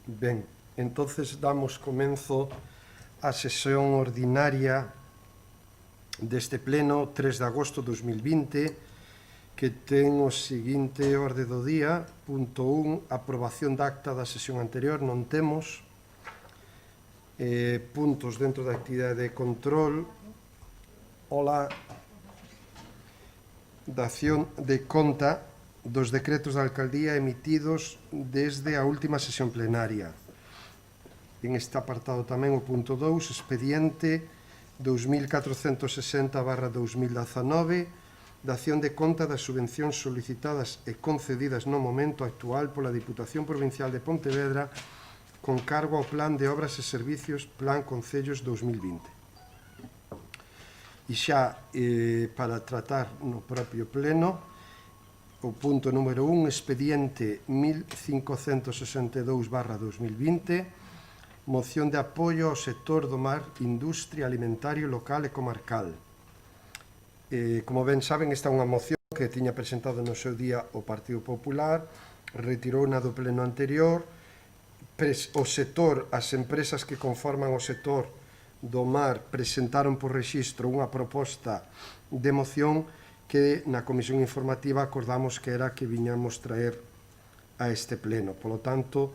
Ben, entonces damos comenzo á sesión ordinaria deste pleno 3 de agosto de 2020 que ten o seguinte orde do día. Punto 1, aprobación da acta da sesión anterior. Non temos puntos dentro da actividade de control. Ola dación de conta dos decretos da alcaldía emitidos desde a última sesión plenaria. En este apartado tamén o punto 2, expediente 2460/2019, dación de conta das subvencións solicitadas e concedidas no momento actual pola Diputación Provincial de Pontevedra con cargo ao Plan de Obras e Servicios Plan Concellos 2020. E xa para tratar no propio pleno, o punto número 1, expediente 1562/2020, moción de apoio ao sector do mar, industria, alimentario, local e comarcal. Como ben saben, esta é unha moción que tiña presentado no seu día o Partido Popular, retirou na do pleno anterior. O sector, as empresas que conforman o sector do mar presentaron por rexistro unha proposta de moción que na comisión informativa acordamos que era que viñamos traer a este pleno. Polo tanto,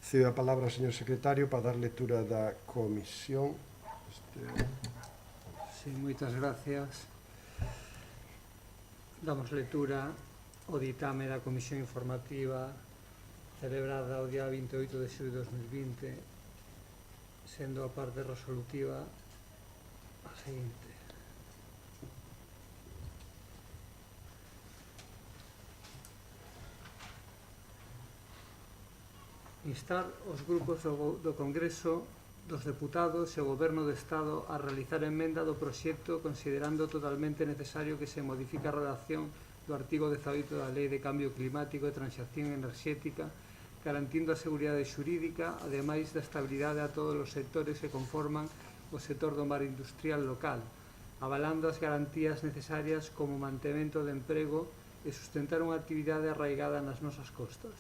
cedo a palabra ao señor secretario para dar lectura da comisión. Sí, moitas gracias. Damos lectura ao ditame da comisión informativa celebrada o día 28 de xullo de 2020, sendo a parte resolutiva a seguinte. Instar os grupos do Congreso dos Deputados e o Goberno do Estado a realizar emenda do proxecto considerando totalmente necesario que se modifique a redacción do artigo 18 da Lei de Cambio Climático e Transición Enerxética, garantindo a seguridade xurídica, ademais da estabilidade a todos os sectores que conforman o sector do mar industrial local, avalando as garantías necesarias como mantemento de emprego e sustentar unha actividade arraigada nas nosas costas,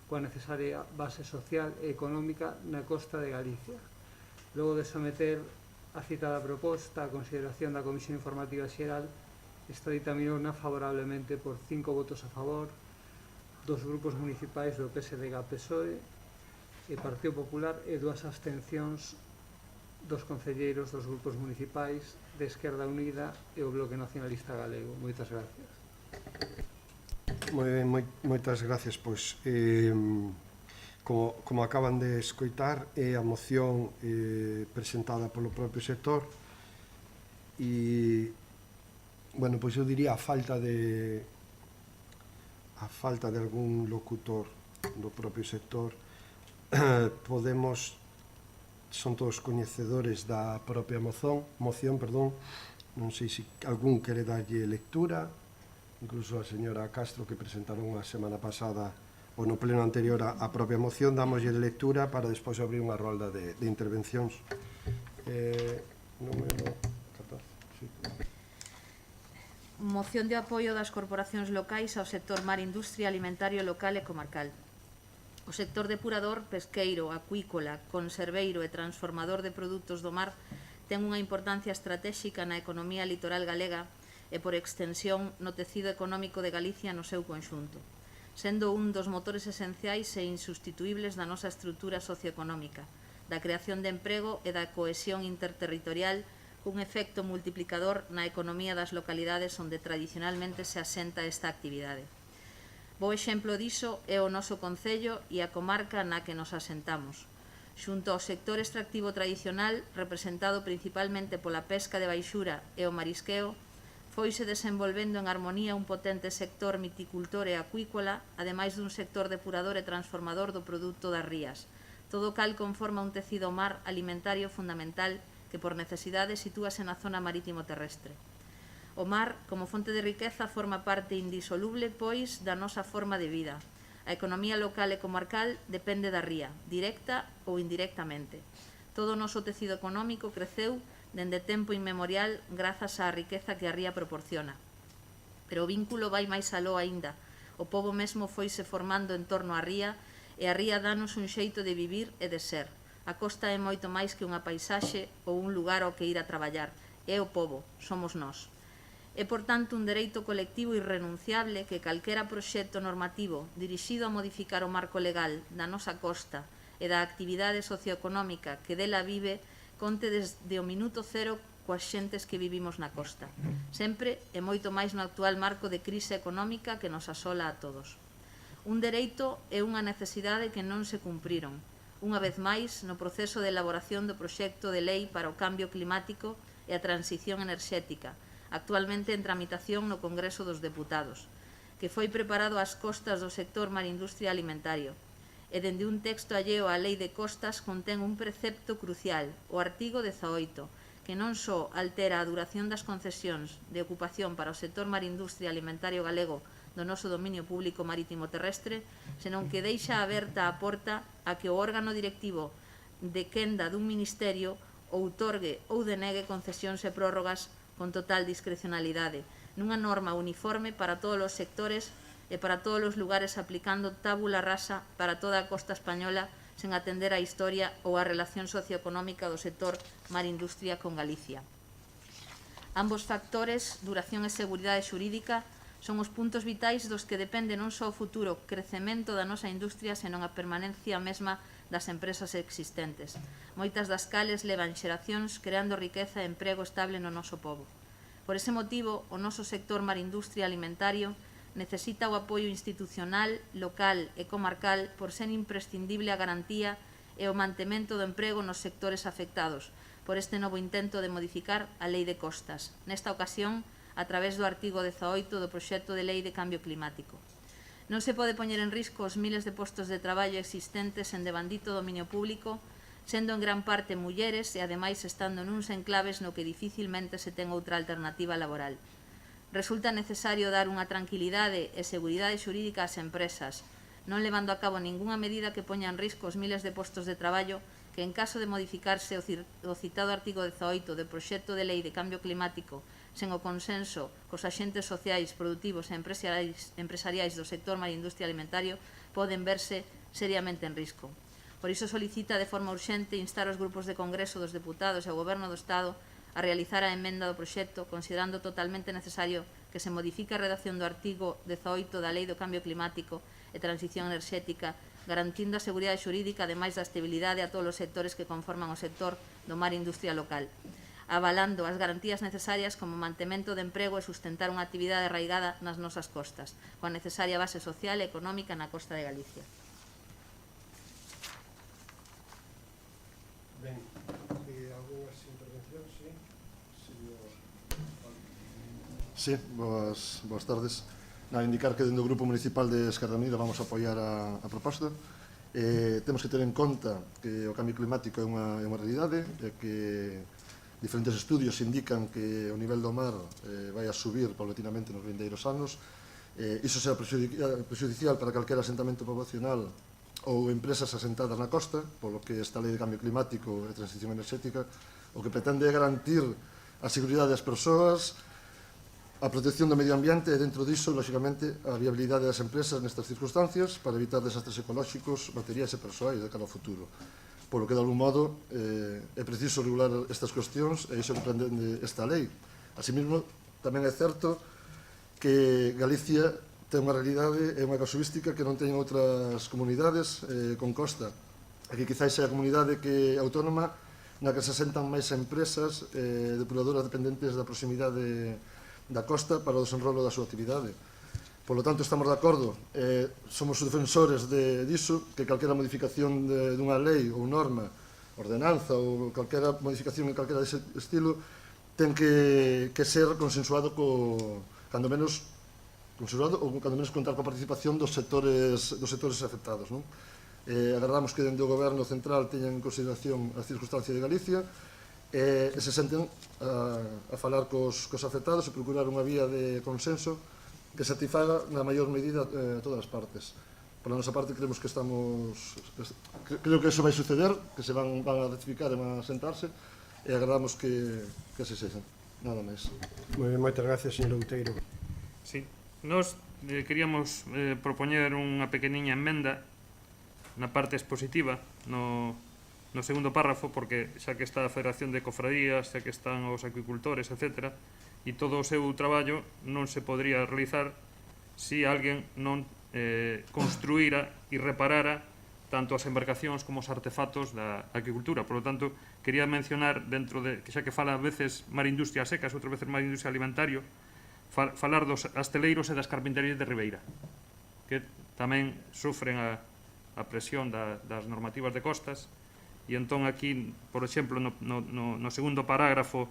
coa necesaria base social e económica na costa de Galicia. Logo de someter a citada proposta a consideración da Comisión Informativa Xeral, esta ditaminou favorablemente por 5 votos a favor, 2 grupos municipais do PSDG, PSOE e Partido Popular e 2 abstencións dos concelleiros dos grupos municipais de Esquerda Unida e o Bloque Nacionalista Galego. Moitas gracias. Moitas gracias. Pois, como acaban de escoitar, é a moción presentada polo propio sector e, bueno, pois eu diría a falta de algún locutor do propio sector, son todos coñecedores da propia moción, non sei se algún quere darlle lectura, incluso a señora Castro, que presentaron a semana pasada ou no pleno anterior a propia moción, damoslle lectura para despois abrir unha rolda de intervencións. Número 14. Sí. Moción de apoio das corporacións locais ao sector mar, industria, alimentario, local e comarcal. O sector depurador, pesqueiro, acuícola, conserveiro e transformador de produtos do mar ten unha importancia estratéxica na economía litoral galega e, por extensión, no tecido económico de Galicia no seu conxunto, sendo un dos motores esenciais e insustituíbles da nosa estrutura socioeconómica, da creación de emprego e da cohesión interterritorial cun efecto multiplicador na economía das localidades onde tradicionalmente se asenta esta actividade. Bo exemplo diso é o noso concello e a comarca na que nos asentamos. Xunto ao sector extractivo tradicional, representado principalmente pola pesca de baixura e o marisqueo, foise desenvolvendo en armonía un potente sector miticultor e acuícola, ademais dun sector depurador e transformador do produto das rías, todo cal conforma un tecido mar alimentario fundamental que por necesidade sitúase na zona marítimo terrestre. O mar, como fonte de riqueza, forma parte indisoluble, pois, da nosa forma de vida. A economía local e comarcal depende da ría, directa ou indirectamente. Todo o noso tecido económico creceu dende tempo inmemorial grazas á riqueza que a ría proporciona. Pero o vínculo vai máis aló aínda. O pobo mesmo foise formando en torno á ría e a ría danos un xeito de vivir e de ser. A costa é moito máis que unha paisaxe ou un lugar ao que ir a traballar. É o pobo, somos nós. É, por tanto, un dereito colectivo irrenunciable que calquera proxecto normativo dirixido a modificar o marco legal da nosa costa e da actividade socioeconómica que dela vive conte desde o minuto cero coas xentes que vivimos na costa. Sempre e moito máis no actual marco de crise económica que nos asola a todos. Un dereito e unha necesidade que non se cumpriron. Unha vez máis, no proceso de elaboración do proxecto de lei para o cambio climático e a transición enerxética, actualmente en tramitación no Congreso dos Deputados, que foi preparado ás costas do sector marindustria alimentario, e dende un texto alleo á Lei de Costas contén un precepto crucial, o artigo 18, que non só altera a duración das concesións de ocupación para o sector marindustria alimentario galego do noso dominio público marítimo terrestre, senón que deixa aberta a porta a que o órgano directivo de quenda dun ministerio outorgue ou denegue concesións e prórrogas con total discrecionalidade, nunha norma uniforme para todos os sectores e para todos os lugares, aplicando tábula rasa para toda a costa española sen atender á historia ou á relación socioeconómica do sector marindustria con Galicia. Ambos factores, duración e seguridade xurídica, son os puntos vitais dos que depende non só o futuro crecemento da nosa industria, senón a permanencia mesma das empresas existentes, moitas das cales levan xeracións creando riqueza e emprego estable no noso pobo. Por ese motivo, o noso sector marindustria alimentario necesita o apoio institucional, local e comarcal por ser imprescindible a garantía e o mantemento do emprego nos sectores afectados por este novo intento de modificar a Lei de Costas, nesta ocasión a través do artigo 18 do proxecto de Lei de Cambio Climático. Non se pode poñer en risco os miles de postos de traballo existentes en devandito dominio público, sendo en gran parte mulleres e ademais estando nuns enclaves no que dificilmente se ten outra alternativa laboral. Resulta necesario dar unha tranquilidade e seguridade xurídica ás empresas, non levando a cabo ningunha medida que poña en risco os miles de postos de traballo que, en caso de modificarse o citado artigo 18 do proxecto de Lei de Cambio Climático sen o consenso cos axentes sociais, produtivos e empresariais do sector marindustria alimentario, poden verse seriamente en risco. Por iso solicita de forma urxente instar os grupos de Congreso dos Deputados e o Goberno do Estado a realizar a emenda do proxecto, considerando totalmente necesario que se modifique a redacción do artigo 18 da Lei do Cambio Climático e Transición Enerxética, garantindo a seguridade xurídica, ademais da estabilidade a todos os sectores que conforman o sector do mar industria local, avalando as garantías necesarias como mantemento de emprego e sustentar unha actividade arraigada nas nosas costas, coa necesaria base social e económica na costa de Galicia. Ben, algunhas intervencións, sí? Sí, boas tardes. Indicar que dentro do Grupo Municipal de Esquerda Unida vamos a apoiar a proposta. Temos que ter en conta que o cambio climático é unha realidade e que diferentes estudios indican que o nivel do mar vai a subir paulatinamente nos vindeiros anos. Iso será prexudicial para calquera asentamento poblacional ou empresas asentadas na costa, polo que esta Lei de Cambio Climático e Transición Enerxética o que pretende é garantir a seguridade das persoas, a protección do medio ambiente e, dentro diso, lóxicamente, a viabilidade das empresas nestas circunstancias para evitar desastres ecolóxicos, materiais e persoais de cara ao futuro. Por lo que, de algún modo, é preciso regular estas cuestións e iso que pretende esta lei. Asimismo, tamén é certo que Galicia ten unha realidade e unha casuística que non teñen outras comunidades con costa. Aquí quizás é a comunidade que é autónoma na que se asentan máis empresas depuradoras dependentes da proximidade da costa para o desenrolo da súa actividade. Por lo tanto, estamos de acordo, somos defensores diso, que calquera modificación dunha lei ou norma, ordenanza ou calquera modificación en calquera dese estilo ten que ser consensuado cando menos consensuado ou cando menos contar coa participación dos sectores afectados, non? Agardamos que dentro do Goberno Central teñan en consideración a circunstancia de Galicia e se senten a falar cos afectados e procurar unha vía de consenso que satisfaga na maior medida todas as partes. Por a nosa parte, creo que eso vai suceder, que se van a rectificar e van a sentarse e agardamos que se sexa. Nada máis. Moitas gracias, señor Outeiro. Sí. Nos queríamos propoñer unha pequeniña emenda na parte expositiva, no segundo párrafo, porque xa que está a Federación de Cofradías, xa que están os acuicultores, etc., e todo o seu traballo non se podría realizar se alguén non construíra e reparara tanto as embarcacións como os artefactos da agricultura. Por lo tanto, quería mencionar, dentro de, que xa que fala a veces mar industria secas, outras veces mar industria alimentario, falar dos asteleiros e das carpinterías de Ribeira, que tamén sufren a presión das normativas de costas, e entón aquí, por exemplo, no segundo parágrafo,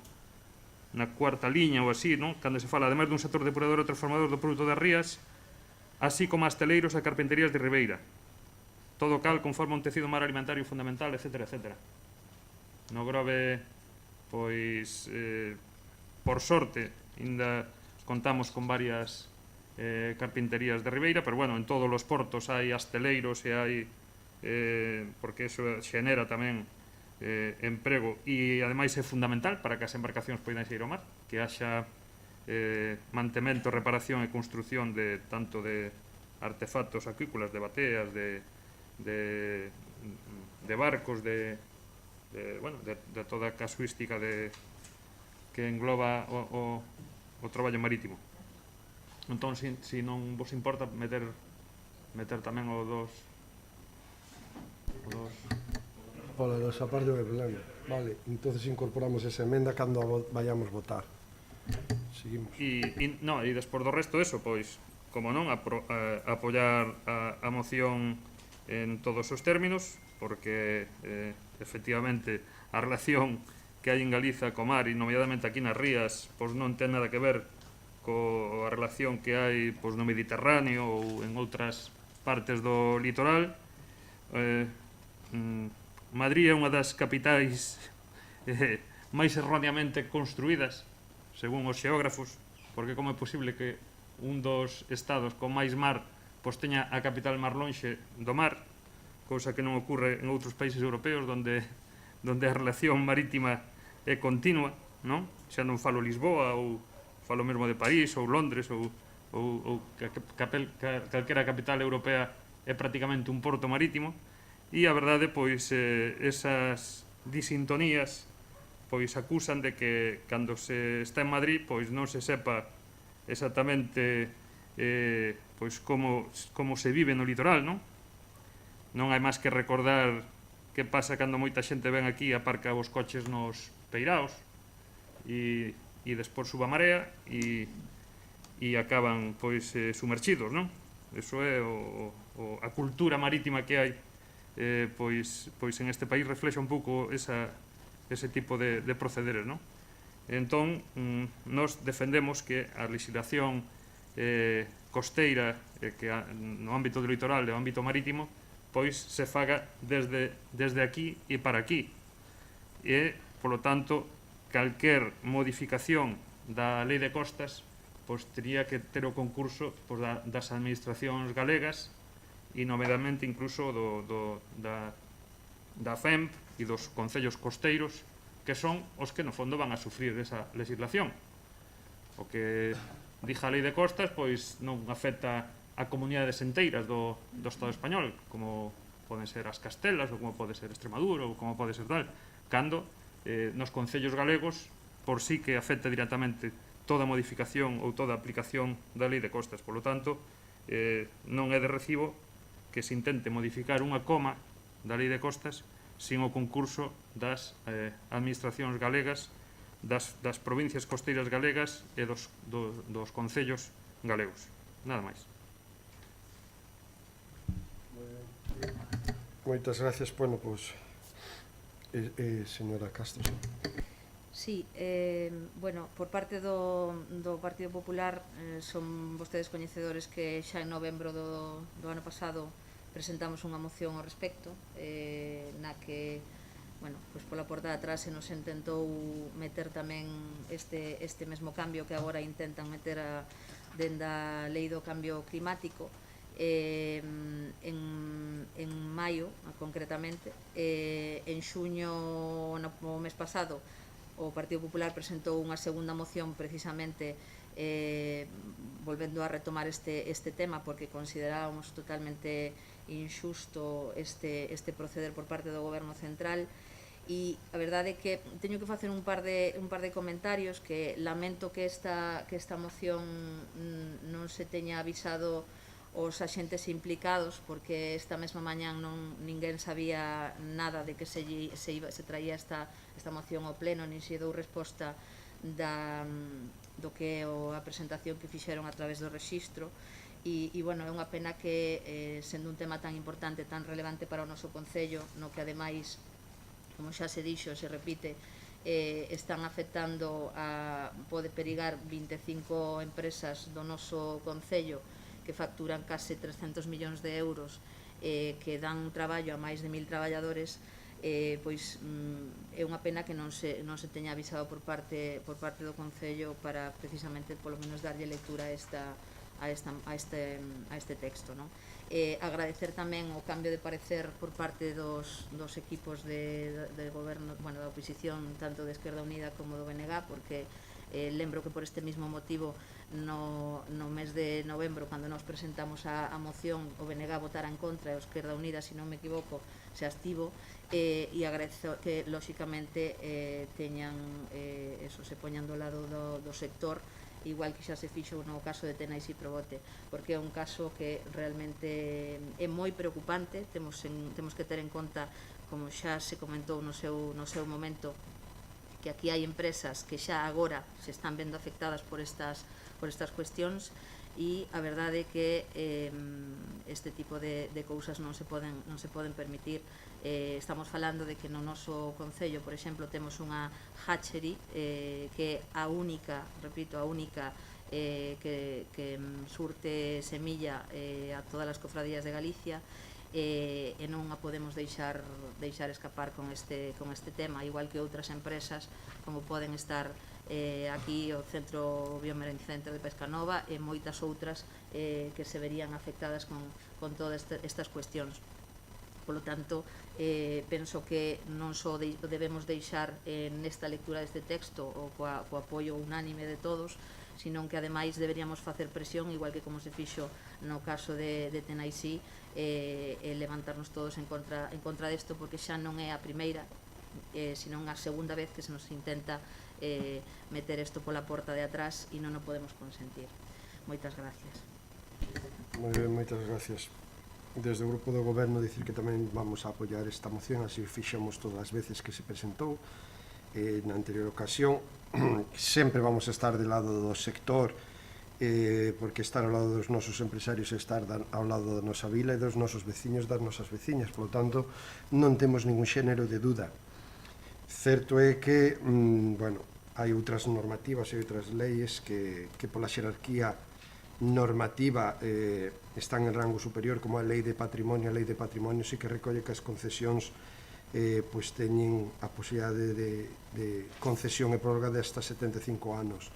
na cuarta liña ou así, non? Cando se fala, ademais dun sector depurador e transformador do produto das rías, así como asteleiros e carpinterías de Ribeira, todo cal conforme un tecido mar alimentario fundamental, etc., etc. No Grove, pois, por sorte, ainda contamos con varias carpinterías de Ribeira, pero, bueno, en todos os portos hai asteleiros e hai, porque iso xenera tamén emprego, e ademais é fundamental para que as embarcacións poidan ir ao mar, que haxa mantemento, reparación e construción de tanto de artefactos acuícolas, de bateas, de barcos, de toda a casuística que engloba o traballo marítimo. Entón, se non vos importa meter tamén o dos Pola nosa parte non hai problema. Vale, entonces incorporamos esa emenda cando vayamos votar. Seguimos. E despois do resto, eso, pois, como non, apoiar a moción en todos os términos, porque efectivamente a relación que hai en Galiza co mar, e nomeadamente aquí nas rías, pois non ten nada que ver coa relación que hai pois, no Mediterráneo ou en outras partes do litoral. Madrid é unha das capitais máis erróneamente construídas, según os xeógrafos, porque como é posible que un dos estados con máis mar pois teña a capital máis lonxe do mar, cousa que non ocorre en outros países europeos donde a relación marítima é continua, non? Xa non falo Lisboa ou falo mesmo de París ou Londres ou calquera capital europea é prácticamente un porto marítimo, e a verdade, pois, esas disintonías pois acusan de que cando se está en Madrid pois non se sepa exactamente pois como se vive no litoral, non? Non hai máis que recordar que pasa cando moita xente ven aquí e aparca os coches nos peiraos e despois suba a marea e acaban pois sumerxidos, non? Eso é a cultura marítima que hai pois en este país reflexa un pouco ese tipo de procederes, non? Entón, nos defendemos que a legislación costeira que no ámbito do litoral e no ámbito marítimo pois se faga desde aquí e para aquí, e, polo tanto, calquer modificación da lei de costas pois tería que ter o concurso pois, das administracións galegas e novedamente incluso da FEMP e dos concellos costeiros, que son os que no fondo van a sufrir esa legislación. O que dixa a lei de costas pois non afecta a comunidades enteiras do Estado español, como poden ser as Castelas ou como pode ser Extremadura ou como pode ser tal, cando nos concellos galegos por sí que afecta directamente toda modificación ou toda aplicación da lei de costas. Por lo tanto, non é de recibo que se intente modificar unha coma da lei de costas sin o concurso das administracións galegas, das provincias costeiras galegas e dos concellos galegos. Nada máis. Moitas gracias. Bueno, pois, señora Castro. Sí, bueno, por parte do Partido Popular son vostedes coñecedores que xa en novembro do ano pasado presentamos unha moción ao respecto na que, bueno, pois pola porta de atrás se nos intentou meter tamén este mesmo cambio que agora intentan meter dende a lei do cambio climático en maio, concretamente. En xuño, no mes pasado, o Partido Popular presentou unha segunda moción precisamente volvendo a retomar este tema, porque considerábamos totalmente injusto este proceder por parte do Goberno Central. E a verdade é que teño que facer un par de comentarios, que lamento que esta moción non se teña avisado os axentes implicados, porque esta mesma mañán ninguén sabía nada de que se traía esta moción ao pleno, nin se dou resposta do que é a presentación que fixeron a través do rexistro. E bueno, é unha pena que sendo un tema tan importante, tan relevante para o noso Concello, no que ademais, como xa se dixo, se repite, están afectando pode perigar 25 empresas do noso Concello que facturan case 300 millóns de euros, que dan traballo a máis de 1000 traballadores. Pois é unha pena que non se teña avisado por parte do Concello para precisamente polo menos darlle lectura a este texto, non? Agradecer tamén o cambio de parecer por parte dos equipos de goberno, bueno, da oposición, tanto de Esquerda Unida como do BNG, porque lembro que por este mismo motivo no mes de novembro, cando nos presentamos a moción, o BNG votara en contra e o Esquerda Unida, se non me equivoco, se abstivo, e agradezo que lóxicamente se poñan do lado do sector, igual que xa se fixo no caso de Tenais e Probote, porque é un caso que realmente é moi preocupante. Temos que ter en conta, como xa se comentou no seu momento, que aquí hai empresas que xa agora se están vendo afectadas por estas cuestións, e a verdade é que este tipo de cousas non se poden permitir. Estamos falando de que no noso Concello, por exemplo, temos unha hatchery que é a única, repito, que surte semilla a todas as cofradías de Galicia, e non a podemos deixar escapar con este tema, igual que outras empresas como poden estar aquí o Centro Biomarine Center de Pescanova e moitas outras que se verían afectadas con todas estas cuestións. Polo tanto, penso que non só debemos deixar nesta lectura deste texto o co apoio unánime de todos, senón que ademais deberíamos facer presión, igual que como se fixo no caso de Tenaisí, levantarnos todos en contra desto, porque xa non é a primeira, senón a segunda vez que se nos intenta meter isto pola porta de atrás, e non o podemos consentir. Moitas gracias. Moi ben, moitas gracias. Desde o Grupo do Goberno dicir que tamén vamos a apoiar esta moción, así o fixemos todas as veces que se presentou. Na anterior ocasión sempre vamos a estar de lado do sector, porque estar ao lado dos nosos empresarios é estar ao lado da nosa vila e dos nosos veciños, das nosas veciñas. Por lo tanto, non temos ningún xénero de duda. Certo é que, bueno, hai outras normativas e outras leis que pola xerarquía normativa están en rango superior, como a Lei de Patrimonio. A Lei de Patrimonio sí que recolle que as concesións pois teñen a posibilidade de concesión e prórroga de hasta 75 anos.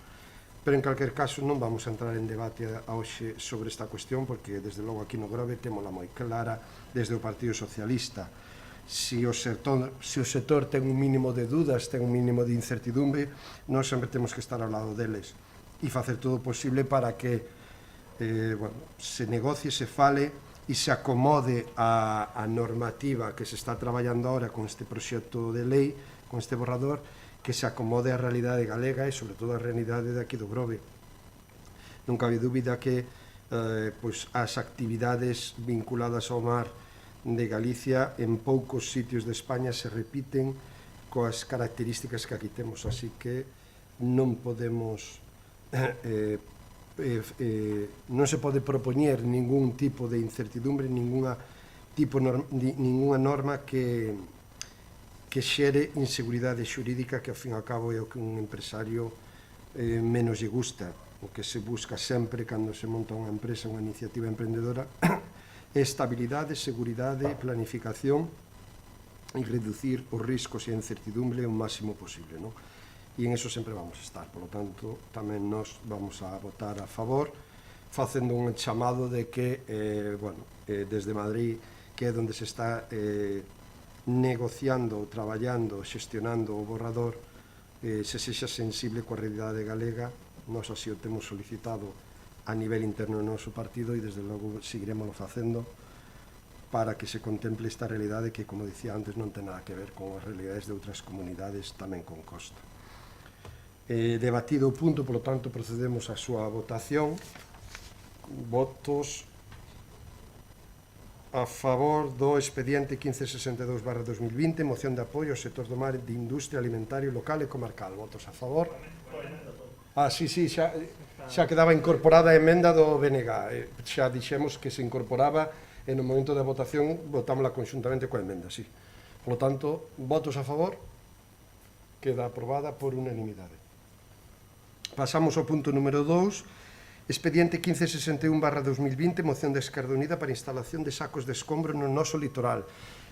Pero en calquer caso non vamos a entrar en debate hoxe sobre esta cuestión, porque desde logo aquí no Grove témola moi clara desde o Partido Socialista. Se o sector ten un mínimo de dudas, ten un mínimo de incertidumbre, nós sempre temos que estar ao lado deles e facer todo o posible para que se negocie, se fale e se acomode a normativa que se está traballando ahora con este proxecto de lei, con este borrador, que se acomode á realidade galega e sobre todo á realidade de aquí do Grove. Non cabe dúbida que as actividades vinculadas ao mar de Galicia en poucos sitios de España se repiten coas características que aquí temos, así que non podemos non se pode propoñer ningún tipo de incertidumbre, ninguna norma que xere inseguridade xurídica, que ao fin e ao cabo é o que un empresario menos lle gusta. O que se busca sempre cando se monta unha empresa, unha iniciativa emprendedora, é estabilidade, seguridade, planificación e reducir os riscos e a incertidumbre o máximo posible, non? E en eso sempre vamos a estar. Por lo tanto, tamén nos vamos a votar a favor, facendo un chamado de que, desde Madrid, que é onde se está negociando, traballando, xestionando o borrador, se sexa sensible coa realidade galega. Nos así o temos solicitado a nivel interno do noso partido e desde logo seguiremos facendo para que se contemple esta realidade que, como dicía antes, non ten nada que ver con as realidades de outras comunidades tamén con costa. Debatido o punto, polo tanto, procedemos á súa votación. Votos a favor do expediente 1562/2020, moción de apoio ao sector do mar de industria alimentario local e comarcal. Votos a favor. Sí, xa quedaba incorporada a emenda do BNG. Xa dixemos que se incorporaba e no momento da votación votámosla conxuntamente coa emenda, sí. Por lo tanto, votos a favor, queda aprobada por unanimidade. Pasamos ao punto número 2, expediente 1561/2020, moción de Esquerda Unida para instalación de sacos de escombro no noso litoral.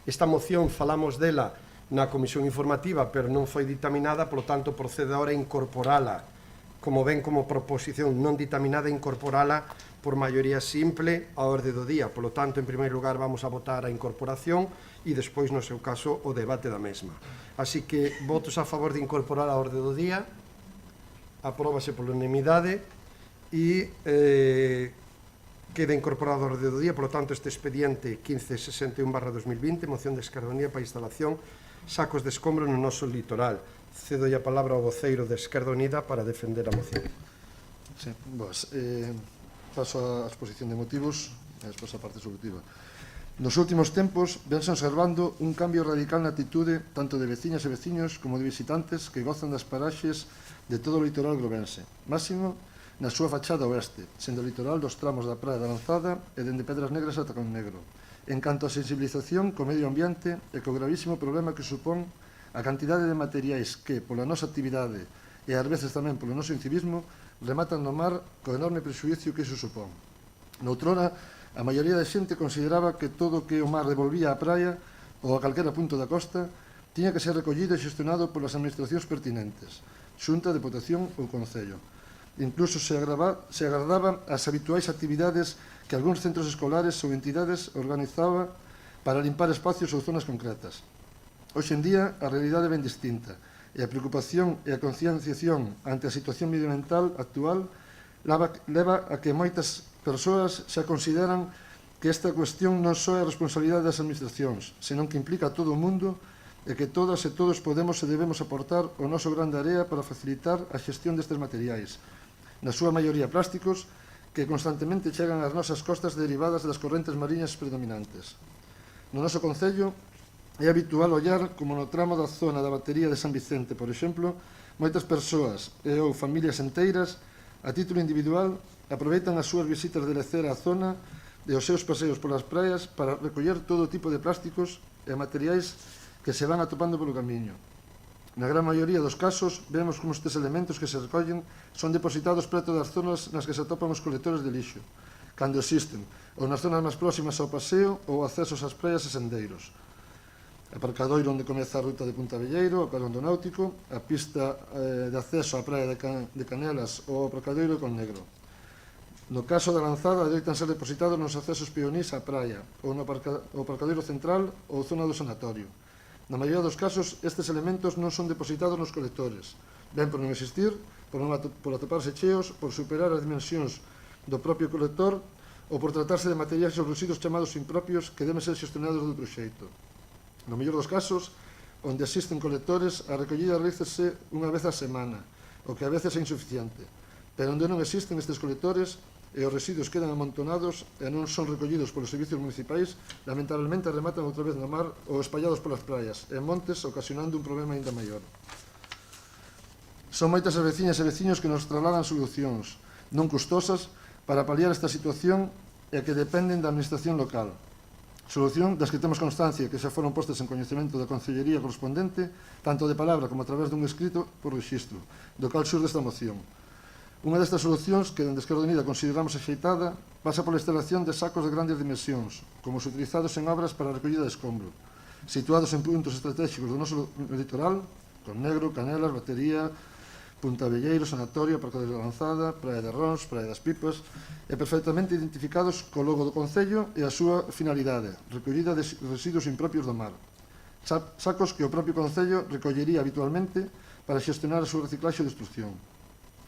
Esta moción falamos dela na comisión informativa, pero non foi ditaminada, por lo tanto, procede agora a incorporala, como ven como proposición non ditaminada, incorporala por maioría simple a orde do día. Por lo tanto, en primeiro lugar, vamos a votar a incorporación e despois, no seu caso, o debate da mesma. Así que, votos a favor de incorporar a orde do día, apróbase por unanimidade e queda incorporado a orde do día. Por lo tanto, este expediente 1561/2020, moción de Esquerda Unida para instalación sacos de escombro no noso litoral. Cedo a palabra ao voceiro de Esquerda Unida para defender a moción. Sí, paso a exposición de motivos e despois a parte solutiva. Nos últimos tempos vense observando un cambio radical na atitude tanto de veciñas e veciños como de visitantes que gozan das paraxes de todo o litoral grobense, máximo na súa fachada oeste, sendo o litoral dos tramos da Praia da Lanzada e dende Pedras Negras ata Con Negro, en canto a sensibilización co medio ambiente e co gravísimo problema que supón a cantidade de materiais que, pola nosa actividade e ás veces tamén polo noso incivismo, rematan no mar co enorme prexuízo que iso supón. Noutrora, a maioría da xente consideraba que todo o que o mar devolvía á praia ou a calquera punto da costa tiña que ser recollido e xestionado polas administracións pertinentes, Xunta, Deputación ou Concello. Incluso se agardaba as habituais actividades que algúns centros escolares ou entidades organizaba para limpar espacios ou zonas concretas. Hoxe en día, a realidade é ben distinta e a preocupación e a concienciación ante a situación medioambiental actual leva a que moitas persoas xa consideran que esta cuestión non só é a responsabilidade das administracións, senón que implica a todo o mundo e que todas e todos podemos e debemos aportar o noso gran de area para facilitar a xestión destes materiais, na súa maioría plásticos, que constantemente chegan ás nosas costas derivadas das correntes mariñas predominantes. No noso concello, é habitual ollar como no tramo da zona da batería de San Vicente, por exemplo, moitas persoas e ou familias enteiras, a título individual, aproveitan as súas visitas de lecer á zona e os seus paseos polas praias para recoller todo tipo de plásticos e materiais que se van atopando polo camiño. Na gran maioría dos casos, vemos como estes elementos que se recollen son depositados preto das zonas nas que se atopan os colectores de lixo, cando existen, ou nas zonas máis próximas ao paseo ou accesos ás praias e sendeiros. Aparcadoiro onde comeza a ruta de Punta Velleiro, o Calondo Náutico, a pista de acceso á praia de Canelas ou o aparcadoiro Con Negro. No caso da Lanzada, adoitan ser depositados nos accesos peonís á praia, ou no aparcadoiro central ou zona do sanatorio. Na maioría dos casos, estes elementos non son depositados nos colectores, ben por non existir, por atoparse cheos, por superar as dimensións do propio colector ou por tratarse de materiais ou residuos chamados impropios que deben ser xestionados de outro xeito. No mellor dos casos, onde existen colectores, a recollida realícese unha vez a semana, o que a veces é insuficiente, pero onde non existen estes colectores e os residuos quedan amontonados e non son recollidos polos servicios municipais, lamentablemente rematan outra vez no mar ou espallados polas praias e montes, ocasionando un problema ainda maior. Son moitas as veciñas e veciños que nos trasladan solucións non custosas para paliar esta situación e que dependen da administración local. Solución das que temos constancia que xa foron postas en coñecemento da Concellería correspondente, tanto de palabra como a través dun escrito por rexistro, do cal xurde esta moción. Unha destas solucións, que dende Esquerda Unida consideramos axeitada, pasa pola instalación de sacos de grandes dimensións, como os utilizados en obras para a recollida de escombro, situados en puntos estratégicos do noso litoral, Con Negro, Canelas, Batería, Punta Velleiro, Sanatorio, Aparcadoiro da Lanzada, Praia de Rons, Praia das Pipas, e perfectamente identificados co logo do Concello e a súa finalidade, recollida de residuos impropios do mar. Sacos que o propio Concello recollería habitualmente para xestionar a súa reciclaxe e destrucción.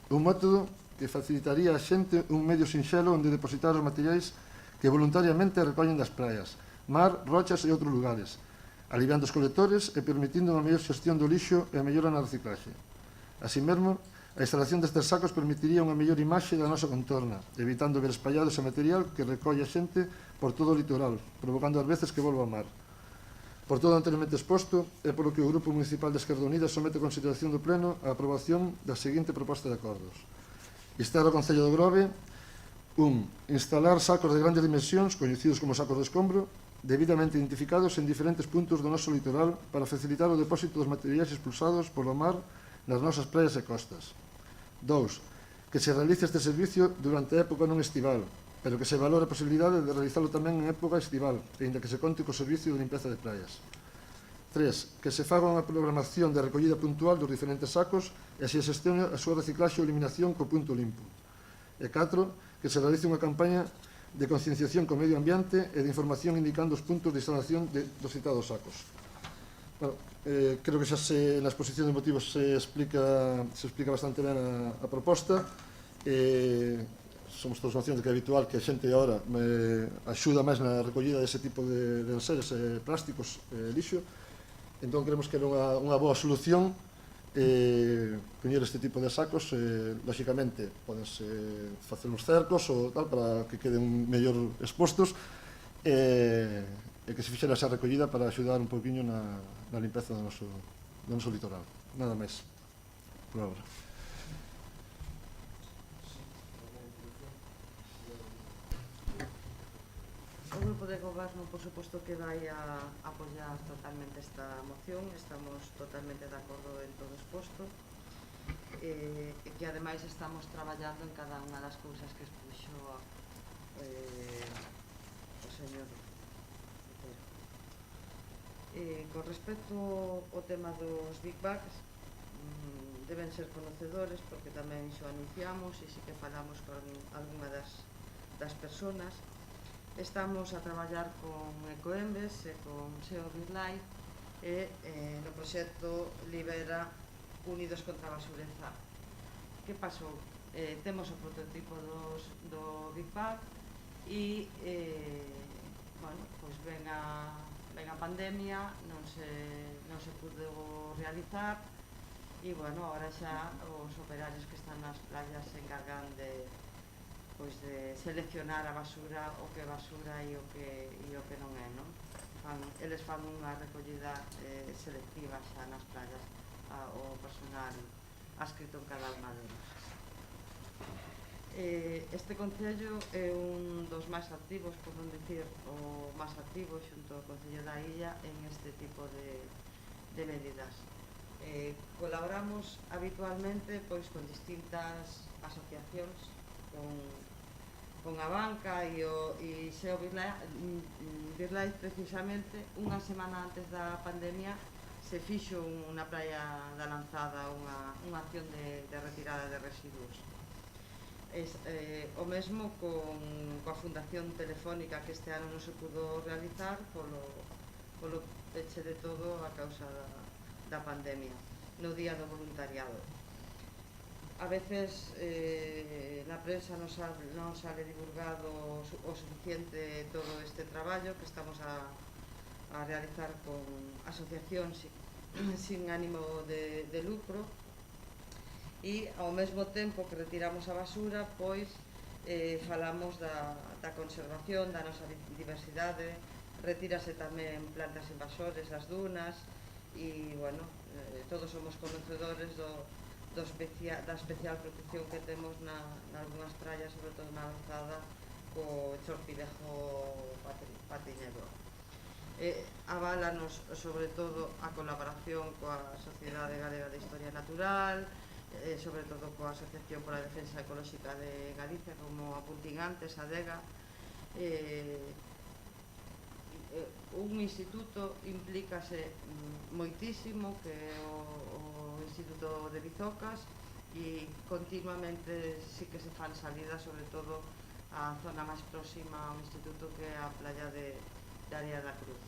Un método que facilitaría a xente un medio sinxelo onde depositar os materiais que voluntariamente recollen das praias, mar, rochas e outros lugares, aliviando os colectores e permitindo unha mellor xestión do lixo e a mellora na reciclaxe. Así mesmo, a instalación destes sacos permitiría unha mellor imaxe da nosa contorna, evitando ver espallados ese material que recolle a xente por todo o litoral, provocando ás veces que volva ao mar. Por todo o anteriormente exposto, é polo que o Grupo Municipal de Esquerda Unida somete a consideración do Pleno a aprobación da seguinte proposta de acordos. Instar ao Concello do Grove 1. Instalar sacos de grandes dimensións, coñecidos como sacos de escombro, debidamente identificados en diferentes puntos do noso litoral para facilitar o depósito dos materiais expulsados polo mar nas nosas praias e costas. 2. Que se realice este servicio durante a época non estival, pero que se valore a posibilidade de realizarlo tamén en época estival, aínda que se conte co servicio de limpeza de praias. 3. Que se faga unha programación de recollida puntual dos diferentes sacos e se xestione a súa reciclaxe ou eliminación co punto limpo. E 4. Que se realice unha campaña de concienciación co medio ambiente e de información indicando os puntos de instalación dos citados sacos. Bueno, creo que xa na exposición de motivos se explica bastante ben a proposta. Somos todos conscientes que é habitual que a xente agora axuda máis na recollida dese tipo de enseres plásticos lixo, entón creemos que era unha boa solución poñer este tipo de sacos. Lóxicamente podense facer uns cercos ou tal para que queden mellor expostos e que se fixera esa recollida para axudar un poquinho na limpeza do noso litoral. Nada máis por agora. O Grupo de Goberno, por suposto, que vai a apoiar totalmente esta moción. Estamos totalmente de acordo en todo exposto e que ademais estamos traballando en cada unha das cousas que expuxo o señor Otero. Con respecto ao tema dos Big Bags, deben ser conocedores porque tamén xo anunciamos e si que falamos con algunha das personas. Estamos a traballar con Ecoembes e con SEO BirdLife e no proxecto Libera Unidos contra a Basureza. Que pasou? Temos o prototipo do Big Bag e bueno, pois ven a pandemia, non se pudo realizar e bueno, agora xa os operarios que están nas playas se encargan de seleccionar a basura, o que é basura e o que non é, non? Eles fan unha recollida selectiva xa nas playas, o personal adscrito en cada unha delas. Este concello é un dos máis activos, por non dicir o máis activo, xunto ao Concello da Illa, en este tipo de medidas. Colaboramos habitualmente con distintas asociacións, con a banca e SEO BirdLife precisamente unha semana antes da pandemia se fixo unha praia da Lanzada unha acción de retirada de residuos. O mesmo coa Fundación Telefónica, que este ano non se pudo realizar polo peche de todo a causa da pandemia, no Día do Voluntariado. A veces na prensa non sale divulgado o suficiente todo este traballo que estamos a realizar con asociacións sin ánimo de lucro e ao mesmo tempo que retiramos a basura, pois falamos da conservación da nosa diversidade, retírase tamén plantas invasores das dunas e, bueno, todos somos conocedores da especial protección que temos nalgúnas praias, sobre todo na Lanzada, co Chorcilejo Patiñedo. Aválanos, sobre todo, a colaboración coa Sociedade Galega de Historia Natural, sobre todo coa Asociación pola Defensa Ecolóxica de Galicia, como apuntín antes, a DEGA. Un instituto implícase moitísimo, que é o Instituto de Bizocas, e continuamente sí que se fan salidas, sobre todo a zona máis próxima ao instituto, que é a playa de Área da Cruz.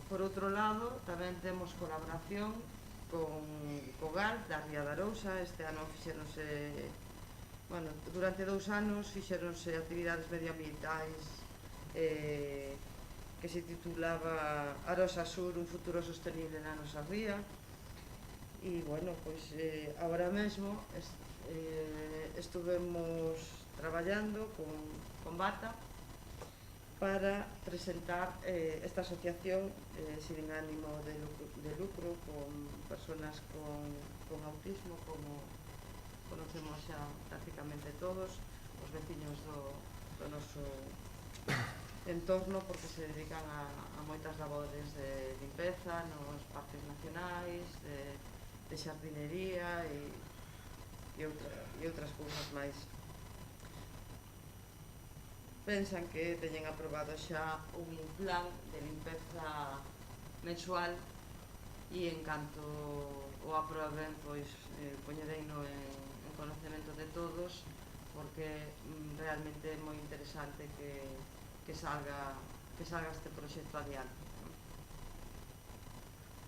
Por outro lado, tamén temos colaboración co GAL da Ría da Arousa. Este ano fixeronse, bueno, durante 2 anos fixeronse actividades medioambientais que se titulaba Arosa Sur, un futuro sostenible na nosa ría. E, bueno, pois, agora mesmo estuvemos traballando con Bata para presentar esta asociación sin ánimo de lucro con personas con autismo, como conocemos xa prácticamente todos, os veciños do noso entorno, porque se dedican a moitas labores de limpeza nos parques nacionais, de xardinería e outras cousas máis. Pensan que teñen aprobado xa un plan de limpeza mensual e en canto o aproben, pois poñereino en conocemento de todos, porque realmente é moi interesante que salga este proxecto adiante.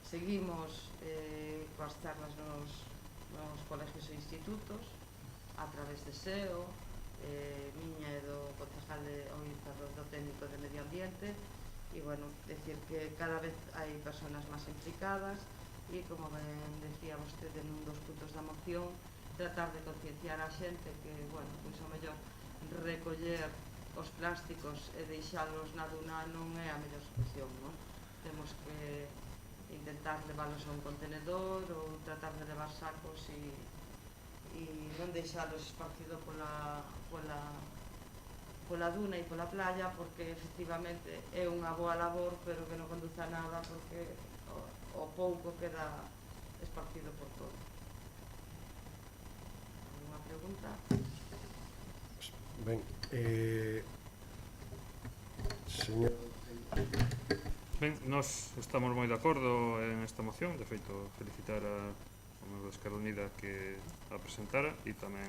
Seguimos coas charlas nos colegios e institutos a través de SEO, miña e do concejal do técnico de medio ambiente, e, bueno, decir que cada vez hai personas máis implicadas e, como ben decía vostede nun dos puntos da moción, tratar de concienciar a xente que, bueno, pois ao mellor recoller os plásticos e deixalos na duna non é a mellor solución, non? Temos que intentar leválos a un contenedor ou tratar de levar sacos e non deixalos esparcido pola duna e pola playa, porque efectivamente é unha boa labor, pero que non conduce a nada, porque o pouco queda esparcido por todo. Alguna pregunta? Ben, señor... Ben, nós estamos moi de acordo en esta moción, de feito, felicitar a da Esquerda Unida que a presentara e tamén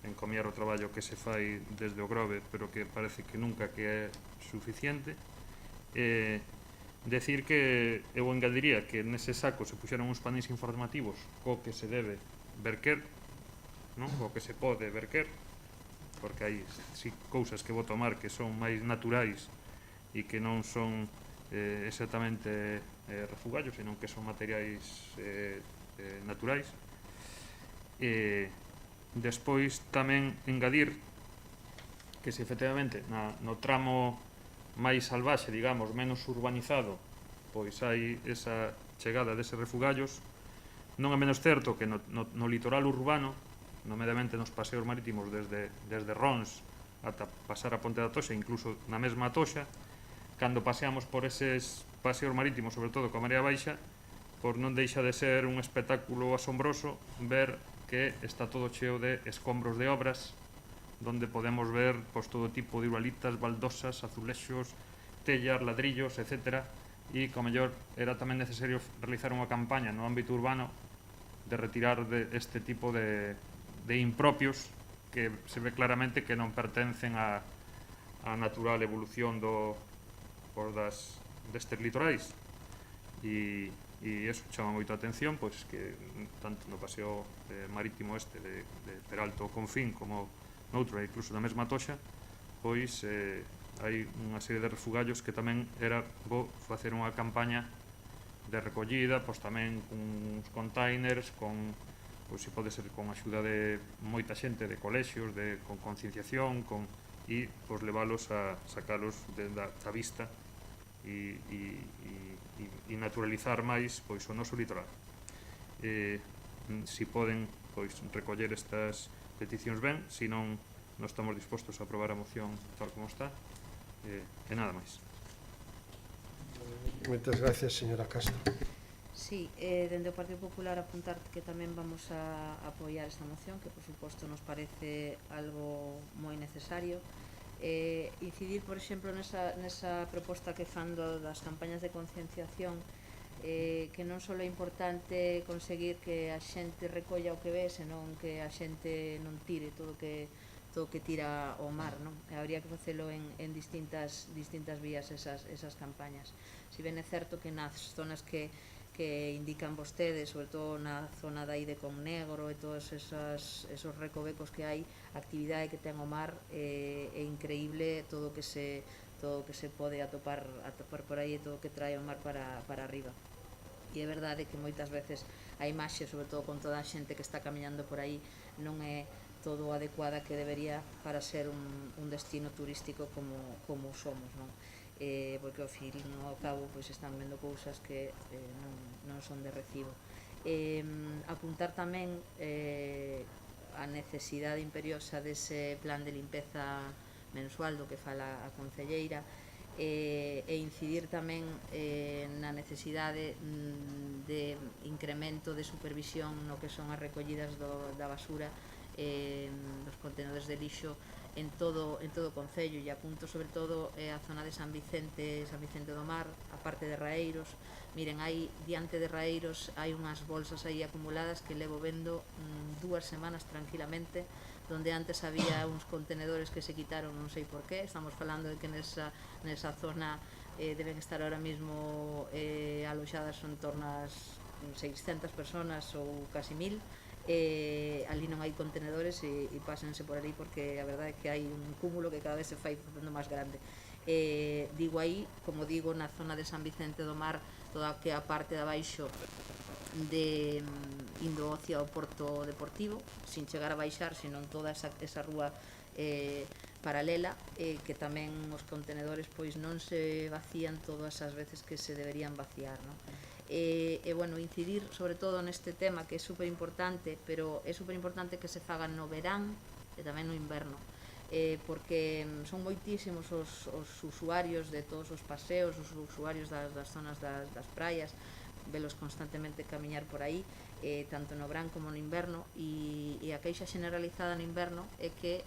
encomiar o traballo que se fai desde o Grove, pero que parece que nunca que é suficiente. Decir que eu engadiría que nese saco se puxeron uns paneis informativos co que se debe verquer, non? Co que se pode verquer, porque hai cousas que vou tomar que son máis naturais e que non son exactamente refugallos, senón que son materiais naturais. Despois tamén engadir que se efectivamente no tramo máis salvaxe, digamos, menos urbanizado, pois hai esa chegada deses refugallos. Non é menos certo que no litoral urbano, nomeadamente nos paseos marítimos desde Rons ata pasar a Ponte da Toxa, incluso na mesma Toxa, cando paseamos por eses paseos marítimos, sobre todo coa marea baixa, pois non deixa de ser un espectáculo asombroso ver que está todo cheo de escombros de obras, donde podemos ver pois, todo tipo de uralitas, baldosas, azulexos, tellas, ladrillos, etc. E, como mellor, era tamén necesario realizar unha campaña no ámbito urbano de retirar este tipo de impropios que se ve claramente que non pertencen á natural evolución destes litorais. E eso chama moito a atención, pois que tanto no paseo marítimo este de Peralto ou Confín como noutro, e incluso na mesma Toxa, pois hai unha serie de refugallos que tamén era bo facer unha campaña de recollida, pois tamén con uns containers, pois se pode ser con axuda de moita xente de colexios, con concienciación, e pois leválos a sacalos da vista e naturalizar máis pois o noso litoral. Si poden pois recoller estas peticións ben, se non estamos dispostos a aprobar a moción tal como está, e nada máis. Moitas gracias, señora Castro. Sí, dende o Partido Popular apuntar que tamén vamos a apoiar esta moción, que por suposto nos parece algo moi necesario. Incidir, por exemplo, nesa proposta que fan das campañas de concienciación, que non só é importante conseguir que a xente recolla o que ve, senón que a xente non tire todo o que tira ao mar, non? Habría que facelo en distintas vías esas campañas. Si ben é certo que nas zonas que indican vostedes, sobre todo na zona de aí de Comnegro e todos esos recovecos que hai, a actividade que ten o mar é increíble, todo o que todo o que se pode atopar por aí e todo o que trae o mar para arriba. E é verdade que moitas veces a imaxe, sobre todo con toda a xente que está camiñando por aí, non é todo o adecuada que debería para ser un destino turístico como somos, non? Porque ao fin e ao cabo pois están vendo cousas que non son de recibo. Apuntar tamén a necesidade imperiosa dese plan de limpeza mensual do que fala a concelleira, e incidir tamén na necesidade de incremento de supervisión no que son as recollidas da basura dos contenedores de lixo en todo o concello, e apunto sobre todo a zona de San Vicente do Mar, a parte de Raeiros. Miren, hai diante de Raeiros hai unhas bolsas aí acumuladas que levo vendo 2 semanas tranquilamente, donde antes había uns contenedores que se quitaron, non sei por qué. Estamos falando de que nesa zona deben estar ahora mismo aloxadas en torno ás 600 personas ou casi 1000. Ali non hai contenedores e pásense por ali, porque a verdade é que hai un cúmulo que cada vez se fai facendo máis grande. Digo aí, como digo, na zona de San Vicente do Mar, toda que a parte de abaixo de indo hacia o Porto Deportivo, sin chegar a baixar, senón toda esa rúa paralela, que tamén os contenedores pois non se vacían todas as veces que se deberían vaciar, non? Bueno, incidir sobre todo neste tema que é super importante, pero é super importante que se faga no verán e tamén no inverno, porque son moitísimos os usuarios de todos os paseos, os usuarios das zonas das praias, velos constantemente camiñar por aí, tanto no verán como no inverno, e a queixa generalizada no inverno é que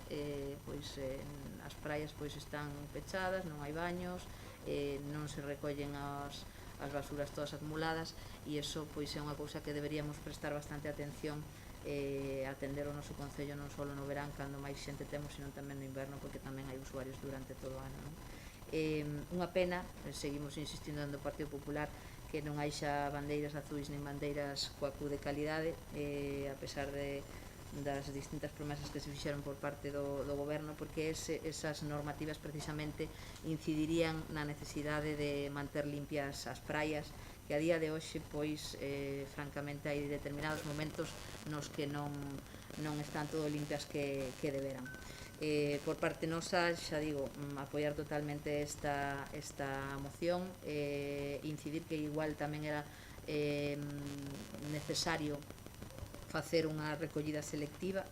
as praias pois están pechadas, non hai baños, non se recollen as basuras todas acumuladas, e iso pois é unha cousa que deberíamos prestar bastante atención, atender o noso concello non só no verán, cando máis xente temos, senón tamén no inverno, porque tamén hai usuarios durante todo o ano, non? Unha pena, seguimos insistindo do Partido Popular, que non haixa bandeiras azuis nin bandeiras coa Q de calidade, a pesar das distintas promesas que se fixeron por parte do goberno, porque esas normativas precisamente incidirían na necesidade de manter limpias as praias, que a día de hoxe pois francamente hai determinados momentos nos que non están todo limpias que deberan. Por parte nosa, xa digo, apoiar totalmente esta moción, incidir que igual tamén era necesario facer unha recollida selectiva.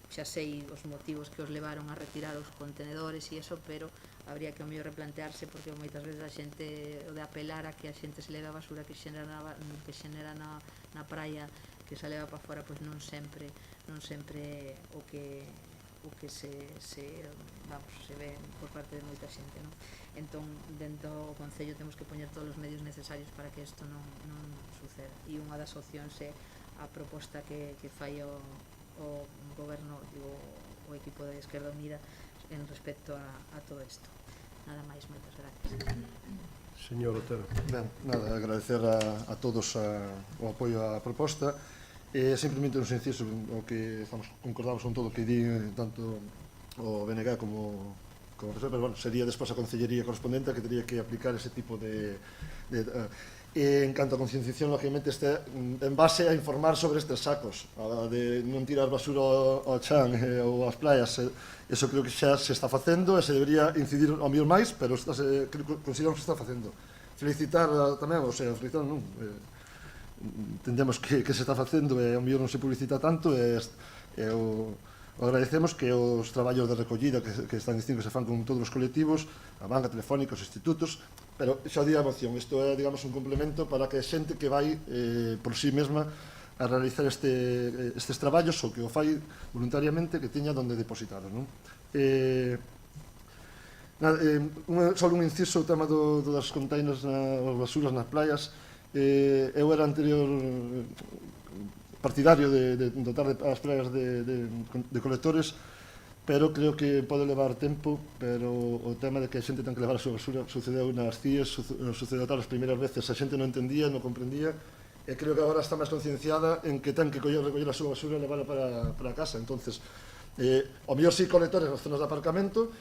Xa sei os motivos que os levaron a retirar os contenedores e eso, pero habría que ao mellor replantearse, porque moitas veces a xente, o de apelar a que a xente se leve a basura que xenera na praia, que se leva para fora, pois non sempre o que se ve por parte de moita xente, non? Entón, dentro do Concello temos que poñer todos os medios necesarios para que isto non suceda, e unha das opcións é a proposta que fai o goberno, o equipo de Esquerda Unida en respecto a todo isto. Nada máis, moitas gracias. Señor Otero. Ben, nada, agradecer a todos o apoio á proposta. Simplemente nos inciso o que concordamos con todo o que di tanto o BNG como pero bueno, sería despois a Concellería correspondente que teria que aplicar ese tipo de en canto a concienciación, lógicamente, este en base a informar sobre estes sacos, de non tirar basura ao chan ou ás playas. Eso creo que xa se está facendo e se debería incidir ao mellor máis, pero consideramos que está facendo. Felicitar tamén, ou sea, felicitar non, entendemos que se está facendo e ao mellor non se publicita tanto, e agradecemos que os traballos de recollida que están dicindo que se fan con todos os colectivos, a banca telefónica, os institutos, pero xa di a moción, isto é, digamos, un complemento para que a xente que vai por sí mesma a realizar estes traballos, ou que o fai voluntariamente, que teña onde depositaros, non? Só un inciso, o tema das containers, as basuras nas playas. Eu era anterior partidario de dotar as playas de colectores, pero creo que pode levar tempo, pero o tema de que a xente ten que levar a súa basura sucedeu nas CIES, sucedeu tal as primeiras veces, a xente non entendía, non comprendía, e creo que agora está máis concienciada en que ten que recoller a súa basura e levarla para casa. Entonces, o mellor sí colectores nas zonas de aparcamento,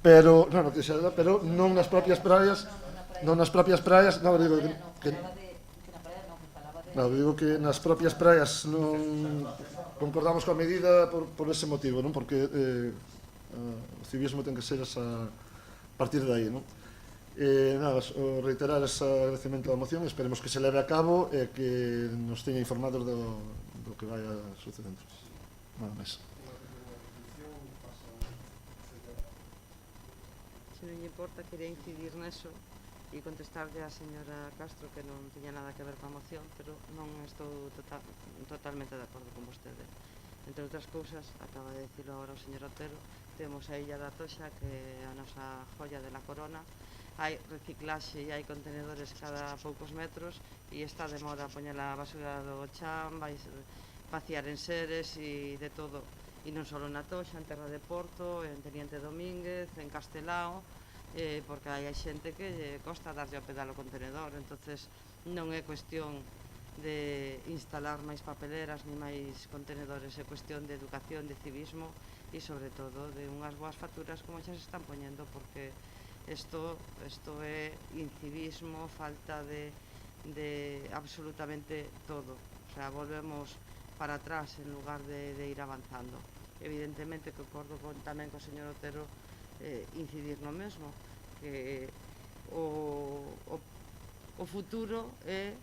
pero non nas propias praias, non, digo que nas propias praias non concordamos coa medida por ese motivo, non? Porque o civismo ten que ser a partir de aí, non? Nada, reiterar ese agradecemento da moción, esperemos que se leve a cabo e que nos teña informados do que vai a sucedendo. Nada máis. Se non lle importa, quería incidir neso e contestarlle á señora Castro que non tiña nada que ver coa moción, pero non estou totalmente de acordo con vostede. Entre outras cousas, acaba de dicirlo agora o señor Otero, temos a Illa da Toxa, que é a nosa joia de la corona, hai reciclaxe e hai contenedores cada poucos metros e está de moda poñer a basura do chan, vai vaciar en seres e de todo, e non só na Toxa, en Terra de Porto, en Teniente Domínguez, en Castelao, porque hai xente que costa darlle ao pedal o contenedor, entonces non é cuestión de instalar máis papeleras ni máis contenedores, é cuestión de educación, de civismo e sobre todo de unhas boas facturas como xa se están poñendo, porque isto é incivismo, falta de absolutamente todo, o sea, volvemos para atrás en lugar de ir avanzando. Evidentemente que acordo tamén co señor Otero incidir no mesmo, que o futuro é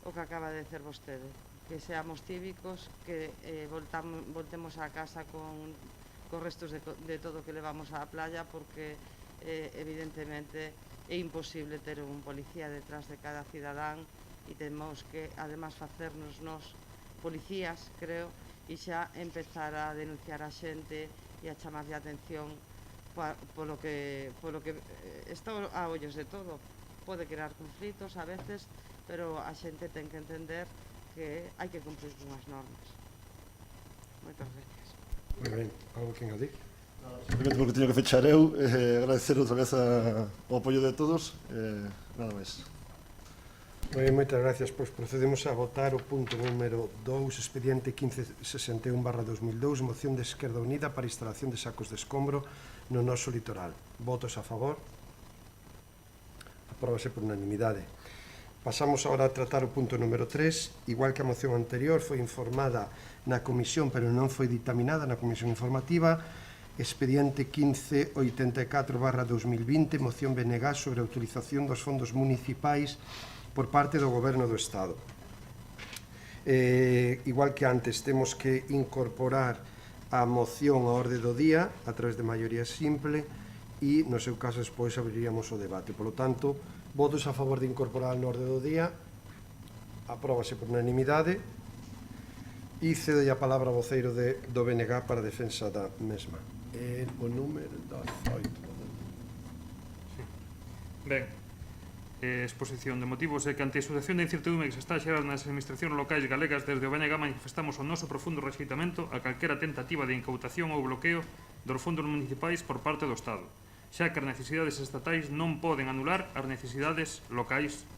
o que acaba de dizer vostede, que seamos cívicos, que voltemos a casa con restos de todo que levamos á playa, porque evidentemente é imposible ter un policía detrás de cada cidadán e temos que además facernos nos policías, creo, e xa empezar a denunciar a xente e a chamarlle a atención polo que está a ollos de todo. Pode crear conflitos a veces, pero a xente ten que entender que hai que cumplir unhas normas. Moitas gracias. Moi ben, algo que engadir? Simplemente porque teño que fechar eu, agradecer outra vez o apoio de todos, nada máis. Moi ben, moitas gracias. Pois procedemos a votar o punto número 2, expediente 1561/2002, moción de Esquerda Unida para instalación de sacos de escombro no noso litoral. Votos a favor? Apróbase por unanimidade. Pasamos agora a tratar o punto número 3. Igual que a moción anterior foi informada na comisión, pero non foi dictaminada na comisión informativa, expediente 1584/2020, moción BNG sobre a utilización dos fondos municipais por parte do Goberno do Estado. Igual que antes, temos que incorporar a moción á orde do día a través de maioría simple e, no seu caso, despois abriríamos o debate. Por lo tanto, votos a favor de incorporar no orde do día, apróbase por unanimidade e cedo a palabra ao voceiro do BNG para a defensa da mesma. O número 18. Ben, exposición de motivos é que ante a situación de incertidumbre que se está a xerar nas administracións locais galegas, desde o BNG manifestamos o noso profundo rexeitamento a calquera tentativa de incautación ou bloqueo dos fondos municipais por parte do Estado, xa que as necesidades estatais non poden anular as necesidades locais,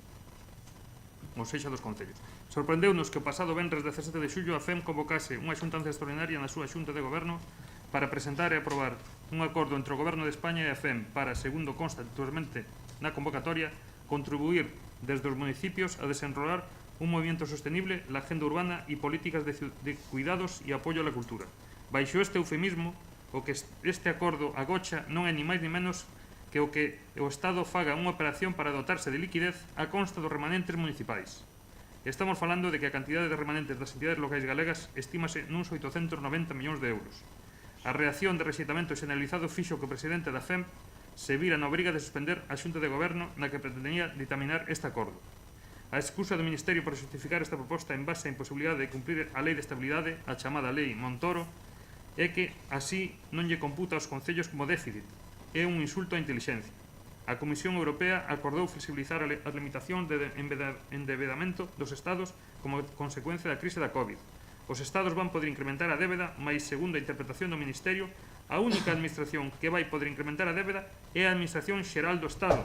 ou sexa, dos concellos. Sorprendeunos que o pasado venres 17 de xullo a FEM convocase unha xuntanza extraordinaria na súa xunta de goberno para presentar e aprobar un acordo entre o Goberno de España e a FEM para, segundo consta textualmente na convocatoria, contribuir desde os municipios a desenrolar un movimento sostenible, la agenda urbana e políticas de cuidados e apoio á cultura. Baixo este eufemismo, o que este acordo agocha non é ni máis ni menos que o Estado faga unha operación para dotarse de liquidez a consta dos remanentes municipais. Estamos falando de que a cantidade de remanentes das entidades locais galegas estímase nuns 890 millóns de euros. A reacción de rexeitamento generalizado fixo que o presidente da FEM se vira na obriga de suspender a xunta de goberno na que pretendía ditaminar este acordo. A excusa do Ministerio para justificar esta proposta en base á imposibilidade de cumprir a Lei de Estabilidade, a chamada Lei Montoro, é que así non lle computa aos concellos como déficit. É un insulto á intelixencia. A Comisión Europea acordou flexibilizar as limitacións de endebedamento dos Estados como consecuencia da crise da COVID. Os Estados van poder incrementar a débeda, mas, segundo a interpretación do Ministerio, a única administración que vai poder incrementar a débeda é a Administración Xeral do Estado.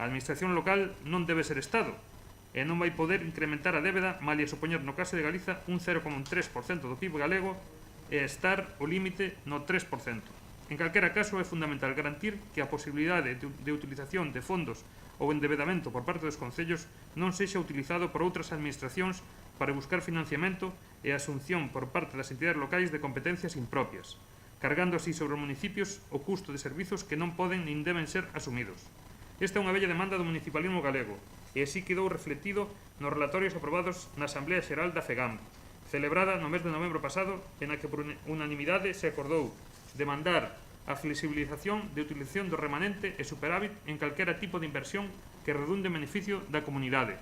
A Administración local non debe ser Estado, e non vai poder incrementar a débeda, malia supoñer no caso de Galiza un 0,3% do PIB galego e estar o límite no 3%. En calquera caso, é fundamental garantir que a posibilidade de utilización de fondos ou endebedamento por parte dos concellos non sexa utilizado por outras administracións para buscar financiamento e a asunción por parte das entidades locais de competencias impropias, cargando así sobre os municipios o custo de servizos que non poden nin deben ser asumidos. Esta é unha vella demanda do municipalismo galego e así quedou refletido nos relatorios aprobados na Asamblea Xeral da FEGAM, celebrada no mes de novembro pasado, en a que por unanimidade se acordou demandar a flexibilización de utilización do remanente e superávit en calquera tipo de inversión que redunde en beneficio da comunidade,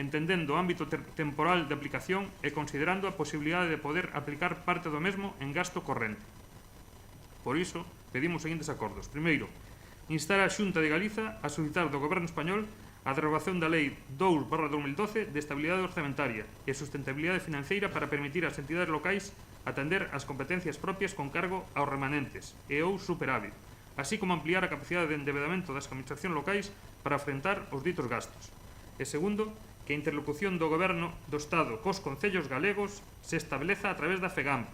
entendendo o ámbito temporal de aplicación e considerando a posibilidade de poder aplicar parte do mesmo en gasto corrente. Por iso, pedimos os seguintes acordos. Primeiro, instar a Xunta de Galiza a solicitar do Goberno español a derogación da Lei 2/2012 de Estabilidade Orzamentaria e Sustentabilidade Financeira para permitir ás entidades locais atender as competencias propias con cargo aos remanentes e ou superávit, así como ampliar a capacidade de endebedamento das administracións locais para afrontar os ditos gastos. E segundo, que a interlocución do Goberno do Estado cos concellos galegos se estableza a través da FEGAM,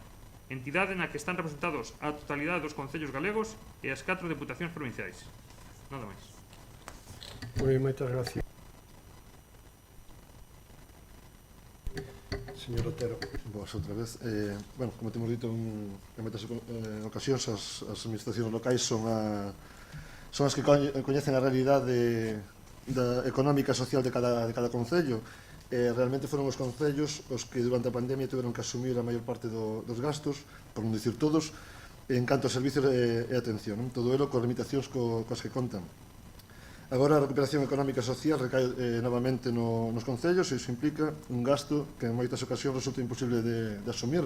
entidade na que están representados a totalidade dos concellos galegos e as 4 deputacións provinciais. Nada máis. Moi ben, moitas gracias. Señor Otero. Boas outra vez. Bueno, como temos dito en moitas ocasións, as administracións locais son as que coñecen a realidade económica e social de cada concello. Realmente foron os concellos os que durante a pandemia tiveron que asumir a maior parte dos gastos, por non dicir todos, en canto a servicios e atención, non? Todo elo con limitacións coas que contan. Agora a recuperación económica e social recae novamente nos concellos e iso implica un gasto que en moitas ocasións resulta imposible de asumir.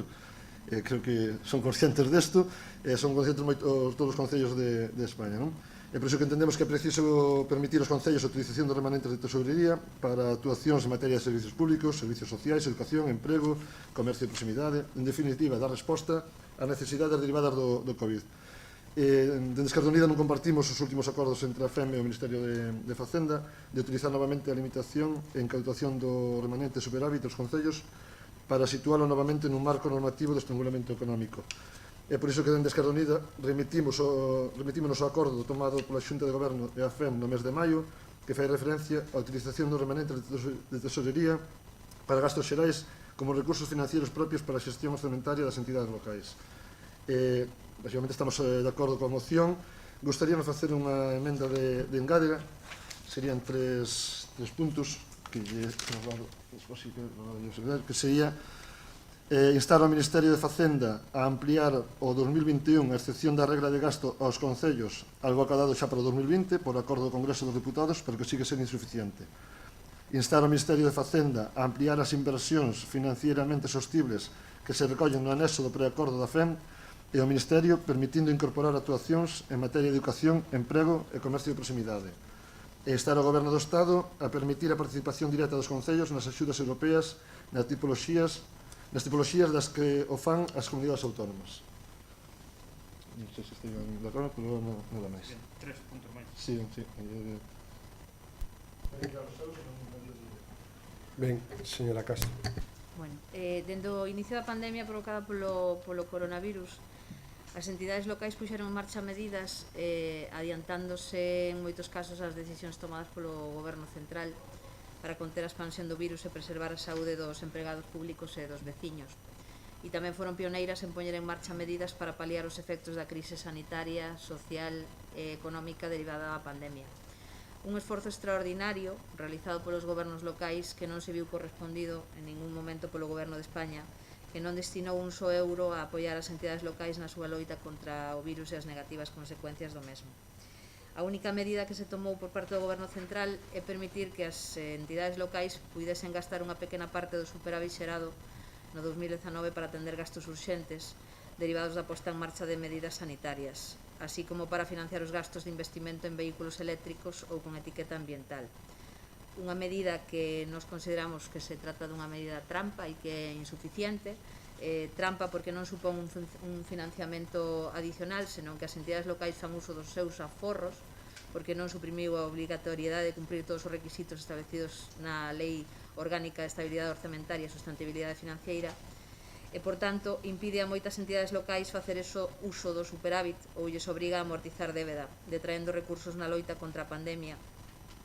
Creo que son conscientes desto, son conscientes todos os concellos de España, non? É por iso que entendemos que é preciso permitir aos concellos a utilización dos remanentes de tesorería para actuacións en materia de servicios públicos, servicios sociais, educación, emprego, comercio de proximidade, en definitiva, dar resposta ás necesidades derivadas do COVID. Dende Esquerda Unida non compartimos os últimos acordos entre a FEM e o Ministerio de Facenda de utilizar novamente a limitación en cautación do remanente superávit dos concellos para situalo novamente nun marco normativo de estrangulamento económico. É por iso que dende Esquerda Unida remitimos ao acordo tomado pola Xunta de Goberno e a FEM no mes de maio que fai referencia á utilización dos remanentes de tesorería para gastos xerais como recursos financieros propios para a xestión orzamentaria das entidades locais. Basicamente estamos de acordo coa moción. Gostaríamos facer unha emenda de engádega. Serían tres puntos que sería instar ao Ministerio de Facenda a ampliar o 2021 a excepción da regra de gasto aos concellos, algo acadado xa para o 2020 por acordo do Congreso dos Deputados, pero que sigue sendo insuficiente. Instar ao Ministerio de Facenda a ampliar as inversións financieramente sostibles que se recollen no anexo do preacordo da FEM e o Ministerio permitindo incorporar actuacións en materia de educación, emprego e comercio de proximidade. E instar ao Goberno do Estado a permitir a participación directa dos concellos nas axudas europeas nas tipoloxías das que o fan as comunidades autónomas. Non sei se estou de acordo, pero nada máis. 3 puntos máis. Sí. Ben, señora Castro. Bueno, dende o inicio da pandemia provocada polo coronavirus, as entidades locais puxeron en marcha medidas adiantándose en moitos casos as decisións tomadas polo Goberno Central para conter a expansión do virus e preservar a saúde dos empregados públicos e dos veciños. E tamén foron pioneiras en poñer en marcha medidas para paliar os efectos da crise sanitaria, social e económica derivada da pandemia. Un esforzo extraordinario realizado polos gobernos locais que non se viu correspondido en ningún momento polo Goberno de España, que non destinou un só euro a apoiar as entidades locais na súa loita contra o virus e as negativas consecuencias do mesmo. A única medida que se tomou por parte do Goberno Central é permitir que as entidades locais puidesen gastar unha pequena parte do superávit xerado no 2019 para atender gastos urxentes derivados da posta en marcha de medidas sanitarias, así como para financiar os gastos de investimento en vehículos eléctricos ou con etiqueta ambiental. Unha medida que nos consideramos que se trata dunha medida trampa e que é insuficiente, trampa porque non supón un financiamento adicional, senón que as entidades locais fan uso dos seus aforros, porque non suprimiu a obrigatoriedade de cumprir todos os requisitos establecidos na Lei Orgánica de Estabilidade Orzamentaria e Sustentabilidade Financeira, e, por tanto, impide a moitas entidades locais facer uso do superávit ou lles obriga a amortizar débeda, detraendo recursos na loita contra a pandemia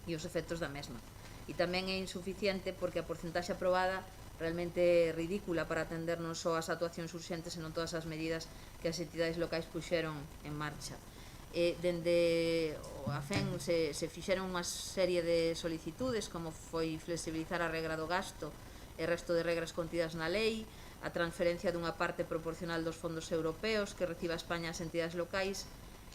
e os efectos da mesma. E tamén é insuficiente porque a porcentaxe aprobada realmente é ridícula para atender non só as actuacións urxentes, senón todas as medidas que as entidades locais puxeron en marcha. Dende a FEN se fixeron unha serie de solicitudes, como foi flexibilizar a regra do gasto e resto de regras contidas na lei, a transferencia dunha parte proporcional dos fondos europeos que reciba España ás entidades locais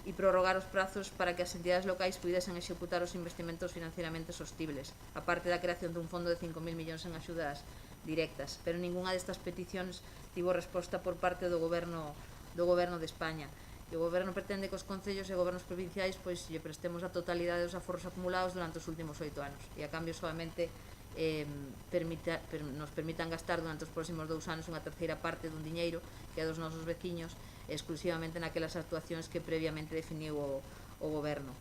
e prorrogar os prazos para que as entidades locais pudesen executar os investimentos financieramente sostibles, a parte da creación dun fondo de 5.000 millóns en axudas directas, pero ninguna destas peticións tivo resposta por parte do Goberno de España. E o Goberno pretende que os concellos e gobernos provinciais pois lle prestemos a totalidade dos aforros acumulados durante os últimos 8 anos e a cambio solamente nos permitan gastar durante os próximos 2 anos unha terceira parte dun diñeiro que é dos nosos veciños exclusivamente naquelas actuacións que previamente definiu o Goberno.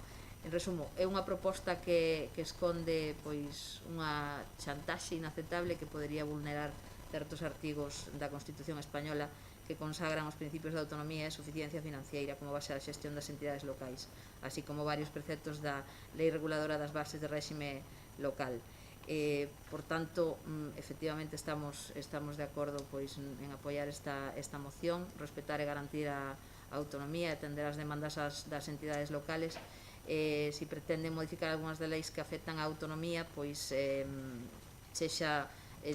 En resumo, é unha proposta que esconde pois unha chantaxe inaceptable que podería vulnerar certos artigos da Constitución española que consagran os principios de autonomía e suficiencia financiera como base da xestión das entidades locais, así como varios preceptos da Lei Reguladora das Bases de Réxime Local. Por tanto, efectivamente estamos de acordo pois en apoiar esta moción, respetar e garantir a autonomía e atender as demandas das entidades locales. Se pretenden modificar algunhas de leis que afectan a autonomía, pois sexa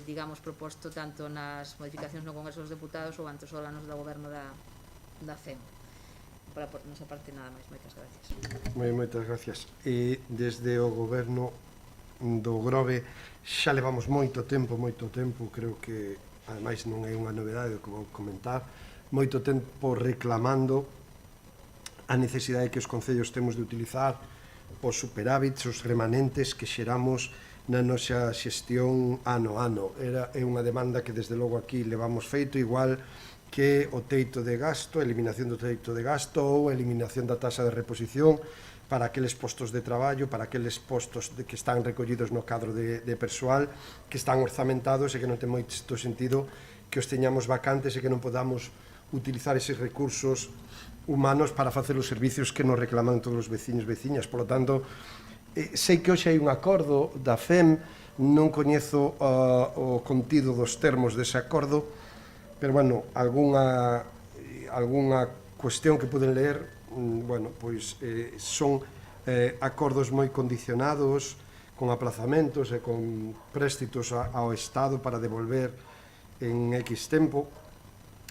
digamos proposto tanto nas modificacións no Congreso dos Deputados ou ante os órganos do Goberno da FEM. Por nosa parte nada máis, moitas gracias. Moitas gracias. Desde o Goberno do Grove xa levamos moito tempo, creo que ademais non é unha novedade o que vou comentar, moito tempo reclamando a necesidade que os concellos temos de utilizar os superávits, os remanentes que xeramos na nosa xestión ano a ano. É unha demanda que desde logo aquí levamos feito, igual que o teito de gasto, eliminación do teito de gasto ou eliminación da taxa de reposición para aqueles postos de traballo, para aqueles postos que están recollidos no cadro de persoal, que están orzamentados e que non ten moito sentido que os teñamos vacantes e que non podamos utilizar eses recursos humanos para facer os servicios que nos reclaman todos os veciños e veciñas. Por lo tanto, sei que hoxe hai un acordo da FEM, non coñezo o contido dos termos dese acordo, pero, bueno, algunha cuestión que poden ler, bueno, pois son acordos moi condicionados, con aplazamentos e con préstitos ao Estado para devolver en X tempo.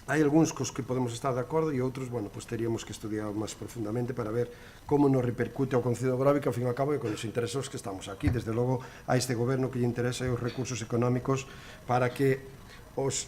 Hai algúns cos que podemos estar de acordo e outros, bueno, pois teríamos que estudiar máis profundamente para ver como nos repercute ao Concello de Grove, que ao fin e ao cabo é con os intereses que estamos aquí. Desde logo, a este goberno que lle interesa os recursos económicos para que os,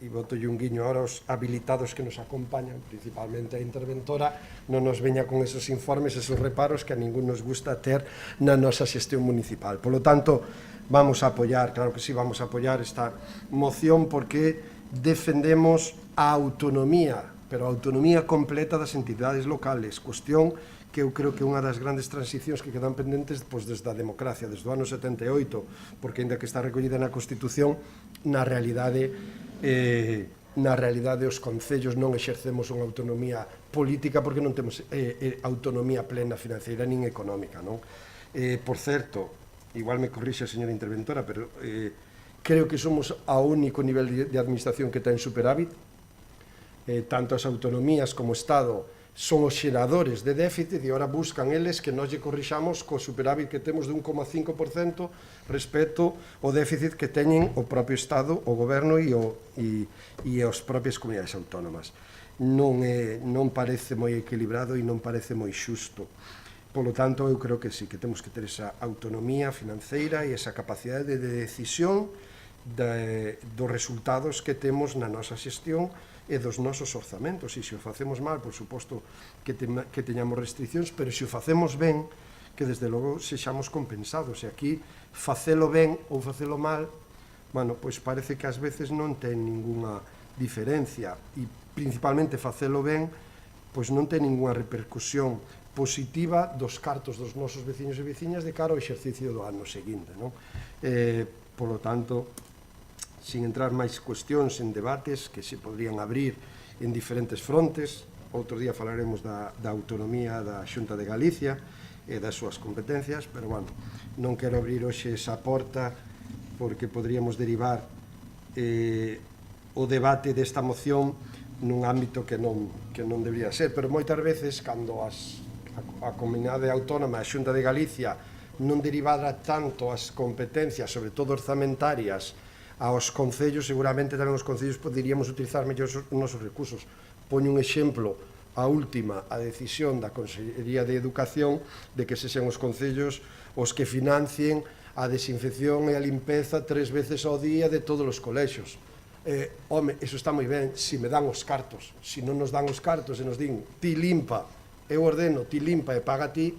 e boto un guiño ahora, os habilitados que nos acompañan, principalmente a interventora, non nos veña con esos informes, esos reparos que a ningún nos gusta ter na nosa xestión municipal. Por lo tanto, vamos a apoiar, claro que sí, vamos a apoiar esta moción porque defendemos a autonomía, pero a autonomía completa das entidades locales, cuestión que eu creo que é unha das grandes transicións que quedan pendentes pois, desde a democracia, desde o ano 78, porque ainda que está recollida na Constitución, na realidade os concellos non exercemos unha autonomía política porque non temos autonomía plena financeira nin económica, non? Por certo, igual me corrixe a señora interventora, pero creo que somos a único nivel de administración que ten superávit, tanto as autonomías como o Estado son os xeradores de déficit e agora buscan eles que nós lle corrixamos co superávit que temos de 1,5% respecto ao déficit que teñen o propio Estado, o Goberno e as propias comunidades autónomas. Non parece moi equilibrado e non parece moi xusto. Por lo tanto, eu creo que sí, que temos que ter esa autonomía financeira e esa capacidade de decisión dos resultados que temos na nosa xestión e dos nosos orzamentos. E se o facemos mal, por suposto que teñamos restriccións, pero se o facemos ben, que desde logo sexamos compensados. E aquí, facelo ben ou facelo mal, bueno, pois parece que ás veces non ten ninguna diferencia. E principalmente facelo ben, pois non ten ninguna repercusión positiva dos cartos dos nosos veciños e veciñas de cara ao exercicio do ano seguinte, non? Por lo tanto, sin entrar máis cuestións en debates que se podrían abrir en diferentes frontes. Outro día falaremos da autonomía da Xunta de Galicia e das súas competencias, pero, bueno, non quero abrir hoxe esa porta porque podríamos derivar o debate desta moción nun ámbito que non debería ser, pero moitas veces, cando a Comunidade Autónoma, a Xunta de Galicia, non derivara tanto as competencias, sobre todo orzamentarias, aos concellos, seguramente tamén os concellos poderíamos utilizar mellor os nosos recursos. Poño un exemplo, a última, a decisión da Consellería de Educación de que sexan os concellos os que financien a desinfección e a limpeza 3 veces ao día de todos os colexios. Home, iso está moi ben, se me dan os cartos. Se non nos dan os cartos e nos din, ti limpa, eu ordeno, ti limpa e paga ti,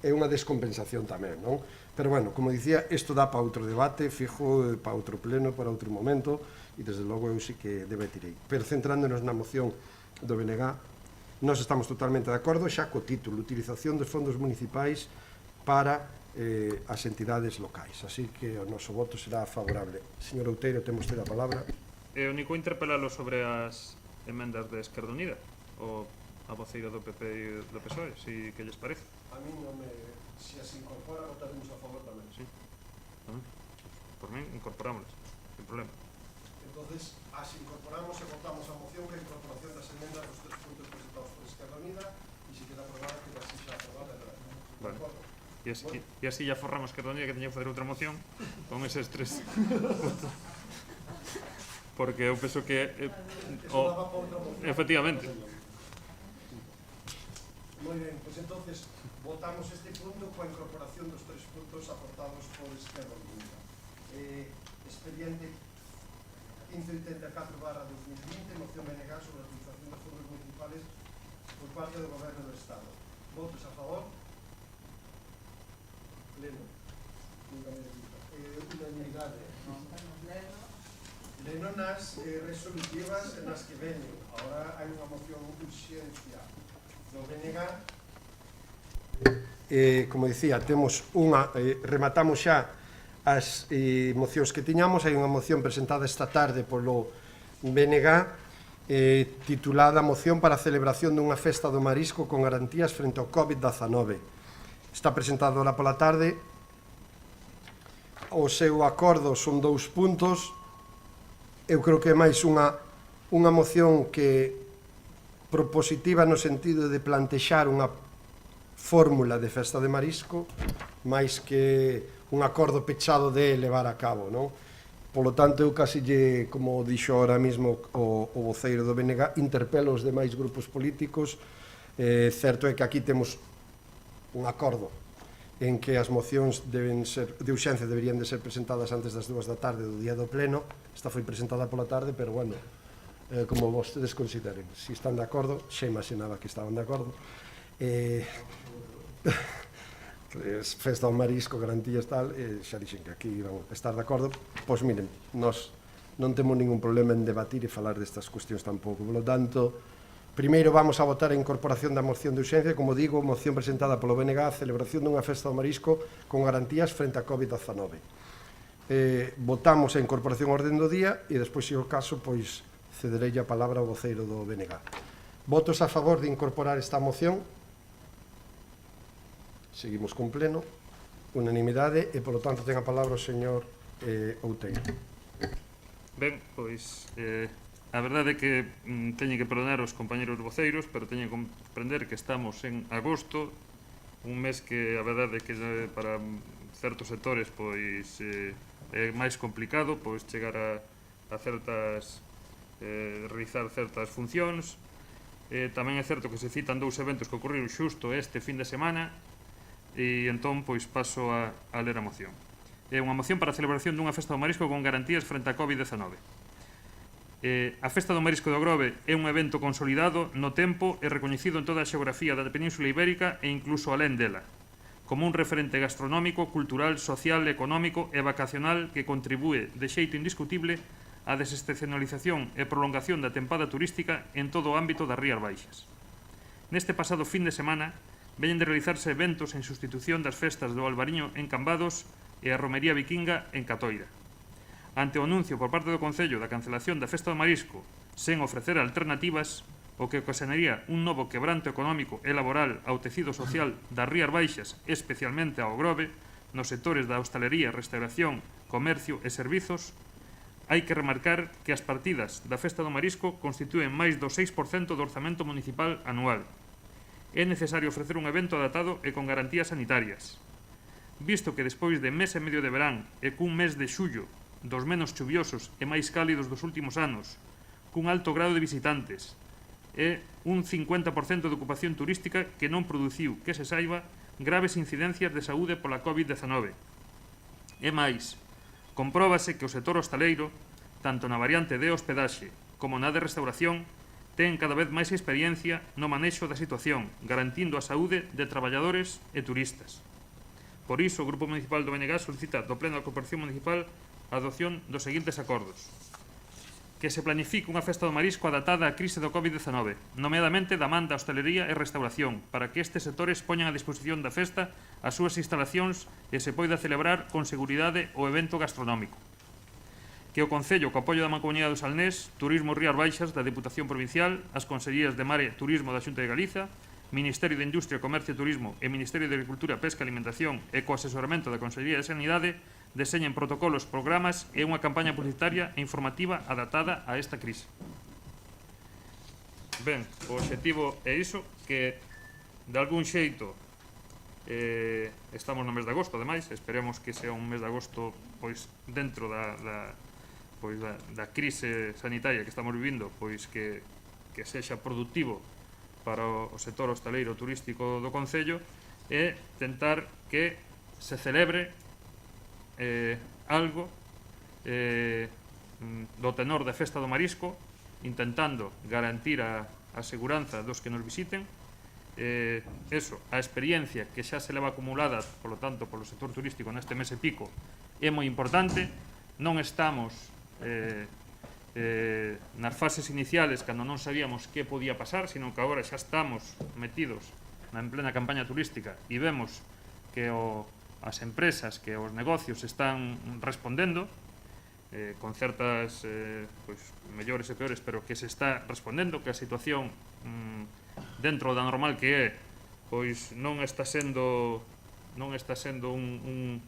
é unha descompensación tamén, non? Pero, bueno, como dicía, isto dá para outro debate, fijo, para outro pleno, para outro momento, e, desde logo, eu sí que debatirei. Pero, centrándonos na moción do BNG, nós estamos totalmente de acordo xa co título, utilización dos fondos municipais para as entidades locais. Así que o noso voto será favorable. Señor Outeiro, temos a palabra. O único interpelalo sobre as emendas de Esquerda Unida, ou a voceira do PP e do PSOE, si que lles parece. A mí non me... Se as incorpora, votaremos a favor tamén. Sí. Por mí, incorporámoslas, sin problema. Entonces, as incorporamos e votamos a moción que a incorporación das emendas dos 3 puntos presentados por Esquerda Unida e se queda aprobada, que así xa aprobada. Vale. E así ya forramos Esquerda Unida que teña que fazer outra moción con eses 3 puntos. Porque eu penso que... efectivamente. Moi ben, pois entonces votamos este punto coa incorporación dos 3 puntos aportados por Esquerda Unida. Expediente 1584/2020, moción BNG sobre a utilización dos fondos municipales por parte do Goberno do Estado. Votos a favor? Pleno. Unanimidade. Pleno nas resolutivas nas que veñen. Ahora hai unha moción de urxencia do BNG. Como dicía, temos rematamos xa as mocións que tiñamos. Hai unha moción presentada esta tarde polo BNG titulada Moción para a celebración dunha festa do marisco con garantías frente ao COVID-19. Está presentado lá pola tarde. O seu acordo son 2 puntos. Eu creo que é máis unha moción que propositiva no sentido de plantexar unha fórmula de festa de marisco máis que un acordo pechado de levar a cabo, non? Polo tanto, eu casi lle, como dixo ahora mesmo o voceiro do BNG, interpelo os demais grupos políticos. Certo é que aquí temos un acordo en que as mocións de urxencia deberían de ser presentadas antes das 2 da tarde do día do pleno. Esta foi presentada pola tarde, pero, bueno, como vostedes consideren. Se están de acordo, xa imaginaba que estaban de acordo. Festa ao marisco, garantías tal, xa dixen que aquí iban a estar de acordo. Pois miren, nós non temos ningún problema en debatir e falar destas cuestións tampouco. Por lo tanto, primeiro vamos a votar a incorporación da moción de urxencia. Como digo, moción presentada polo BNG, a celebración dunha festa ao marisco con garantías frente a COVID-19. Votamos a incorporación ao orden do día e despois, se o caso, pois cederei a palabra ao voceiro do BNG. Votos a favor de incorporar esta moción? Seguimos con pleno, unanimidade, e, polo tanto, ten a palabra o señor Outeiro. Ben, pois, a verdade é que teñen que perdonar os compañeros voceiros, pero teñen que comprender que estamos en agosto, un mes que a verdade é que para certos sectores pois é máis complicado pois chegar a certas realizar certas funcións. Tamén é certo que se citan 2 eventos que ocorreron xusto este fin de semana, e entón pois paso a ler a moción. É unha moción para a celebración dunha festa do marisco con garantías frente a COVID-19. A Festa do Marisco do Grove é un evento consolidado no tempo e recoñecido en toda a xeografía da Península Ibérica e incluso alén dela, como un referente gastronómico, cultural, social, económico e vacacional que contribúe de xeito indiscutible á desestacionalización e prolongación da tempada turística en todo o ámbito das Rías Baixas. Neste pasado fin de semana veñen de realizarse eventos en sustitución das festas do Albariño en Cambados e a Romería Vikinga en Catoira. Ante o anuncio por parte do Concello da cancelación da Festa do Marisco sen ofrecer alternativas, o que ocasionaría un novo quebranto económico e laboral ao tecido social das Rías Baixas, especialmente ao Grove, nos sectores da hostalería, restauración, comercio e servizos, hai que remarcar que as partidas da Festa do Marisco constitúen máis do 6% do orzamento municipal anual. É necesario ofrecer un evento adaptado e con garantías sanitarias. Visto que despois de mes e medio de verán e cun mes de xullo dos menos chuviosos e máis cálidos dos últimos anos, cun alto grado de visitantes e un 50% de ocupación turística que non produciu, que se saiba, graves incidencias de saúde pola COVID-19. E máis, compróbase que o sector hostaleiro, tanto na variante de hospedaxe como na de restauración, ten cada vez máis experiencia no manexo da situación, garantindo a saúde de traballadores e turistas. Por iso, o Grupo Municipal do BNG solicita do Pleno da Corporación Municipal a adopción dos seguintes acordos. Que se planifique unha festa do marisco adaptada á crise do COVID-19, nomeadamente da man da hostalería e restauración, para que estes sectores poñan a disposición da festa as súas instalacións e se poida celebrar con seguridade o evento gastronómico. Que o Concello, co apoio da Mancomunidade do Salnés, Turismo Rías Baixas, da Deputación Provincial, as Consellerías de Mar e Turismo da Xunta de Galiza, Ministerio de Industria, Comercio e Turismo e Ministerio de Agricultura, Pesca e Alimentación e co asesoramento da Consellería de Sanidade, deseñen protocolos, programas e unha campaña publicitaria e informativa adaptada a esta crise. Ben, o obxectivo é iso, que de algún xeito estamos no mes de agosto, ademais, esperemos que sea un mes de agosto pois dentro da crise sanitaria que estamos vivindo, pois que sexa productivo para o sector hostaleiro turístico do Concello e tentar que se celebre algo do tenor da Festa do Marisco, intentando garantir a seguranza dos que nos visiten, a experiencia que xa se leva acumulada, polo tanto, polo sector turístico neste mes e pico, é moi importante. Non estamos nas fases iniciales, cando non sabíamos que podía pasar, sino que agora xa estamos metidos en plena campaña turística e vemos que as empresas, que os negocios están respondendo con certas mellores e peores, pero que se está respondendo, que a situación dentro da normal que é, pois non está sendo un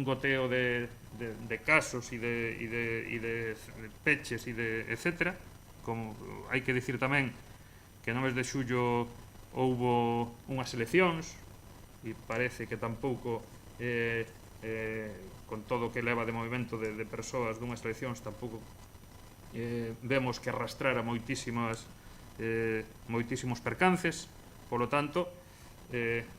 goteo de casos e de peches e de etcétera. Como hai que dicir tamén que no mes de xullo houbo unhas eleccións e parece que tampouco con todo o que leva de movimento de persoas dunhas eleccións tampouco vemos que arrastrara moitísimos percances. Polo tanto,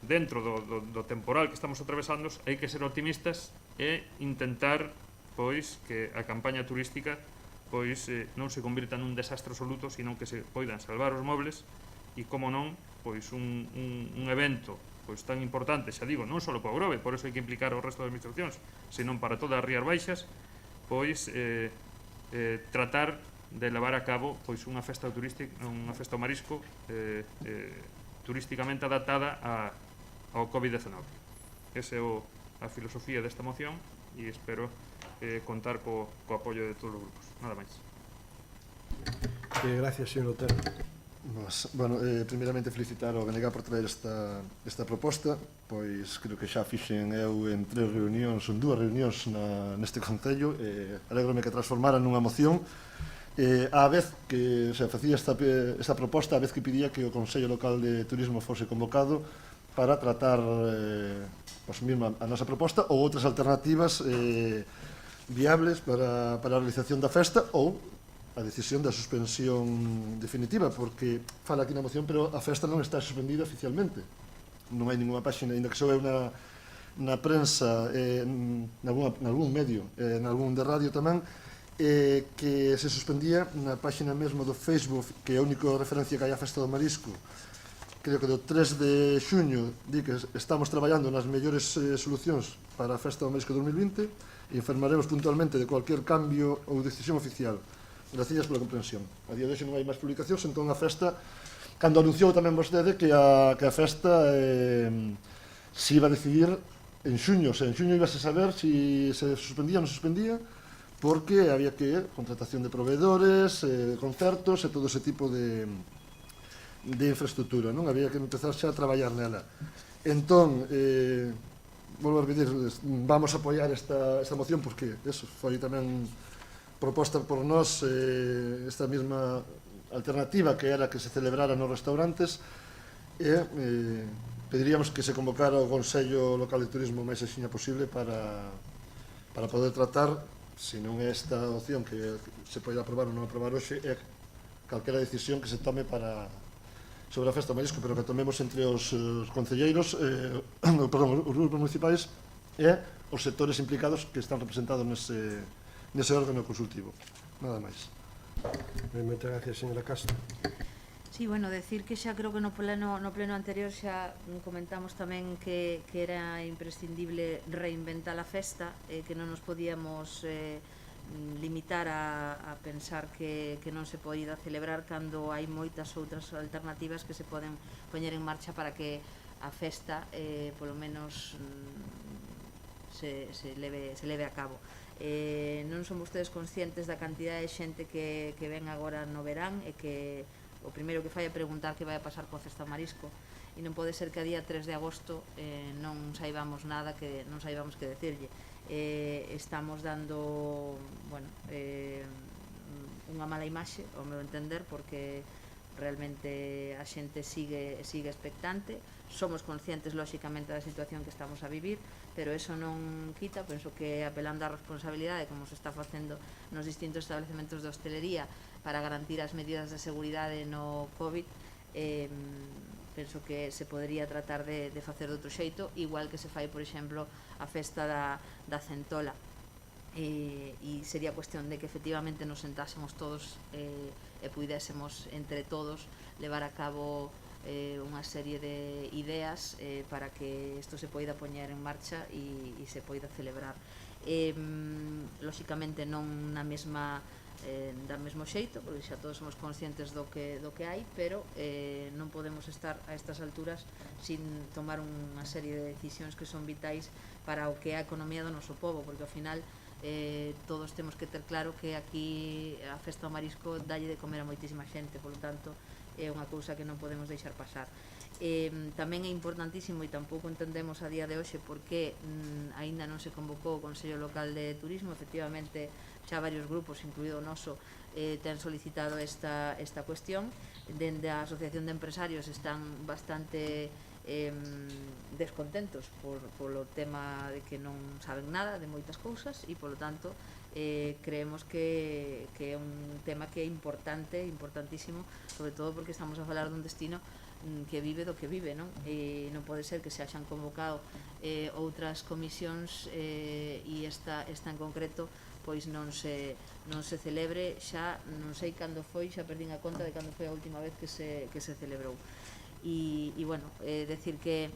dentro do temporal que estamos atravesando, hai que ser optimistas e intentar pois que a campaña turística pois non se convirta nun desastre absoluto, sino que se poidan salvar os mobles e, como non, pois un evento pois tan importante, xa digo, non só para o Grove, por iso hai que implicar o resto das administracións, senón para todas as Rías Baixas, pois tratar de levar a cabo pois unha festa turística, unha festa ao marisco turísticamente adaptada ao COVID-19. Esa é a filosofía desta moción e espero contar co apoio de todos os grupos. Nada máis. Gracias, señor Otero. Bueno, primeiramente felicitar ao BNG por traer esta proposta, pois creo que xa fixen eu en 2 reunións neste Concello, alégrome que transformara nunha moción, á vez que se facía esta proposta, á vez que pedía que o Consello Local de Turismo fose convocado para tratar mesmo a nosa proposta ou outras alternativas viables para a realización da festa ou a decisión da suspensión definitiva, porque fala aquí na moción, pero a festa non está suspendida oficialmente. Non hai ninguna páxina, ainda que só é na prensa, nalgún medio, nalgún de radio tamén, que se suspendía na páxina mesmo do Facebook, que é a única referencia que hai á Festa do Marisco. Creo que do 3 de xuño di que estamos traballando nas mellores solucións para a Festa do Marisco 2020 e informaremos puntualmente de cualquier cambio ou decisión oficial. Gracias pola comprensión. A día de hoxe non hai máis publicacións, entón a festa, cando anunciou tamén vostede que a festa se iba a decidir en xuño, en xuño ibas a saber se suspendía ou non suspendía, porque había que contratación de proveedores, concertos e todo ese tipo de infraestructura, non? Había que empezar xa a traballar nela. Entón, volvo a repetir, vamos a apoiar esta moción porque eso foi tamén proposta por nós esta mesma alternativa que era que se celebrara nos restaurantes e pediríamos que se convocara o Consello Local de Turismo o máis axiña posible para poder tratar, se non é esta opción que se pode aprobar ou non aprobar hoxe, é calquera decisión que se tome sobre a Festa do Marisco, pero que tomemos entre os concelleiros, perdón, os grupos municipais e os sectores implicados que están representados nese órgano consultivo. Nada máis. Moitas gracias, señora Castro. Sí, bueno, decir que xa creo que no pleno anterior xa comentamos tamén que era imprescindible reinventar a festa, que non nos podíamos limitar a pensar que non se poida celebrar cando hai moitas outras alternativas que se poden poñer en marcha para que a festa polo menos se leve a cabo. Non son vostedes conscientes da cantidad de xente que ven agora no verán e que o primeiro que fai é preguntar que vai a pasar co Festa Marisco e non pode ser que a día 3 de agosto non saibamos nada, que non saibamos que decirlle. Estamos dando unha mala imaxe, ao meu entender, porque realmente a xente sigue expectante. Somos conscientes, lóxicamente, da situación que estamos a vivir, pero eso non quita, penso que apelando á responsabilidade, como se está facendo nos distintos establecementos de hostelería para garantir as medidas de seguridade no COVID, penso que se podería tratar de facer de outro xeito, igual que se fai, por exemplo, a festa da Centola, e sería cuestión de que efectivamente nos sentásemos todos e puidésemos entre todos levar a cabo unha serie de ideas para que isto se poida poñer en marcha e se poida celebrar. Lóxicamente non da mesmo xeito, porque xa todos somos conscientes do que hai, pero non podemos estar a estas alturas sin tomar unha serie de decisións que son vitais para o que é a economía do noso pobo, porque ao final todos temos que ter claro que aquí a Festa do Marisco dalle de comer a moitísima xente, polo tanto é unha cousa que non podemos deixar pasar. Tamén é importantísimo, e tampouco entendemos a día de hoxe porque aínda non se convocou o Consello Local de Turismo. Efectivamente, xa varios grupos, incluído o noso, ten solicitado esta cuestión. Dende a Asociación de Empresarios están bastante descontentos polo tema de que non saben nada de moitas cousas e, polo tanto, creemos que é un tema que é importante, importantísimo, sobre todo porque estamos a falar dun destino que vive do que vive, non? E non pode ser que se haxan convocado outras comisións e esta en concreto pois non se celebre. Xa non sei cando foi, xa perdín a conta de cando foi a última vez que se celebrou. E bueno, decir que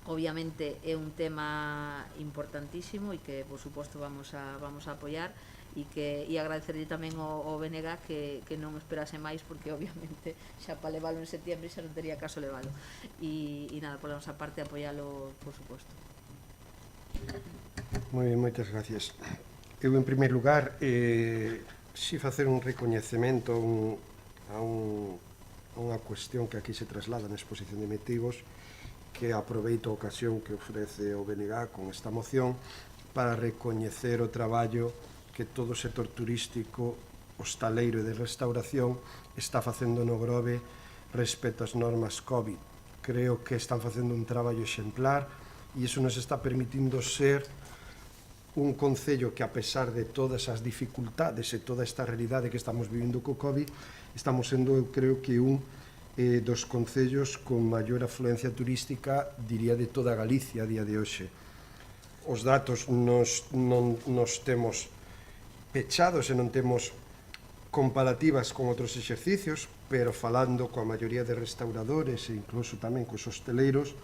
obviamente é un tema importantísimo e que por suposto vamos a apoiar, e agradecerlle tamén ao BNG que non esperase máis, porque obviamente xa para leválo en setiembre xa non tería caso leválo, e nada, pola nosa parte apoialo por suposto. Moi ben, moitas gracias. Eu, en primeiro lugar, si facer un recoñecemento a unha cuestión que aquí se traslada na exposición de motivos, que aproveito a ocasión que ofrece o BNG con esta moción para recoñecer o traballo que todo o sector turístico, hostaleiro e de restauración está facendo no Grove respecto ás normas COVID. Creo que están facendo un traballo exemplar e iso nos está permitindo ser un concello que, a pesar de todas as dificultades e toda esta realidade que estamos vivindo co COVID, estamos sendo, eu creo que un dos concellos con maior afluencia turística, diría, de toda Galicia a día de hoxe. Os datos non nos temos pechados e non temos comparativas con outros exercicios, pero falando coa maioría de restauradores e incluso tamén cos hosteleiros,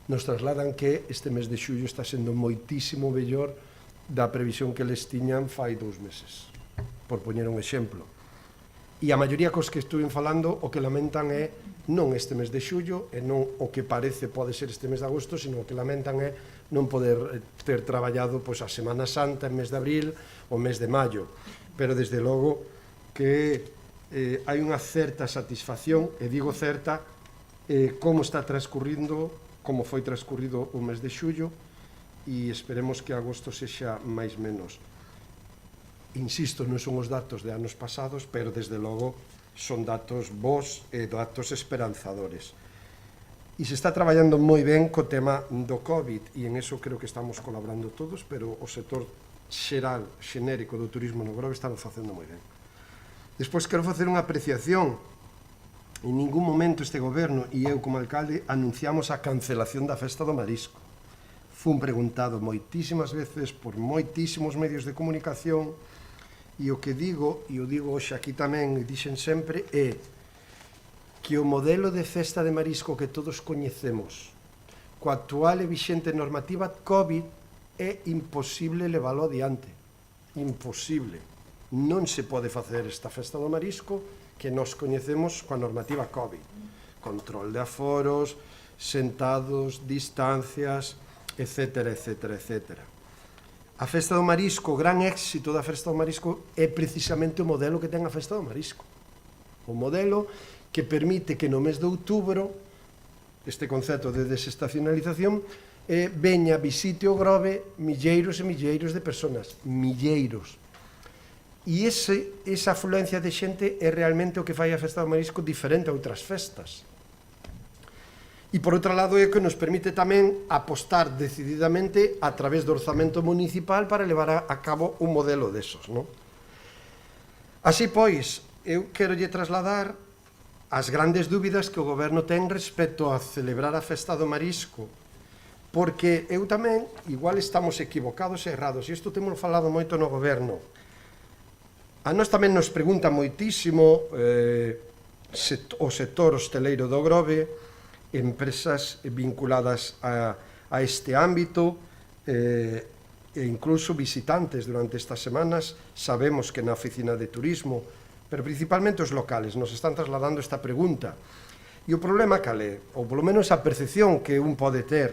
nos trasladan que este mes de xullo está sendo moitísimo mellor da previsión que les tiñan fai 2 meses, por poñer un exemplo. E a maioría cos que estuven falando o que lamentan é non este mes de xullo e non o que parece pode ser este mes de agosto, sino o que lamentan é non poder ter traballado pois, a Semana Santa, en mes de abril, o mes de maio. Pero, desde logo, que hai unha certa satisfacción, e digo certa, como está transcurrindo, como foi transcurrido o mes de xullo, e esperemos que agosto sexa máis menos. Insisto, non son os datos de anos pasados, pero desde logo son datos bons e datos esperanzadores. E se está traballando moi ben co tema do COVID, e en eso creo que estamos colaborando todos, pero o sector xeral, xenérico do turismo no Grove está facendo moi ben. Despois quero facer unha apreciación. En ningún momento este goberno e eu como alcalde anunciamos a cancelación da Festa do Marisco. Fun preguntado moitísimas veces por moitísimos medios de comunicación e o que digo, e o digo hoxe aquí tamén, e dixen sempre, é que o modelo de festa de marisco que todos coñecemos, coa actual e vixente normativa COVID, é imposible leválo adiante. Imposible. Non se pode facer esta festa do marisco que nos coñecemos coa normativa COVID. Control de aforos, sentados, distancias, etcétera, etcétera, etcétera. A Festa do Marisco, o gran éxito da Festa do Marisco é precisamente o modelo que ten a Festa do Marisco. O modelo que permite que no mes de outubro, este concepto de desestacionalización, veña, visite o Grove milleiros e milleiros de personas. Milleiros. E esa afluencia de xente é realmente o que fai a Festa do Marisco diferente a outras festas. E, por outro lado, é o que nos permite tamén apostar decididamente a través do orzamento municipal para levar a cabo un modelo desos, non? Así pois, eu quero lle trasladar as grandes dúbidas que o goberno ten respecto a celebrar a Festa do Marisco, porque eu tamén, igual estamos equivocados e errados, e isto temos falado moito no goberno. A nós tamén nos pregunta moitísimo o sector hosteleiro do Grove, empresas vinculadas a este ámbito e incluso visitantes durante estas semanas. Sabemos que na oficina de turismo, pero principalmente os locales, nos están trasladando esta pregunta. E o problema cal é, ou polo menos a percepción que un pode ter,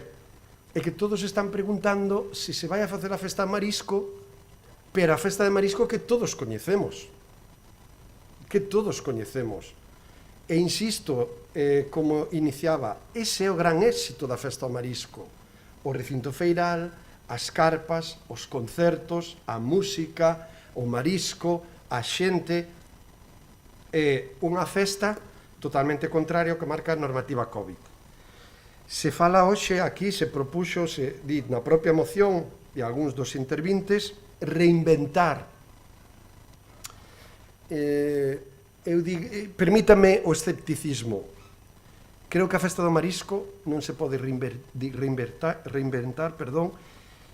é que todos están preguntando se se vai a facer a festa de marisco, pero a festa de marisco que todos coñecemos. Que todos coñecemos. E insisto, como iniciaba, ese é o gran éxito da Festa do Marisco. O recinto feiral, as carpas, os concertos, a música, o marisco, a xente. É unha festa totalmente contraria ao que marca a normativa COVID. Se fala hoxe aquí, se propuxo, se di na propia moción de algúns dos intervintes, reinventar. Permítame o escepticismo. Creo que a Festa do Marisco non se pode reinventar,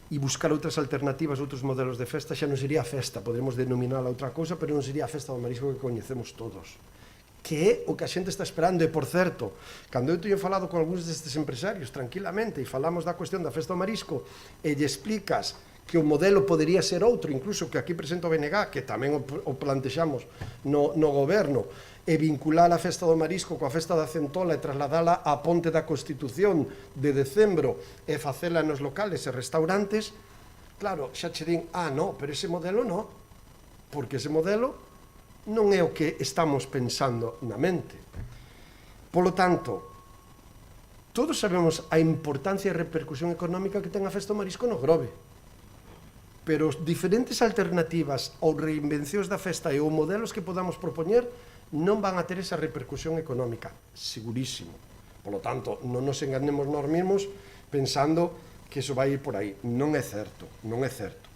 e buscar outras alternativas, outros modelos de festa. Xa non sería a festa, podemos denominar outra cousa, pero non sería a Festa do Marisco que coñecemos todos, que é o que a xente está esperando. E, por certo, cando eu teño falado con algúns destes empresarios tranquilamente e falamos da cuestión da Festa do Marisco e lle explicas que o modelo podería ser outro, incluso que aquí presenta o BNG, que tamén o plantexamos no goberno, e vincular a Festa do Marisco coa Festa da Centola e trasladala á Ponte da Constitución de decembro e facela nos locales e restaurantes. Claro, xa che din, no, pero ese modelo non, porque ese modelo non é o que estamos pensando na mente. Polo tanto, todos sabemos a importancia e repercusión económica que ten a Festa do Marisco no Grove, pero diferentes alternativas ou reinvencións da festa e ou modelos que podamos propoñer non van a ter esa repercusión económica, segurísimo. Polo tanto, non nos enganemos nós mesmos pensando que iso vai ir por aí. Non é certo, non é certo.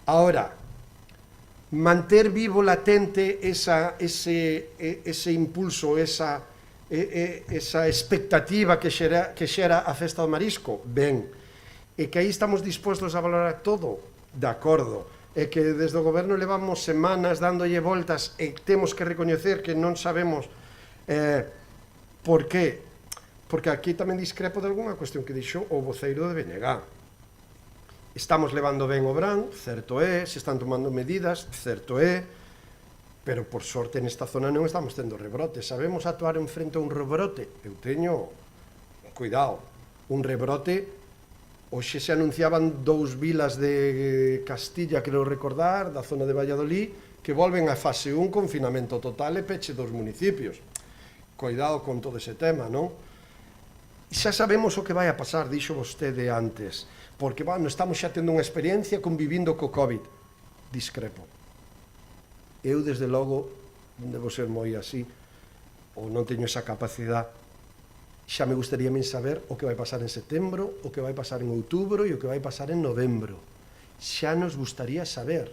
Ahora, manter vivo latente ese impulso, esa expectativa que xera a Festa do Marisco, ben. E que aí estamos dispostos a valorar todo, de acordo. E que desde o goberno levamos semanas dándolle voltas e temos que recoñecer que non sabemos por qué. Porque aquí tamén discrepo de algunha cuestión que dixo o voceiro de BNG. Estamos levando ben o Bran, certo é, se están tomando medidas, certo é, pero por sorte nesta zona non estamos tendo rebrote. Sabemos actuar en frente a un rebrote? Eu teño, cuidado, un rebrote, hoxe se anunciaban 2 vilas de Castilla, creo recordar, da zona de Valladolid, que volven a fase 1, confinamento total e peche dos municipios. Cuidado con todo ese tema, non? Xa sabemos o que vai a pasar, dixo vostede antes, porque, bueno, estamos xa tendo unha experiencia convivindo co COVID. Discrepo. Eu, desde logo, debo ser moi así, ou non teño esa capacidade. Xa me gustaría saber o que vai pasar en setembro, o que vai pasar en outubro e o que vai pasar en novembro. Xa nos gustaría saber,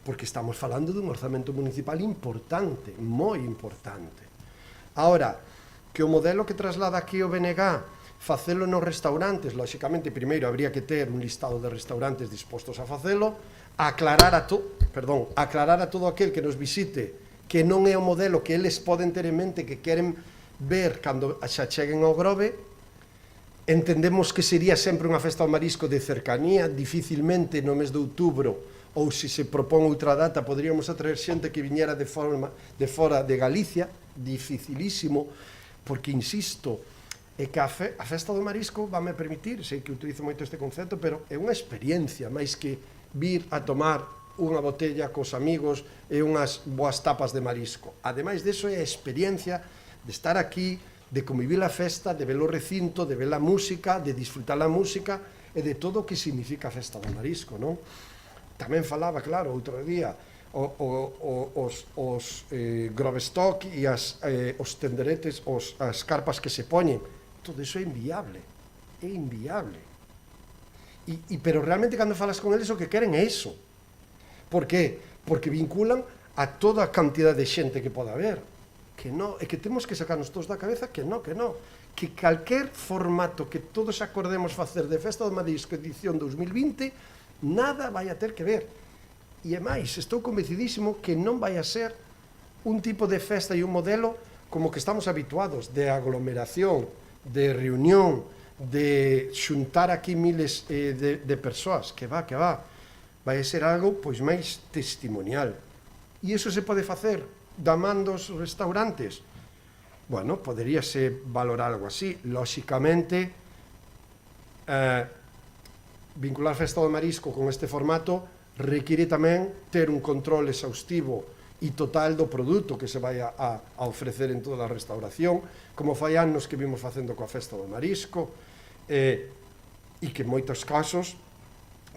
porque estamos falando dun orzamento municipal importante, moi importante. Ahora, que o modelo que traslada aquí o BNG, facelo nos restaurantes, lóxicamente, primeiro habría que ter un listado de restaurantes dispostos a facelo, aclarar a todo aquel que nos visite que non é o modelo que eles poden ter en mente, que queren ver cando xa cheguen ao Grove. Entendemos que sería sempre unha festa ao marisco de cercanía, dificilmente no mes de outubro, ou se se propón outra data, poderíamos atraer xente que viñera de fora de Galicia, dificilísimo, porque, insisto, é que a festa do marisco, vai me permitir, sei que utilizo moito este concepto, pero é unha experiencia, máis que vir a tomar unha botella cos amigos e unhas boas tapas de marisco. Ademais deso, é a experiencia de estar aquí, de convivir a festa, de ver o recinto, de ver a música, de disfrutar a música e de todo o que significa a festa do marisco, non? Tamén falaba, claro, outro día, os Grovestock e os tenderetes, as carpas que se poñen, todo iso é inviable, é inviable. Pero realmente, cando falas con eles, o que queren é iso. Por qué? Porque vinculan a toda a cantidad de xente que poda haber. Que non, e que temos que sacarnos todos da cabeza que non. Que calquer formato que todos acordemos facer de Festa do Marisco edición 2020, nada vai a ter que ver. E é máis, estou convencidísimo que non vai a ser un tipo de festa e un modelo como que estamos habituados, de aglomeración, de reunión, de xuntar aquí miles de persoas, que va, vai ser algo pois máis testimonial. E iso se pode facer da man dos restaurantes? Bueno, poderíase valorar algo así. Lóxicamente, vincular Festa do Marisco con este formato require tamén ter un control exhaustivo e total do produto que se vai a ofrecer en toda a restauración, como fai anos que vimos facendo coa Festa do Marisco, e que en moitos casos,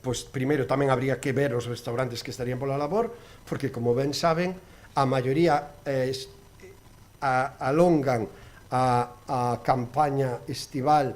pois primeiro tamén habría que ver os restaurantes que estarían pola labor, porque, como ben saben, a maioría alongan a campaña estival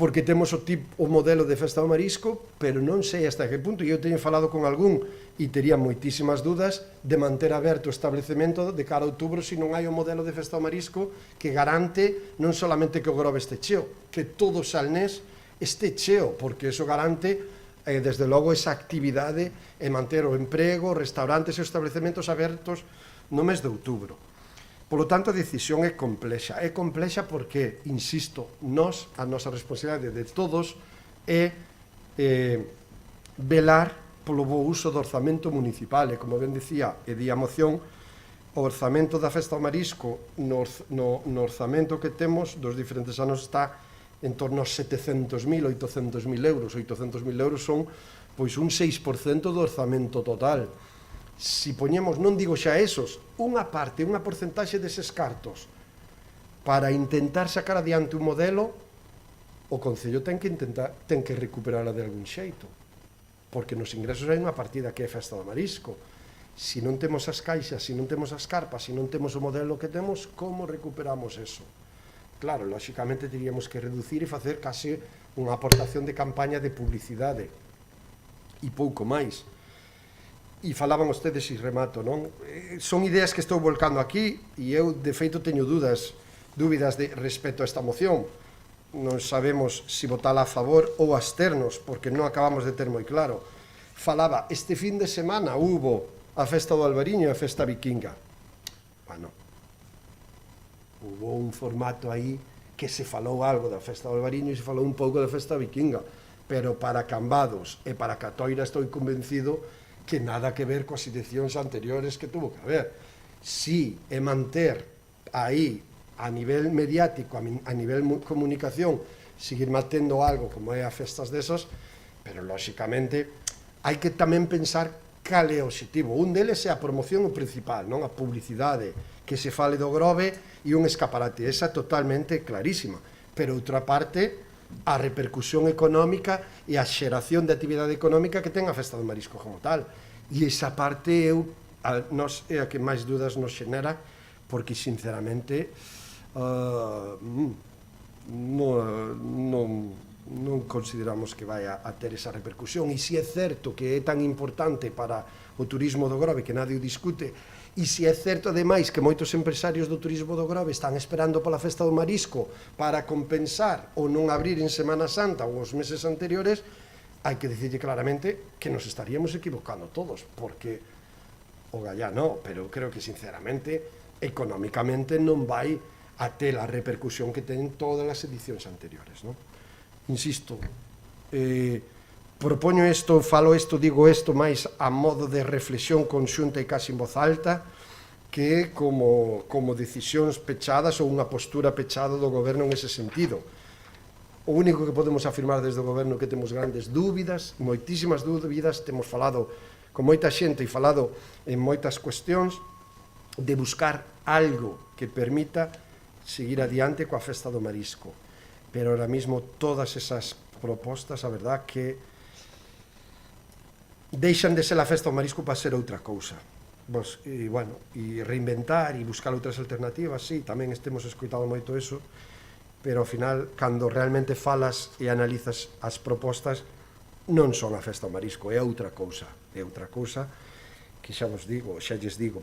porque temos o modelo de Festa do Marisco, pero non sei hasta que punto, e eu teño falado con algún e tería moitísimas dudas de manter aberto o establecemento de cara a outubro se non hai o modelo de Festa do Marisco que garante non solamente que o Grove este cheo, que todo o Salnés este cheo, porque iso garante desde logo esa actividade e manter o emprego, restaurantes e establecementos abertos no mes de outubro. Polo tanto, a decisión é complexa. É complexa porque, insisto, a nosa responsabilidade de todos é velar polo bo uso do orzamento municipal. E, como ben dicía, e di a moción, o orzamento da Festa do Marisco no orzamento que temos dos diferentes anos está en torno aos 700.000, 800.000 euros. 800.000 euros son pois un 6% do orzamento total. Si poñemos, non digo xa esos, unha parte, unha porcentaxe deses cartos para intentar sacar adiante un modelo, o Concello ten que recuperarla de algún xeito, porque nos ingresos hai unha partida que é Festa do Marisco. Si non temos as caixas, si non temos as carpas, si non temos o modelo que temos, como recuperamos eso? Claro, lóxicamente teríamos que reducir e facer case unha aportación de campaña de publicidade e pouco máis. E falaban ustedes, e remato, non? Son ideas que estou volcando aquí e eu, de feito, teño dúbidas respecto a esta moción. Non sabemos se votala a favor ou absternos, porque non acabamos de ter moi claro. Falaba, este fin de semana hubo a Festa do Albariño e a Festa Vikinga. Bueno, hubo un formato aí que se falou algo da Festa do Albariño e se falou un pouco da Festa Vikinga, pero para Cambados e para Catoira estou convencido que nada que ver coas edicións anteriores que tuvo que haber. Si é manter aí a nivel mediático, a nivel comunicación, seguir mantendo algo como é a festas desas, pero lóxicamente hai que tamén pensar cal é o objetivo. Un deles é a promoción o principal, non a publicidade, que se fale do Grove e un escaparate, esa totalmente clarísima, pero outra parte a repercusión económica e a xeración de actividade económica que ten a Festa do Marisco como tal. E esa parte é a que máis dudas nos xenera, porque sinceramente non consideramos que vai a ter esa repercusión. E se é certo que é tan importante para o turismo do Grove que nadie o discute, e se é certo ademais que moitos empresarios do turismo do Grove están esperando pola Festa do Marisco para compensar ou non abrir en Semana Santa ou os meses anteriores, hai que dicirlle claramente que nos estaríamos equivocando todos, porque o gallá non, pero creo que sinceramente económicamente non vai a ter a repercusión que ten todas as edicións anteriores, non? Insisto, propoño isto, falo isto, digo isto máis a modo de reflexión conxunta e casi en voz alta, que como decisións pechadas ou unha postura pechada do goberno en ese sentido. O único que podemos afirmar desde o goberno é que temos grandes dúbidas, moitísimas dúbidas, temos falado con moita xente e falado en moitas cuestións de buscar algo que permita seguir adiante coa Festa do Marisco. Pero ahora mismo todas esas propostas, a verdad que deixan de ser a Festa do Marisco para ser outra cousa. E, bueno, e reinventar e buscar outras alternativas, sí, tamén temos escoitado moito eso, pero ao final, cando realmente falas e analizas as propostas, non son a Festa do Marisco, é outra cousa que xa lles digo,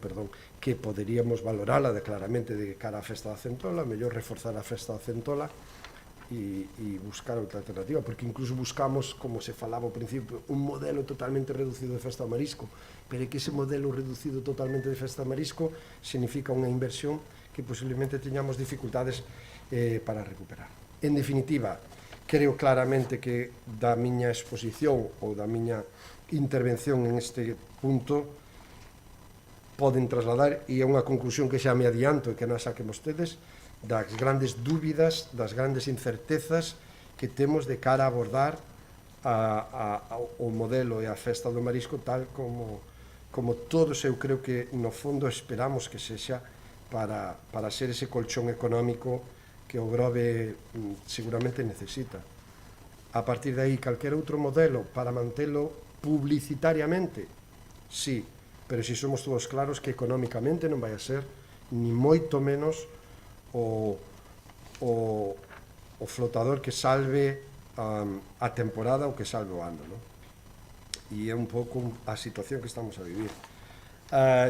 que poderíamos valorala claramente de cara á Festa da Centola, mellor reforzar a Festa da Centola, e buscar outra alternativa, porque incluso buscamos, como se falaba ao principio, un modelo totalmente reducido de Festa do Marisco, pero é que ese modelo reducido totalmente de Festa do Marisco significa unha inversión que posiblemente teñamos dificultades para recuperar. En definitiva, creo claramente que da miña exposición ou da miña intervención en este punto poden trasladar, e é unha conclusión que xa me adianto e que non saquen vostedes, das grandes dúbidas, das grandes incertezas que temos de cara a abordar o modelo e a Festa do Marisco tal como todos eu creo que no fondo esperamos que sexa para ser ese colchón económico que o Grove seguramente necesita. A partir de aí, calquer outro modelo para mantelo publicitariamente, sí, pero se somos todos claros que económicamente non vai a ser ni moito menos o flotador que salve a temporada ou que salve o ano, non? E é un pouco a situación que estamos a vivir.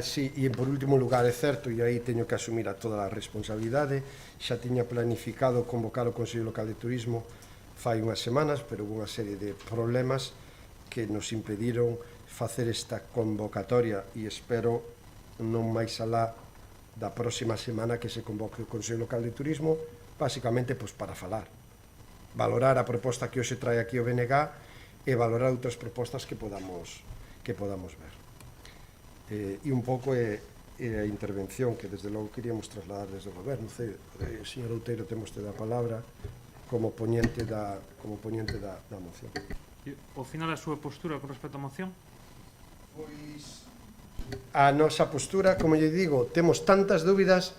Sí, e por último lugar, é certo, e aí teño que asumir a toda a responsabilidade, xa tiña planificado convocar o Consello Local de Turismo fai unhas semanas, pero houve unha serie de problemas que nos impediron facer esta convocatoria e espero non máis alá da próxima semana que se convoque o Consello Local de Turismo, basicamente para falar, valorar a proposta que hoxe trae aquí o BNG e valorar outras propostas que podamos ver. E un pouco é a intervención que desde logo queríamos trasladar desde o goberno. Señor Outeiro, temos te da palabra como poñente da moción. E, ao final, a súa postura con respecto á moción? Pois a nosa postura, como lle digo, temos tantas dúbidas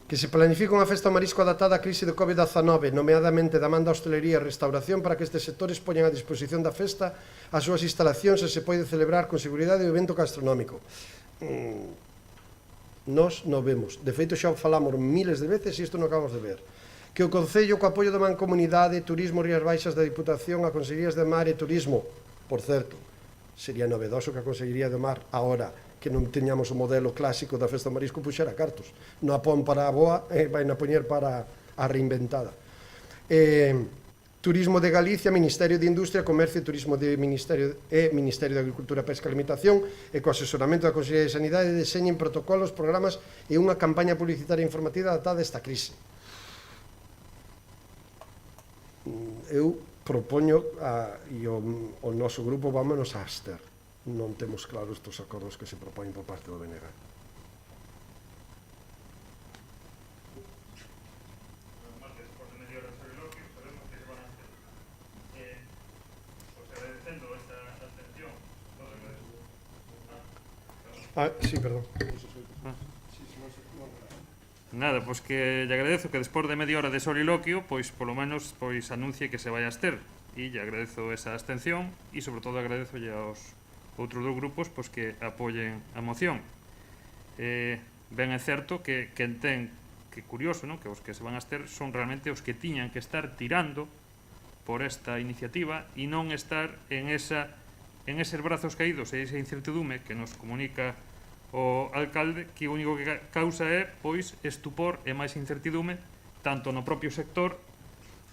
que se planifica unha Festa do Marisco adaptada á crise do Covid-19, nomeadamente demanda a hostelería e restauración para que estes sectores poñan a disposición da festa as súas instalacións e se pode celebrar con seguridade o evento gastronómico. Nós non vemos. De feito, xa falamos miles de veces e isto non acabamos de ver. Que o Concello, co apoio da Mancomunidade, Turismo Rías Baixas da Diputación, a Consellerías de Mar e Turismo, por certo, sería novedoso que a Consellería de Mar, agora que non teñamos o modelo clásico da Festa do Marisco, puxera cartos. Non a pon para a boa, vai na poñer para a reinventada. Turismo de Galicia, Ministerio de Industria, Comercio e Turismo de Ministerio de Agricultura, Pesca e Alimentación e co asesoramento da Consellería de Sanidade deseñen protocolos, programas e unha campaña publicitaria informativa adaptada a esta crise. Eu propoño e o noso grupo vámonos a abster. non temos claro estes acordos que se propoñen por parte do BNG. Sí, perdón. Nada, pois que lle agradezo que despois de media hora de soliloquio, pois polo menos pois anuncie que se vai a abster. E lle agradezo esa abstención e sobre todo agradezo aos outros dous grupos pois que apoyen a moción. Ben é certo que quen ten, que curioso, non? Que os que se van a abster son realmente os que tiñan que estar tirando por esta iniciativa e non estar en eses brazos caídos e esa incertidume que nos comunica o alcalde, que o único que causa é pois estupor e máis incertidume tanto no propio sector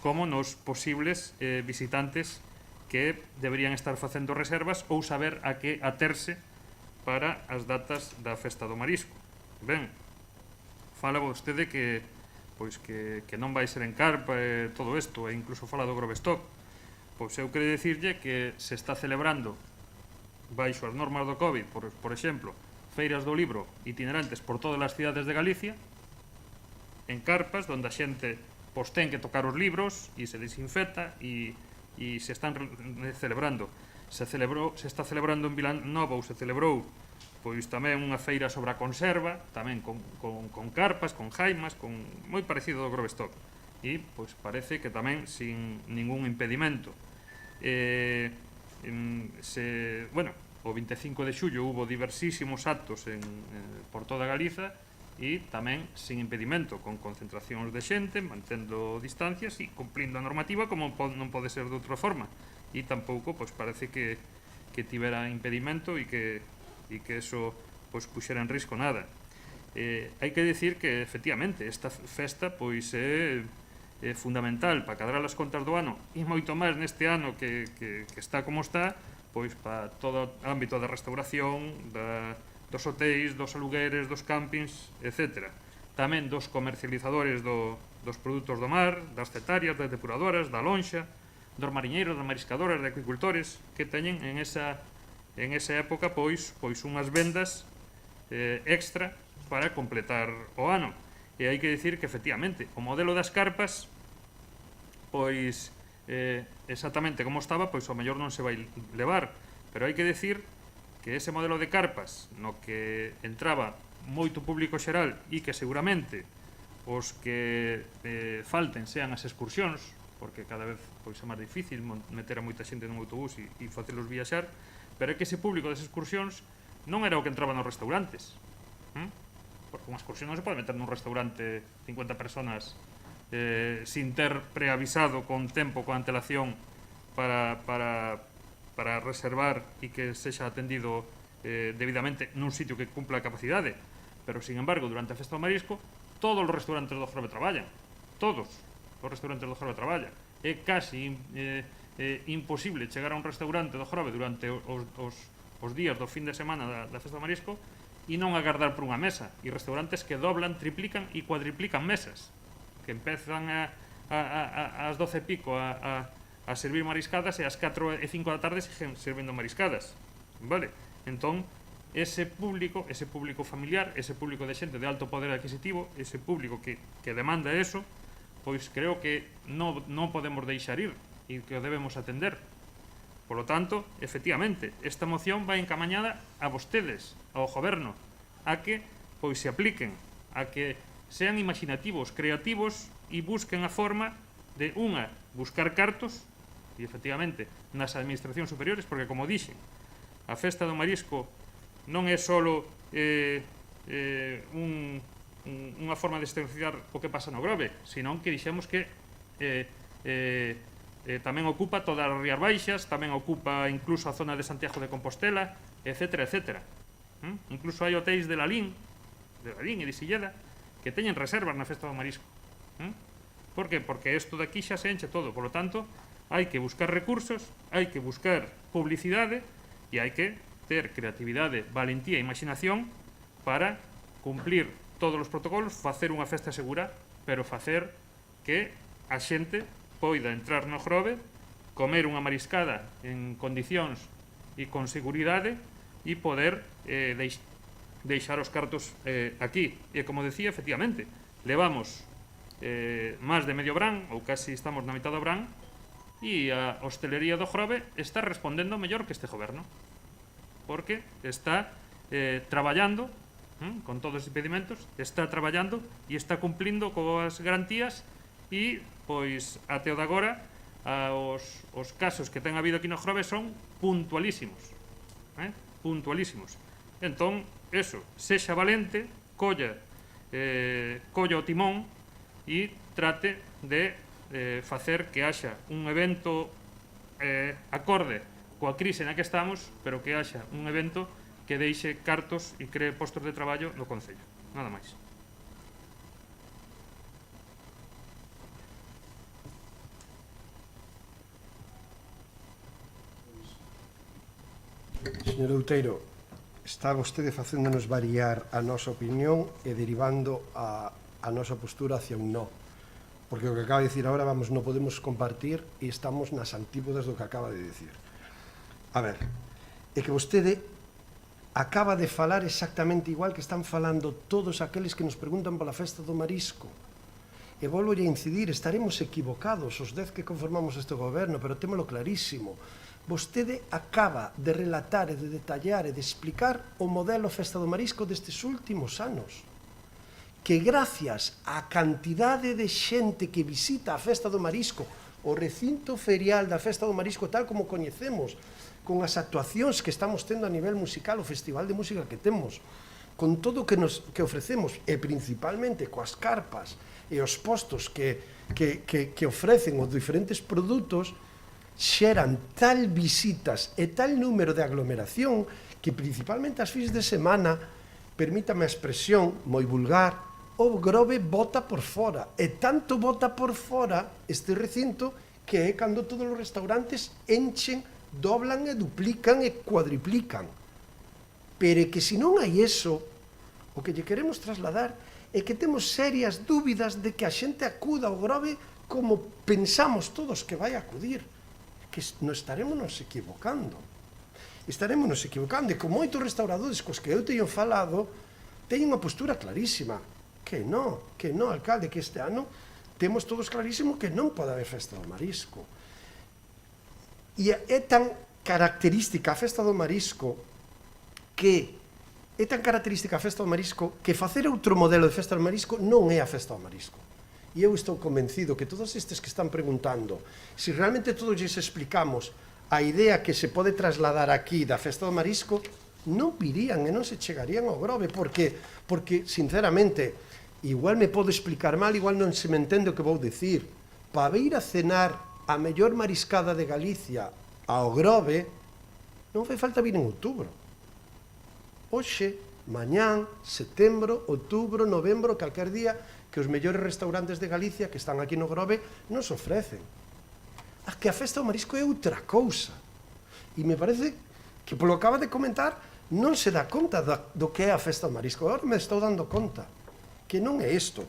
como nos posibles visitantes que deberían estar facendo reservas ou saber a que aterse para as datas da Festa do Marisco. Ben, fala vostede que pois que non vai ser en carpa todo isto, e incluso fala do Grovestock. Pois eu quero dicirlle que se está celebrando baixo as normas do COVID, por exemplo, feiras do libro itinerantes por todas as cidades de Galicia, en carpas, onde a xente pois ten que tocar os libros e se desinfecta e se están celebrando. Se está celebrando en Vilanova ou se celebrou pois tamén unha feira sobre a conserva, tamén con carpas, con jaimas, con moi parecido ao Grovestock. E pois parece que tamén sin ningún impedimento. Bueno, o 25 de xullo hubo diversísimos actos por toda Galiza e tamén sin impedimento, con concentracións de xente, mantendo distancias e cumplindo a normativa como non pode ser de outra forma. E tampouco pois parece que tivera impedimento e que eso pois puxera en risco nada. Hai que decir que efectivamente esta festa pois é fundamental para cadrar as contas do ano e moito máis neste ano que está como está, pois para todo o ámbito da restauración, dos hotéis, dos alugueres, dos campings, etc. Tamén dos comercializadores dos produtos do mar, das cetarias, das depuradoras, da lonxa, dos mariñeiros, das mariscadoras, de agricultores, que teñen en esa época pois unhas vendas extra para completar o ano. E hai que dicir que efectivamente o modelo das carpas pois exactamente como estaba, pois ao mellor non se vai levar, pero hai que decir que ese modelo de carpas no que entraba moito público xeral e que seguramente os que falten sean as excursións, porque cada vez pois é máis difícil meter a moita xente nun autobús e facelos viaxar, pero é que ese público das excursións non era o que entraba nos restaurantes, porque unha excursión non se pode meter nun restaurante 50 personas sin ter preavisado con tempo, con antelación para reservar e que sexa atendido debidamente nun sitio que cumpla a capacidade. Pero, sin embargo, durante a Festa do Marisco todos os restaurantes do Jorobe traballan, todos os restaurantes do Jorobe traballan. É casi imposible chegar a un restaurante do Jorobe durante os días do fin de semana da Festa do Marisco e non agardar por unha mesa. E restaurantes que doblan, triplican e cuadriplican mesas, que empezan ás 12 e pico a servir mariscadas e ás 4 e 5 da tarde siguen servindo mariscadas, vale? Entón, ese público familiar, ese público de xente de alto poder adquisitivo, ese público que demanda eso, pois creo que non podemos deixar ir e que o debemos atender. Por lo tanto, efectivamente, esta moción vai encamañada a vostedes, ao goberno, a que pois se apliquen, a que sean imaginativos, creativos e busquen a forma de, buscar cartos, e efectivamente, nas administracións superiores, porque, como dixen, a Festa do Marisco non é só unha forma de exteriorizar o que pasa no Grove, senón que dixemos que tamén ocupa todas as Rías Baixas, tamén ocupa incluso a zona de Santiago de Compostela, etc. Incluso hai hotéis de Lalín e de Silleda que teñen reservas na Festa do Marisco. Por que? Porque isto daqui xa se enche todo. Por lo tanto, hai que buscar recursos, hai que buscar publicidade e hai que ter creatividade, valentía e imaginación para cumplir todos os protocolos, facer unha festa segura, pero facer que a xente poida entrar no Jorobe, comer unha mariscada en condicións e con seguridade e poder deixar os cartos aquí. E como decía, efectivamente, levamos máis de medio brán, ou casi estamos na mitad do brán, e a hostelería do Grove está respondendo mellor que este goberno, porque está traballando con todos os impedimentos, está traballando e está cumplindo coas garantías e, pois, até o de agora, os casos que ten habido aquí no Grove son puntualísimos. Puntualísimos. Entón, eso, sexa valente, colla o timón e trate de facer que haxa un evento acorde coa crise na que estamos, pero que haxa un evento que deixe cartos e cree postos de traballo no Concello. Nada máis. Señor Outeiro, está vostede facéndonos variar a nosa opinión e derivando a nosa postura hacia un no. Porque o que acaba de dicir agora, vamos, non podemos compartir e estamos nas antípodas do que acaba de dicir. A ver, é que vostede acaba de falar exactamente igual que están falando todos aqueles que nos preguntan pola festa do marisco. E volvo a incidir, estaremos equivocados os 10 que conformamos este goberno, pero témolo clarísimo. Vostede acaba de relatar e de detallar e de explicar o modelo festa do marisco destes últimos anos. Que gracias á cantidade de xente que visita a festa do marisco, o recinto ferial da festa do marisco tal como coñecemos, con as actuacións que estamos tendo a nivel musical, o festival de música que temos, con todo o que ofrecemos, e principalmente coas carpas e os postos que ofrecen os diferentes produtos, xeran tal visitas e tal número de aglomeración que principalmente as fins de semana, permítame a expresión moi vulgar, o Grove bota por fora, e tanto bota por fora este recinto que é cando todos os restaurantes enchen, doblan e duplican e cuadriplican. Pero é que se non hai eso, o que lle queremos trasladar é que temos serias dúbidas de que a xente acuda ao Grove como pensamos todos que vai acudir. Que nos estaremos nos equivocando. Estaremos nos equivocando. E con moitos restauradores cos que eu teño falado, teñen unha postura clarísima. Que non, alcalde, que este ano temos todos clarísimo que non pode haber festa do marisco. E é tan característica a festa do marisco que facer outro modelo de festa do marisco non é a festa do marisco. E eu estou convencido que todos estes que están preguntando se realmente todos lles explicamos a idea que se pode trasladar aquí da festa do marisco, non virían e non se chegarían ao Grove, porque sinceramente, igual me podo explicar mal, igual non se me entende o que vou dicir. Para ir a cenar a mellor mariscada de Galicia ao Grove, non fai falta vir en outubro. Hoxe, mañán, setembro, outubro, novembro, calquer día que os mellores restaurantes de Galicia que están aquí no Grove nos ofrecen. Que a festa do marisco é outra cousa. E me parece que, polo que acaba de comentar, non se dá conta do que é a festa do marisco. Agora me estou dando conta que non é isto.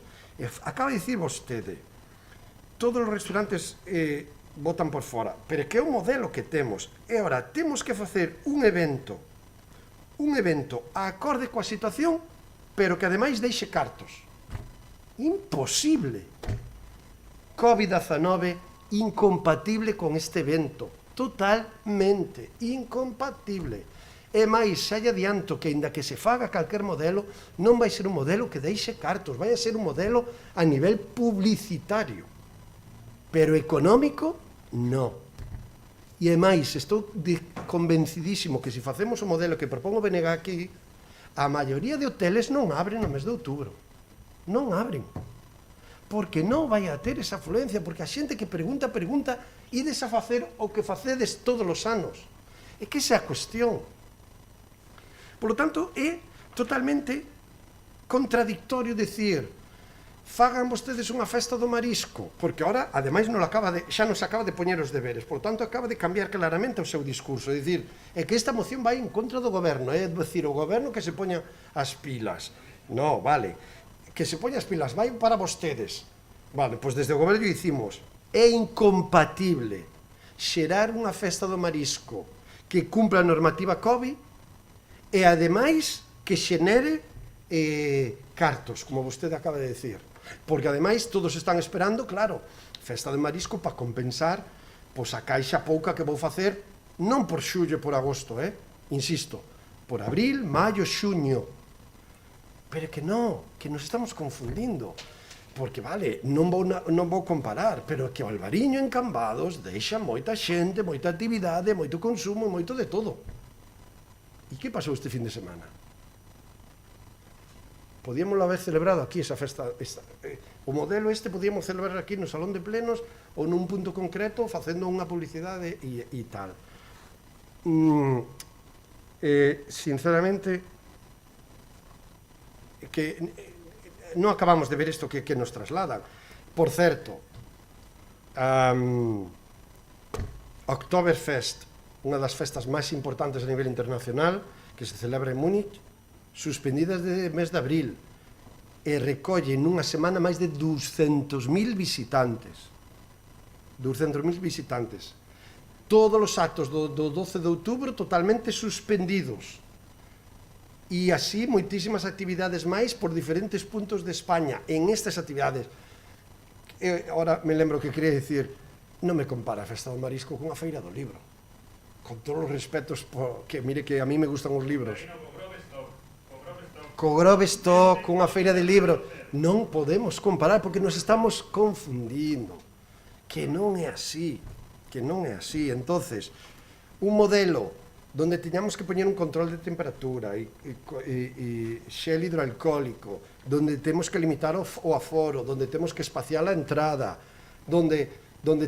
Acaba de dicir vostede, todos os restaurantes botan por fora, pero que é o modelo que temos. E agora, temos que facer un evento acorde coa situación, pero que ademais deixe cartos. Imposible. COVID-19 incompatible con este evento. Totalmente incompatible. E máis, xa lle adianto que, ainda que se faga calquer modelo, non vai ser un modelo que deixe cartos, vai a ser un modelo a nivel publicitario. Pero económico, non. E máis, estou convencidísimo que se facemos o modelo que propón o BNG aquí, a maioría de hoteles non abren no mes de outubro. Non abren. Porque non vai a ter esa afluencia, porque a xente que pregunta, ides a facer o que facedes todos os anos. É que esa é a cuestión. Por lo tanto, é totalmente contradictorio decir fagan vostedes unha festa do marisco, porque ahora, ademais, xa nos acaba de poñer os deberes, por lo tanto, acaba de cambiar claramente o seu discurso, é dicir, é que esta moción vai en contra do goberno, é dicir, o goberno que se poña as pilas. No, vale, que se poña as pilas, vai para vostedes. Vale, pois desde o goberno dicimos, é incompatible xerar unha festa do marisco que cumpla a normativa COVID e, ademais, que xenere cartos, como vostede acaba de decir. Porque, ademais, todos están esperando, claro, festa de marisco para compensar pois a caixa pouca que vou facer, non por xullo e por agosto, insisto, por abril, maio, xuño. Pero que non, que nos estamos confundindo. Porque, vale, non vou comparar, pero que o Albariño en Cambados deixa moita xente, moita actividade, moito consumo, moito de todo. E que pasou este fin de semana? Podíamos haber celebrado aquí esa festa, o modelo este podíamos celebrar aquí no Salón de Plenos ou nun punto concreto facendo unha publicidade e tal. Sinceramente, que non acabamos de ver isto que nos trasladan. Por certo, Oktoberfest, unha das festas máis importantes a nivel internacional, que se celebra en Múnich, suspendidas de mes de abril, e recolle nunha semana máis de 200.000 visitantes. 200.000 visitantes. Todos os actos do 12 de outubro totalmente suspendidos. E así moitísimas actividades máis por diferentes puntos de España. En estas actividades, ahora me lembro que quería dicir, non me compara a Festa do Marisco con a Feira do Libro. Con todos os respetos, que mire que a mí me gustan os libros. Co Grovestock, cunha feira de libro, non podemos comparar porque nos estamos confundindo. Que non é así, que non é así. Entonces, un modelo donde teñamos que poñer un control de temperatura e xel hidroalcohólico, donde temos que limitar o aforo, donde temos que espaciar a entrada, donde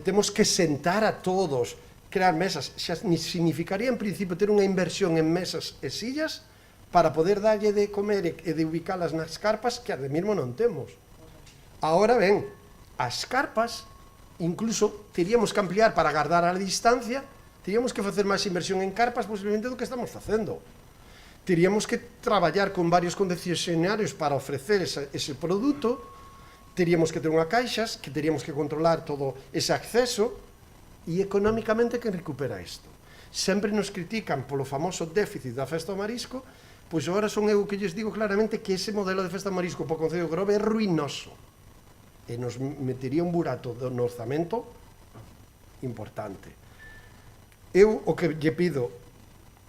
temos que sentar a todos, crear mesas, xa significaría en principio ter unha inversión en mesas e sillas para poder darlle de comer e de ubicalas nas carpas que de mesmo non temos. Ahora ben, as carpas incluso teríamos que ampliar para agardar a distancia, teríamos que facer máis inversión en carpas posiblemente do que estamos facendo. Teríamos que traballar con varios concesionarios para ofrecer ese produto, teríamos que ter unha caixas, que teríamos que controlar todo ese acceso, e económicamente quen recupera isto? Sempre nos critican polo famoso déficit da Festa do Marisco, pois agora son eu que lles digo claramente que ese modelo de Festa do Marisco para o Concello de Grove é ruinoso e nos metería un burato no orzamento importante. Eu o que lle pido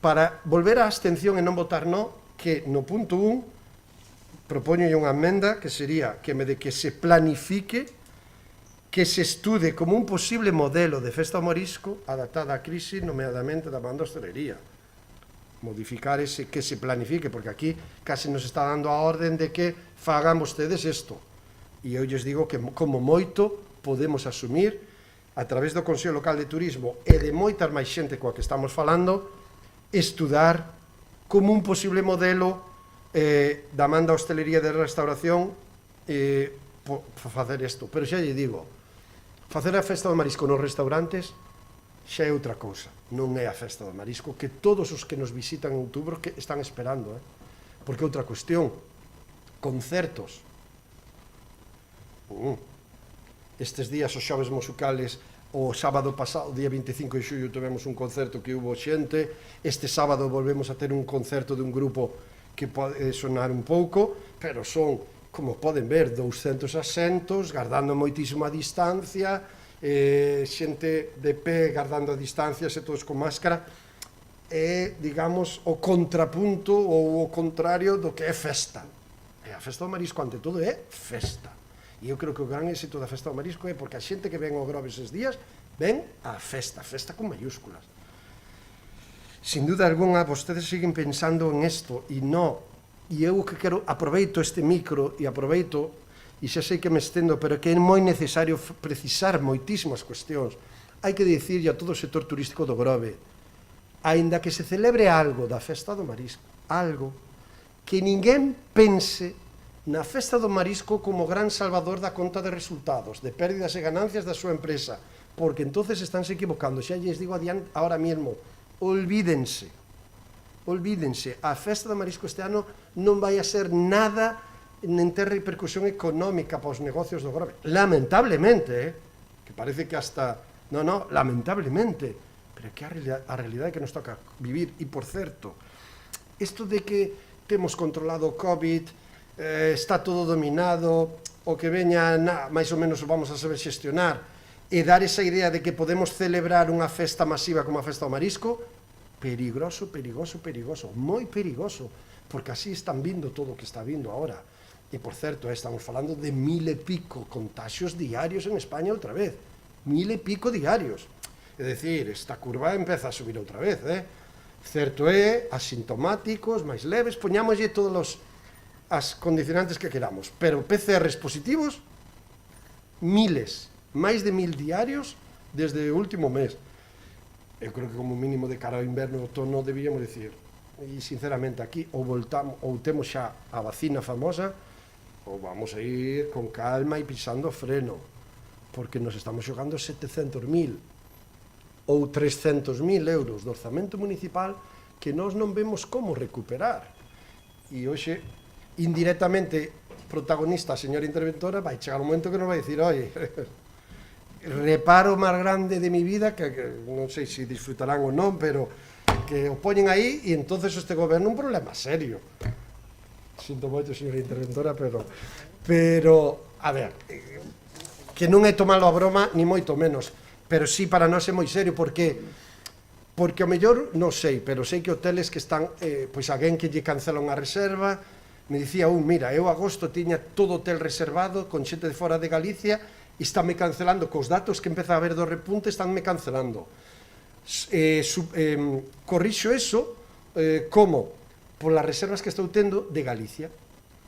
para volver á abstención e non votar no, que no punto 1 propoñolle unha emenda que sería que que se planifique, que se estude como un posible modelo de Festa do Marisco adaptada á crise, nomeadamente da banda hostelería. Modificar ese, que se planifique, porque aquí casi nos está dando a orden de que fagan vostedes isto. E eu lles digo que como moito podemos asumir a través do Consello Local de Turismo e de moitas máis xente coa que estamos falando, estudar como un posible modelo da manda hostelería de restauración facer isto. Pero xa lle digo, facer a Festa do Marisco nos restaurantes xa é outra cousa, non é a Festa do Marisco que todos os que nos visitan en outubro que están esperando, porque outra cuestión, concertos. Estes días os xoves musicales, o sábado pasado, día 25 de xullo, tivemos un concerto que hubo xente, este sábado volvemos a ter un concerto de un grupo que pode sonar un pouco, pero son, como poden ver, 200 asentos, guardando moitísima distancia, xente de pé guardando a distancia, e todos con máscara, é, digamos, o contrapunto ou o contrario do que é festa. E a Festa do Marisco, ante todo, é festa. E eu creo que o gran éxito da Festa do Marisco é porque a xente que ven ao Grove eses días ven a festa, festa con mayúsculas. Sin duda alguna, vostedes siguen pensando en isto e non. E eu que quero, aproveito este micro e aproveito, e xa sei que me estendo, pero que é moi necesario precisar moitísimas cuestións. Hai que dicirlle a todo o sector turístico do Grove, aínda que se celebre algo da Festa do Marisco, algo, que ninguén pense na Festa do Marisco como gran salvador da conta de resultados, de pérdidas e ganancias da súa empresa, porque entonces estánse equivocando. Xa lles digo ahora mismo, olvídense, a Festa do Marisco este ano non vai a ser nada nen ter repercusión económica para os negocios do Grove. Lamentablemente, que parece que hasta... No, lamentablemente, pero é que a realidade que nos toca vivir. E, por certo, isto de que temos controlado o COVID, está todo dominado, o que veña, máis ou menos o vamos a saber xestionar, e dar esa idea de que podemos celebrar unha festa masiva como a Festa do Marisco, perigoso, perigoso, perigoso, moi perigoso, porque así están vindo todo o que está vindo agora. E, por certo, estamos falando de 1000 e pico contagios diarios en España outra vez. 1000 e pico diarios. É dicir, esta curva empeza a subir outra vez, Certo é, asintomáticos, máis leves, poñámoslle todos as condicionantes que queramos, pero PCRs positivos, miles, máis de 1000 diarios desde o último mes. Eu creo que como mínimo de cara ao inverno e outono deberíamos dicir, e sinceramente aquí ou temos xa a vacina famosa, ou vamos a ir con calma e pisando o freno, porque nos estamos xogando 700.000 ou 300.000 euros do orzamento municipal que nós non vemos como recuperar. E hoxe, indirectamente, protagonista, a señora interventora, vai chegar un momento que nos vai dicir, oi, reparo máis grande de mi vida, que non sei se disfrutarán ou non, pero que o poñen aí e entonces este goberno un problema serio. Sinto moito, señora interventora, pero a ver, que non é tomalo a broma, ni moito menos, pero sí para nós é moi serio, porque ao mellor, non sei, pero sei que hoteles que están, pois alguén que lle cancela unha reserva, me dicía mira, eu agosto tiña todo hotel reservado, con xente de fora de Galicia, e estánme cancelando, cos datos que empeza a haber do repunte, estánme cancelando. Corrixo eso, como? Polas reservas que estou tendo de Galicia,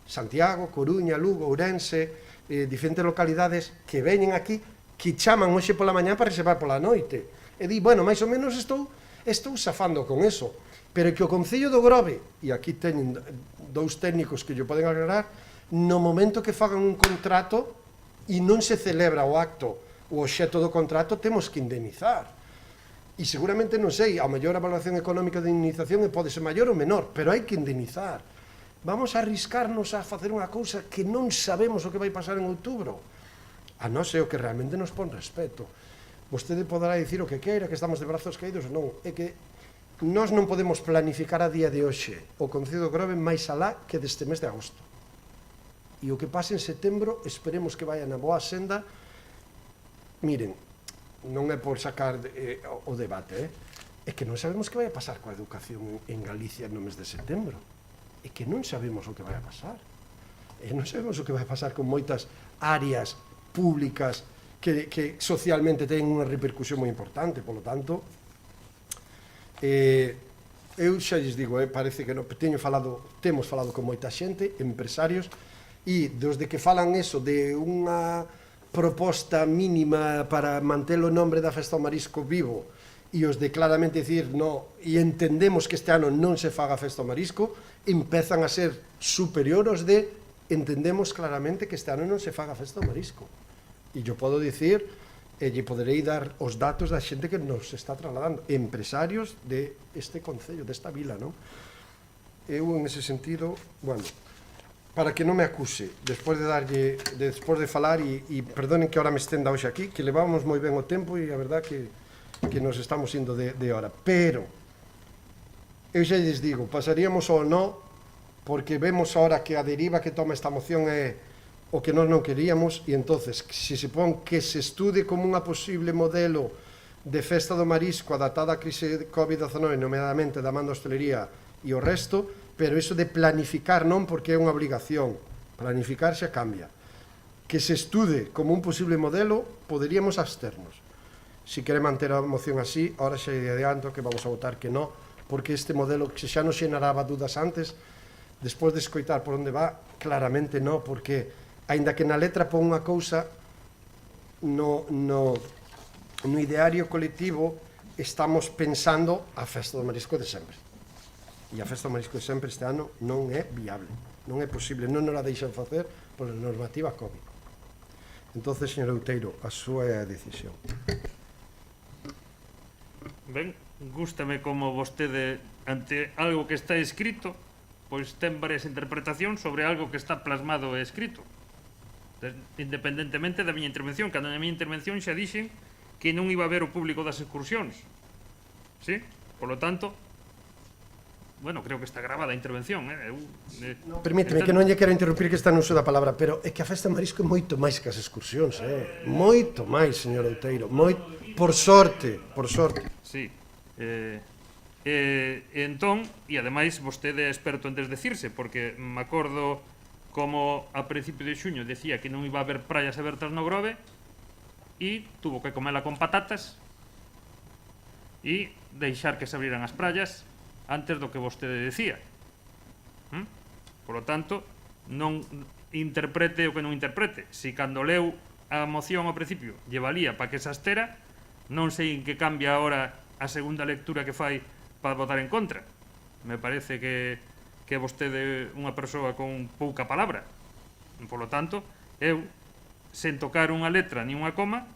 Santiago, Coruña, Lugo, Ourense, diferentes localidades que veñen aquí, que chaman hoxe pola mañá para reservar pola noite. E di, bueno, máis ou menos estou safando con eso, pero que o Concello do Grove, e aquí teñen dous técnicos que lle poden aclarar, no momento que fagan un contrato e non se celebra o acto, o obxecto do contrato, temos que indemnizar. E seguramente, non sei, a mellor a valoración económica de indemnización pode ser maior ou menor, pero hai que indemnizar. Vamos a arriscarnos a facer unha cousa que non sabemos o que vai pasar en outubro. A nós é o que realmente nos pon respeto. Vostede poderá dicir o que queira, que estamos de brazos caídos ou non. É que nós non podemos planificar a día de hoxe o Concello do Grove máis alá que deste mes de agosto. E o que pase en setembro, esperemos que vaya na boa senda. Miren, non é por sacar o debate, é que non sabemos que vai a pasar coa educación en Galicia no mes de setembro. É que non sabemos o que vai a pasar. Non sabemos o que vai a pasar con moitas áreas públicas que socialmente teñen unha repercusión moi importante. Polo tanto, eu xa lles digo, parece que temos falado con moita xente, empresarios, e desde que falan eso de unha proposta mínima para manter o nombre da Festa do Marisco vivo e os de claramente dicir no, e entendemos que este ano non se faga a Festa do Marisco, empezan a ser superiores de entendemos claramente que este ano non se faga a Festa do Marisco. E yo podo dicir, e lle poderei dar os datos da xente que nos está trasladando, empresarios de este concello, desta vila, non? Eu, en ese sentido, bueno, para que non me acuse, despois de falar, e perdonen que ahora me estenda hoxe aquí, que levábamos moi ben o tempo e a verdad que nos estamos indo de hora, pero eu xa lles digo, pasaríamos ou non, porque vemos ahora que a deriva que toma esta moción é o que nós non queríamos, e entonces, se se pon que se estude como unha posible modelo de Festa do Marisco adaptada á crise de COVID-19, nomeadamente da man da hostelería e o resto, pero iso de planificar non, porque é unha obligación, planificar xa cambia. Que se estude como un posible modelo, poderíamos absternos. Se quere manter a moción así, ahora xa de adianto que vamos a votar que non, porque este modelo que xa non xenaraba dudas antes, despois de escoitar por onde va, claramente non, porque aínda que na letra pon unha cousa, no ideario colectivo estamos pensando a Festa do Marisco de sempre. E a Festa do Marisco de sempre este ano non é viable, non é posible, non nos la deixan facer pola normativa COVID. Entonces, señor Outeiro, a súa é a decisión. Ben, gústame como vostede, ante algo que está escrito, pois ten varias interpretacións sobre algo que está plasmado e escrito. Independentemente da miña intervención, cando na miña intervención xa dixen que non iba a haber o público das excursións. Sí? Por lo tanto, bueno, creo que está grabada a intervención, Permíteme que non lle quero interrumpir que está no uso da palabra, pero é que a festa marisco é moito máis que as excursións, moito máis, señor Outeiro, por sorte, Sí. Entón, e ademais vostede é experto en desdecirse, porque me acordo como a principio de xuño decía que non iba a haber praias abertas no Grove e tuvo que comela con patatas e deixar que se abriran as praias antes do que vostede decía. Por lo tanto, non interprete o que non interprete. Si cando leu a moción ao principio lle valía para que se astera, non sei en que cambia agora a segunda lectura que fai para votar en contra. Me parece que é vostede unha persoa con pouca palabra. Por lo tanto, eu, sen tocar unha letra ni unha coma,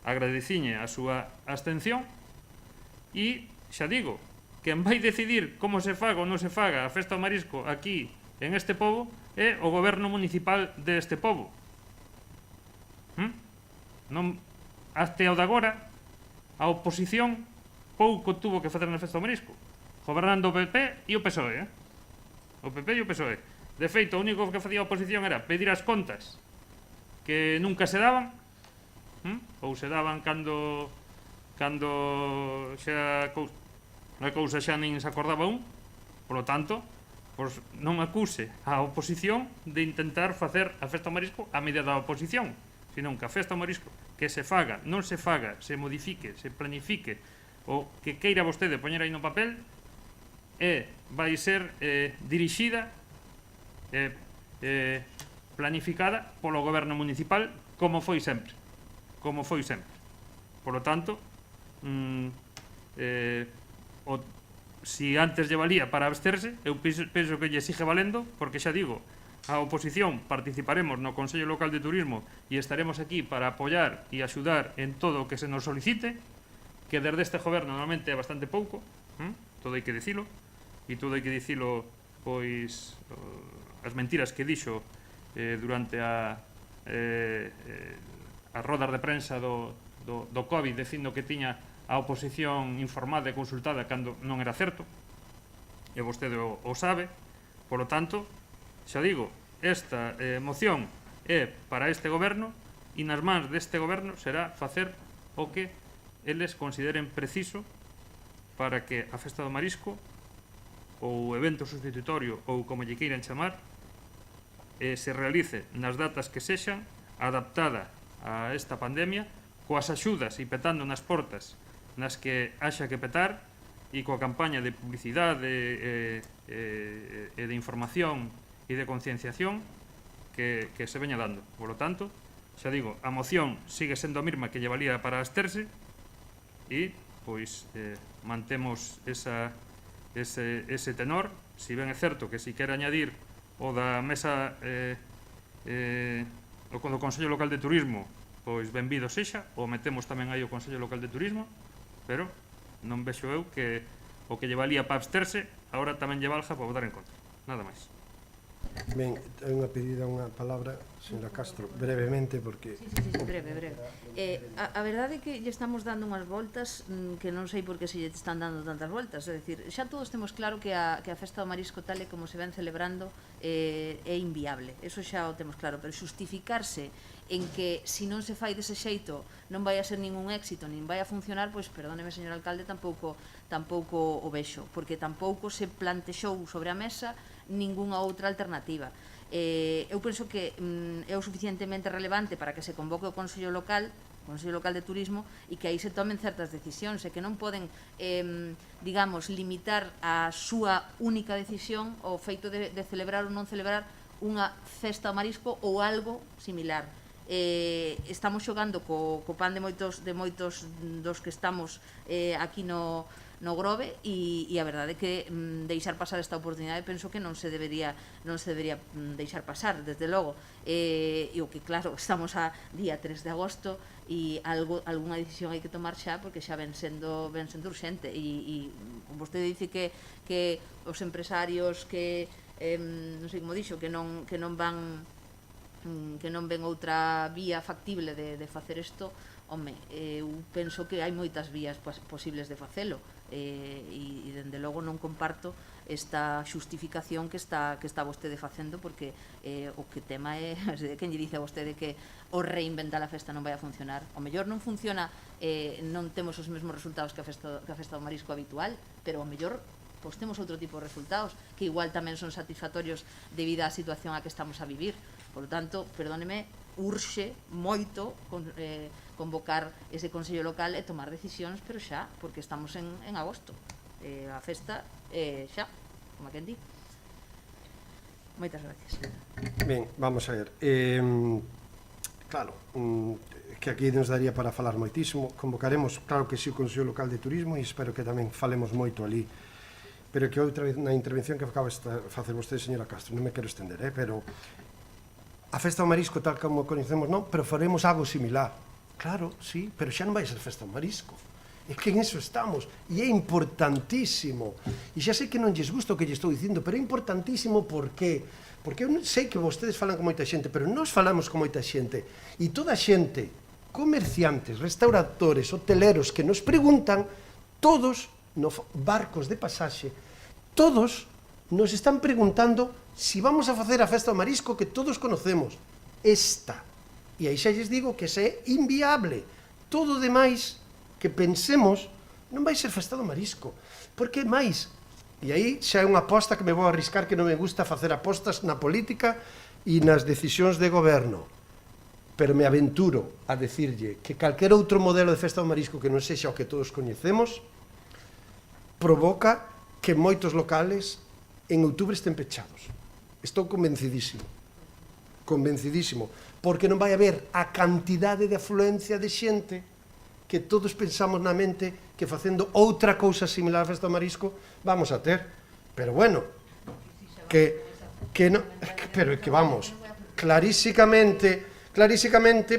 agradeciñe a súa abstención e, xa digo, quen vai decidir como se faga ou non se faga a festa do marisco aquí en este pobo é o goberno municipal deste pobo. Non, até o de agora, a oposición pouco tuvo que facer na festa do marisco, gobernando o PP e o PSOE. O PP e o PSOE. De feito, o único que facía a oposición era pedir as contas que nunca se daban, ou se daban cando xa a cousa xa nin se acordaba un. Por lo tanto, pois non acuse a oposición de intentar facer a festa do marisco a medida da oposición, senón que a festa do marisco que se faga, non se faga, se modifique, se planifique, o que queira vostede poñer aí no papel, vai ser dirixida, planificada polo goberno municipal, como foi sempre. Por lo tanto, si antes lle valía para absterse, eu penso que lle sigue valendo, porque xa digo, a oposición participaremos no Consello Local de Turismo e estaremos aquí para apoiar e axudar en todo o que se nos solicite, que desde este goberno normalmente é bastante pouco, todo hai que dicilo, e todo hai que dicilo, pois, as mentiras que dixo durante as rodas de prensa do COVID, dicindo que tiña a oposición informada e consultada cando non era certo, e vostede o sabe. Por lo tanto, xa digo, esta moción é para este goberno e nas mans deste goberno será facer o que eles consideren preciso para que a festa do marisco ou evento sustitutorio ou como lle queiran chamar se realice nas datas que sexan, adaptada a esta pandemia, coas axudas e petando nas portas nas que haxa que petar e coa campaña de publicidade e de información e de concienciación que se veña dando. Por lo tanto, xa digo, a moción sigue sendo a mesma que lle valía para absterse e, pois, mantemos ese tenor. Si ben é certo que si quere añadir o da mesa do Consello Local de Turismo, pois benvido sexa, o metemos tamén aí o Consello Local de Turismo, pero non vexo eu que o que lle valía para absterse agora tamén lle valja para votar en contra. Nada máis. Ben, hai unha pedida, unha palabra, señora Castro, brevemente, porque... Sí, breve. A verdade é que lle estamos dando unhas voltas que non sei por que se lle están dando tantas voltas. É dicir, xa todos temos claro que a festa do marisco tal e como se ven celebrando é inviable. Eso xa o temos claro, pero xustificarse en que se non se fai dese xeito non vai a ser ningún éxito, nin vai a funcionar, pois, perdóneme, señor alcalde, tampouco o vexo, porque tampouco se plantexou sobre a mesa ningunha outra alternativa. Eu penso que é o suficientemente relevante para que se convoque o Consello Local de Turismo e que aí se tomen certas decisións e que non poden, digamos, limitar a súa única decisión ao feito de celebrar ou non celebrar unha festa ao marisco ou algo similar. Estamos xogando co pan de moitos dos que estamos aquí no Grove e a verdade é que deixar pasar esta oportunidade penso que non se debería deixar pasar, desde logo. E o que, claro, estamos a día 3 de agosto e algunha decisión hai que tomar xa, porque xa ven sendo urxente e vostede dice que os empresarios que non sei como dixo, que non ven outra vía factible de facer isto. Home, eu penso que hai moitas vías posibles de facelo. e dende logo non comparto esta xustificación que está vostede facendo, porque o que tema é quen lle dice a vostede que o reinventar a festa non vai a funcionar. O mellor non funciona, non temos os mesmos resultados que a festa do marisco habitual, pero o mellor pois temos outro tipo de resultados que igual tamén son satisfactorios debido á situación a que estamos a vivir. Por lo tanto, perdóneme, urxe moito convocar ese Consello Local e tomar decisións, pero xa, porque estamos en agosto. A festa xa, como quen di. Moitas gracias. Ben, vamos a ver. Claro, que aquí nos daría para falar moitísimo. Convocaremos, claro que sí, o Consello Local de Turismo, e espero que tamén falemos moito ali. Pero que outra vez na intervención que acaba de facer vostede, señora Castro, non me quero estender, pero a festa do marisco tal como coñecemos non, pero faremos algo similar. Claro, sí, pero xa non vai ser festa do marisco. É que en eso estamos, e é importantísimo. E xa sei que non lles gusta o que lle estou dicindo, pero é importantísimo porque eu sei que vostedes falan con moita xente, pero nós falamos con moita xente, e toda a xente, comerciantes, restauradores, hoteleros, que nos preguntan, todos, no barcos de pasaxe, todos nos están preguntando si vamos a facer a festa do marisco que todos conocemos. Esta. E aí xa lles digo que se é inviable. Todo o demais que pensemos non vai ser festa do marisco. Porque máis, e aí xa é unha aposta que me vou arriscar, que non me gusta facer apostas na política e nas decisións de goberno, pero me aventuro a decirlle que calquer outro modelo de festa do marisco que non sexa o que todos coñecemos provoca que moitos locales en outubro estén pechados. Estou convencidísimo, porque non vai haber a cantidade de afluencia de xente que todos pensamos na mente que facendo outra cousa similar á festa do marisco vamos a ter. Pero bueno, pero que vamos, clarísimamente,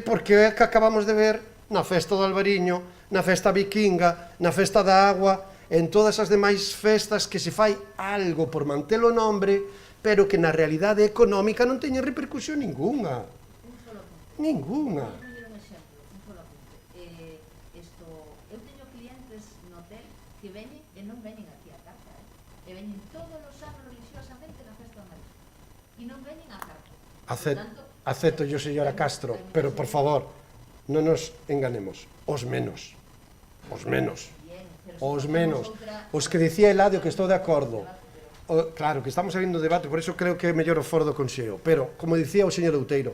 porque é que acabamos de ver na festa do Albariño, na festa vikinga, na festa da agua, en todas as demais festas que se fai algo por manter o nombre, pero que na realidade económica non teñen repercusión ninguna. Ninguna. Que veñen e non veñen aquí a carta, e veñen todos os anos religiosamente na festa do marisco e non veñen a carta. Acepto yo, señora Castro, pero por favor, non nos enganemos. Os menos. Os que dicía Eladio, que estou de acordo. Claro, que estamos abrindo debate, por eso creo que é mellor o foro do Consello, pero, como dicía o señor Outeiro,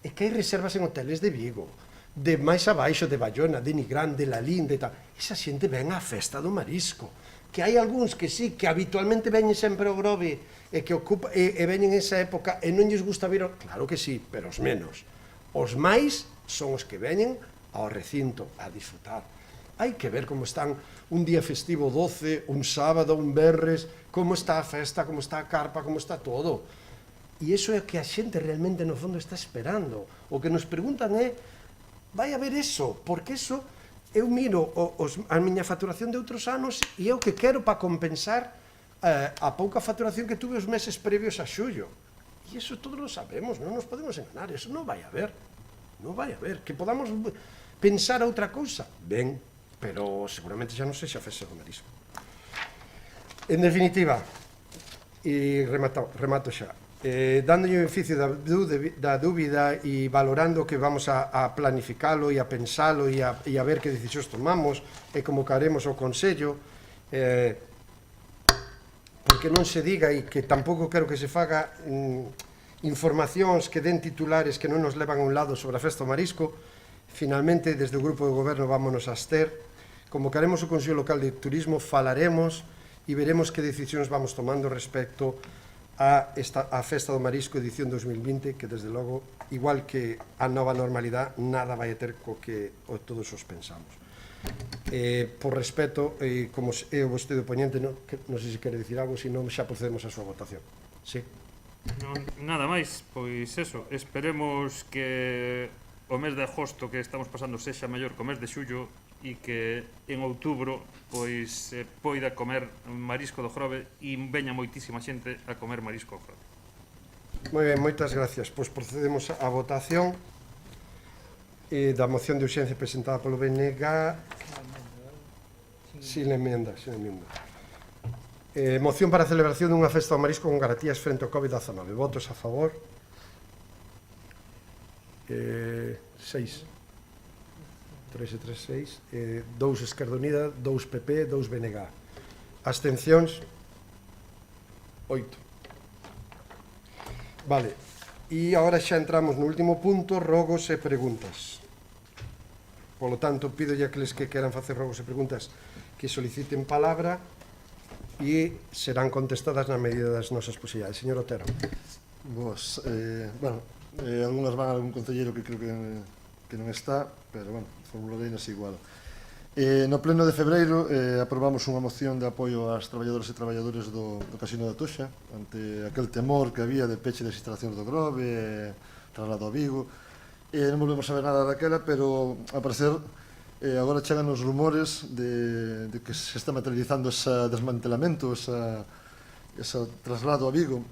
é que hai reservas en hoteles de Vigo, de máis abaixo, de Bayona, de Nigrán, de Lalín, de tal. Esa xente ven á festa do marisco. Que hai algúns que sí, que habitualmente veñen sempre ao Grove e que veñen esa época e non lles gusta vir. Claro que sí, pero os menos. Os máis son os que veñen ao recinto a disfrutar. Hai que ver como están un día festivo 12, un sábado, un venres, como está a festa, como está a carpa, como está todo. E iso é o que a xente realmente no fondo está esperando. O que nos preguntan é: vai haber eso, porque eso, eu miro a miña facturación de outros anos e é o que quero para compensar a pouca facturación que tuve os meses previos a xullo. E iso todos lo sabemos, non nos podemos enganar, eso non vai haber. Que podamos pensar outra cousa, ben, pero seguramente xa non sexa festa do marisco. En definitiva, e remato xa, dando o beneficio da dúbida e valorando que vamos a planificalo e a pensalo e a ver que decisións tomamos e convocaremos ao Consello, porque non se diga, e que tampouco quero que se faga informacións que den titulares que non nos levan a un lado sobre a festa do marisco. Finalmente, desde o Grupo de Goberno vámonos a abster, convocaremos o Consello Local de Turismo, falaremos e veremos que decisións vamos tomando respecto a Festa do Marisco edición 2020, que desde logo, igual que a nova normalidade, nada vai a ter co que todos os pensamos. Por respeto, como é o vostede oponente, non sei se quere dicir algo, senón xa procedemos a súa votación. Sí? Nada máis, pois eso, esperemos que o mes de agosto que estamos pasando sexa mellor que o mes de xullo e que en outubro pois poida comer marisco do Grove e veña moitísima xente a comer marisco do Grove. Moi ben, moitas gracias. Pois procedemos á votación da moción de urxencia presentada polo BNG. Sin emenda. Moción para a celebración dunha festa ao marisco con garantías frente ao COVID-19. Votos a favor. 6. 3 e 3, 6. 2 Esquerda Unida, 2 PP, 2 BNG. Abstencións, 8. Vale. E agora xa entramos no último punto, rogos e preguntas. Polo tanto, pido ya que les que queran facer rogos e preguntas que soliciten palabra e serán contestadas na medida das nosas posibilidades. Señor Otero. Boas, algunhas van a algún concelleiro que creo que non está, pero, bueno, formularei-nas igual. No pleno de febreiro aprobamos unha moción de apoio ás traballadoras e traballadores do Casino da Toxa ante aquel temor que había de peche das instalacións do Grove, traslado a Vigo. Non volvemos a ver nada daquela, pero, ao parecer, agora chegan os rumores de que se está materializando ese desmantelamento, ese traslado a Vigo.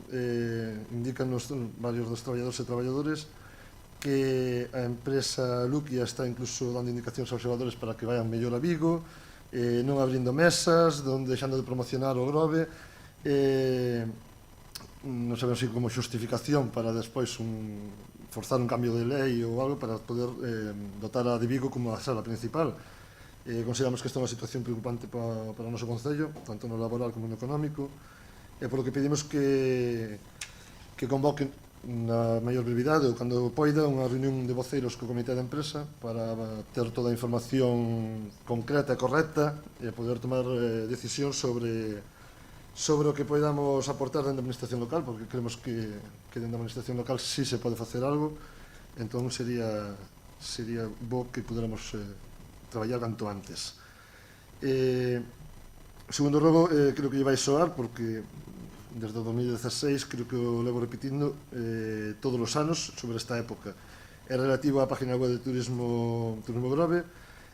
Indican varios dos traballadores e traballadores que a empresa Luquia está incluso dando indicacións aos xogadores para que vayan mellor a Vigo, non abrindo mesas, deixando de promocionar o Grove, non sabemos se como xustificación para despois forzar un cambio de lei ou algo para poder dotar a de Vigo como a sala principal. Consideramos que esta é unha situación preocupante para o noso Concello, tanto no laboral como no económico, e por lo que pedimos que convoquen na maior brevidade ou cando poida unha reunión de voceiros co comité de empresa para ter toda a información concreta e correcta e poder tomar decisións sobre o que podamos aportar dentro da administración local, porque creemos que dentro da administración local sí se pode facer algo, entón sería bo que puderamos traballar canto antes. Segundo rogo, creo que lle vai soar, porque desde o 2016 creo que o levo repetindo todos os anos sobre esta época. É relativo á página web de Turismo Grove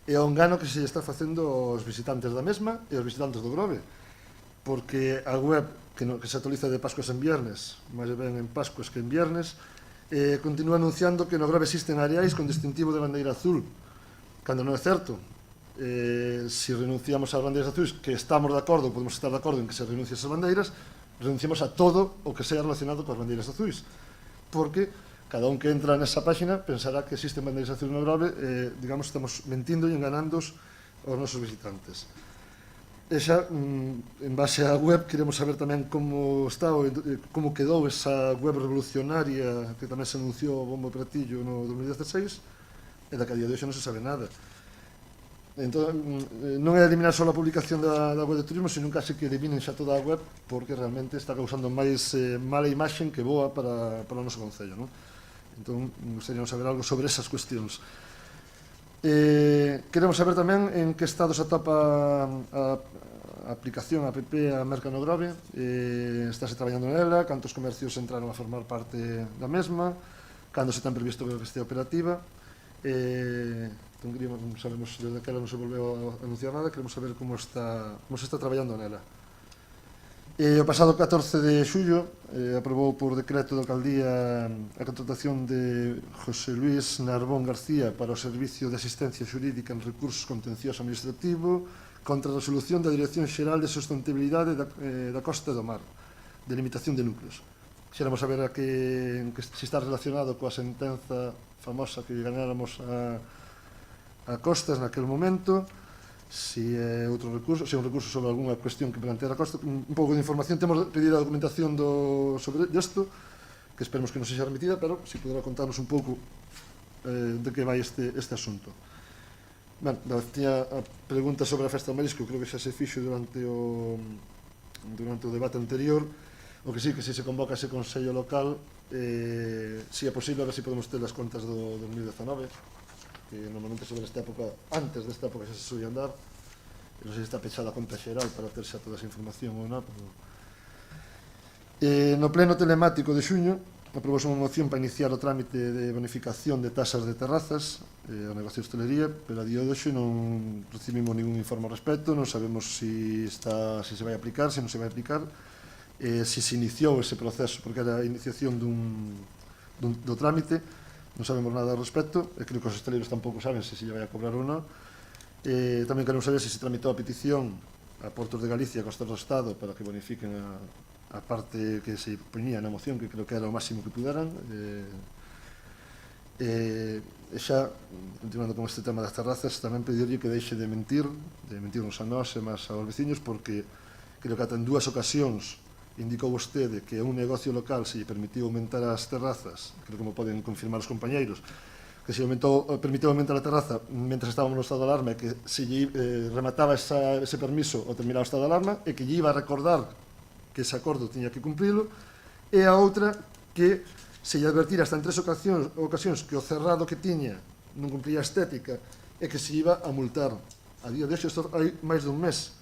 e ao engano que se está facendo aos visitantes da mesma e aos visitantes do Grove, porque a web que se actualiza de Pascuas en viernes, máis ben en Pascuas que en viernes, continúa anunciando que no Grove existen areais con distintivo de bandeira azul, cando non é certo. Se renunciamos ás bandeiras azuis, que estamos de acordo, podemos estar de acordo en que se renuncie esas bandeiras, renunciamos a todo o que sea relacionado coas bandeiras azuis, porque cada un que entra nesa página pensará que existen bandeiras azuis no Grove, digamos, estamos mentindo e enganando aos nosos visitantes. Esa, en base á web, queremos saber tamén como está, como quedou esa web revolucionaria que tamén se anunciou bombo e platillo no 2016, e da que a día de hoxe non se sabe nada. Entón, non é eliminar só a publicación da web de turismo, sino case que eliminen xa toda a web, porque realmente está causando máis mala imaxen que boa para o noso Concello, non? Entón, gostaríamos saber algo sobre esas cuestións. Queremos saber tamén en que estado se atopa a aplicación, a app, a Merca no Grove. Estáse traballando nela, cantos comercios entraron a formar parte da mesma, cando se ten previsto que este operativa. Entón, non sabemos, desde que ela non se volveu a anunciar nada, queremos saber como se está traballando nela. O pasado 14 de xullo aprobou por decreto da alcaldía a contratación de José Luis Narbón García para o Servicio de Asistencia Xurídica en Recursos Contencioso Administrativo contra a resolución da Dirección Xeral de Sustentabilidade da Costa do Mar, de limitación de núcleos. Queremos saber se está relacionado coa sentenza famosa que ganáramos a Costas naquele momento, se é outro recurso, se é un recurso sobre algunha cuestión que plantea a Costa, un pouco de información. Temos pedido a documentación sobre isto, que esperemos que non sexa remitida, pero si poderá contarnos un pouco de que vai este asunto. Ben, tiña a pregunta sobre a festa do marisco, creo que xa se fixo durante o debate anterior. O que sí, que se convoca ese Consello Local, si é posible, a ver se podemos ter as contas do 2019, que normalmente sobre esta época, antes desta época xa se solían dar, non sei se está pechada a conta xeral para ter xa toda esa información ou non. No pleno telemático de xuño aprobouse unha moción para iniciar o trámite de bonificación de tasas de terrazas ao negocio de hostelería, pero a día de hoxe non recibimos ningún informe ao respecto, non sabemos se se vai aplicar, se non se vai aplicar, se se iniciou ese proceso, porque era a iniciación do trámite. Non sabemos nada ao respecto, e creo que os hosteleiros tampouco saben se lle vai a cobrar ou non. Tamén queremos saber se se tramitou a petición a Portos de Galicia e Costas do Estado para que bonifiquen a parte que se poñía na moción, que creo que era o máximo que puderan. Xa, continuando con este tema das terrazas, tamén pedirlle que deixe de mentirnos a nós e máis aos veciños, porque creo que ata en 2 ocasións indicou vostede que a un negocio local se lle permitiu aumentar as terrazas, creo que me poden confirmar os compañeiros, que se permitiu aumentar a terraza mentre estábamos no estado de alarma, e que se lle remataba ese permiso ao terminar o estado de alarma, e que lle iba a recordar que ese acordo tiña que cumprilo, e a outra que se lle advertira hasta en 3 ocasións que o cerrado que tiña non cumplía a estética e que se iba a multar. A día de hoxe, isto hai máis dun mes.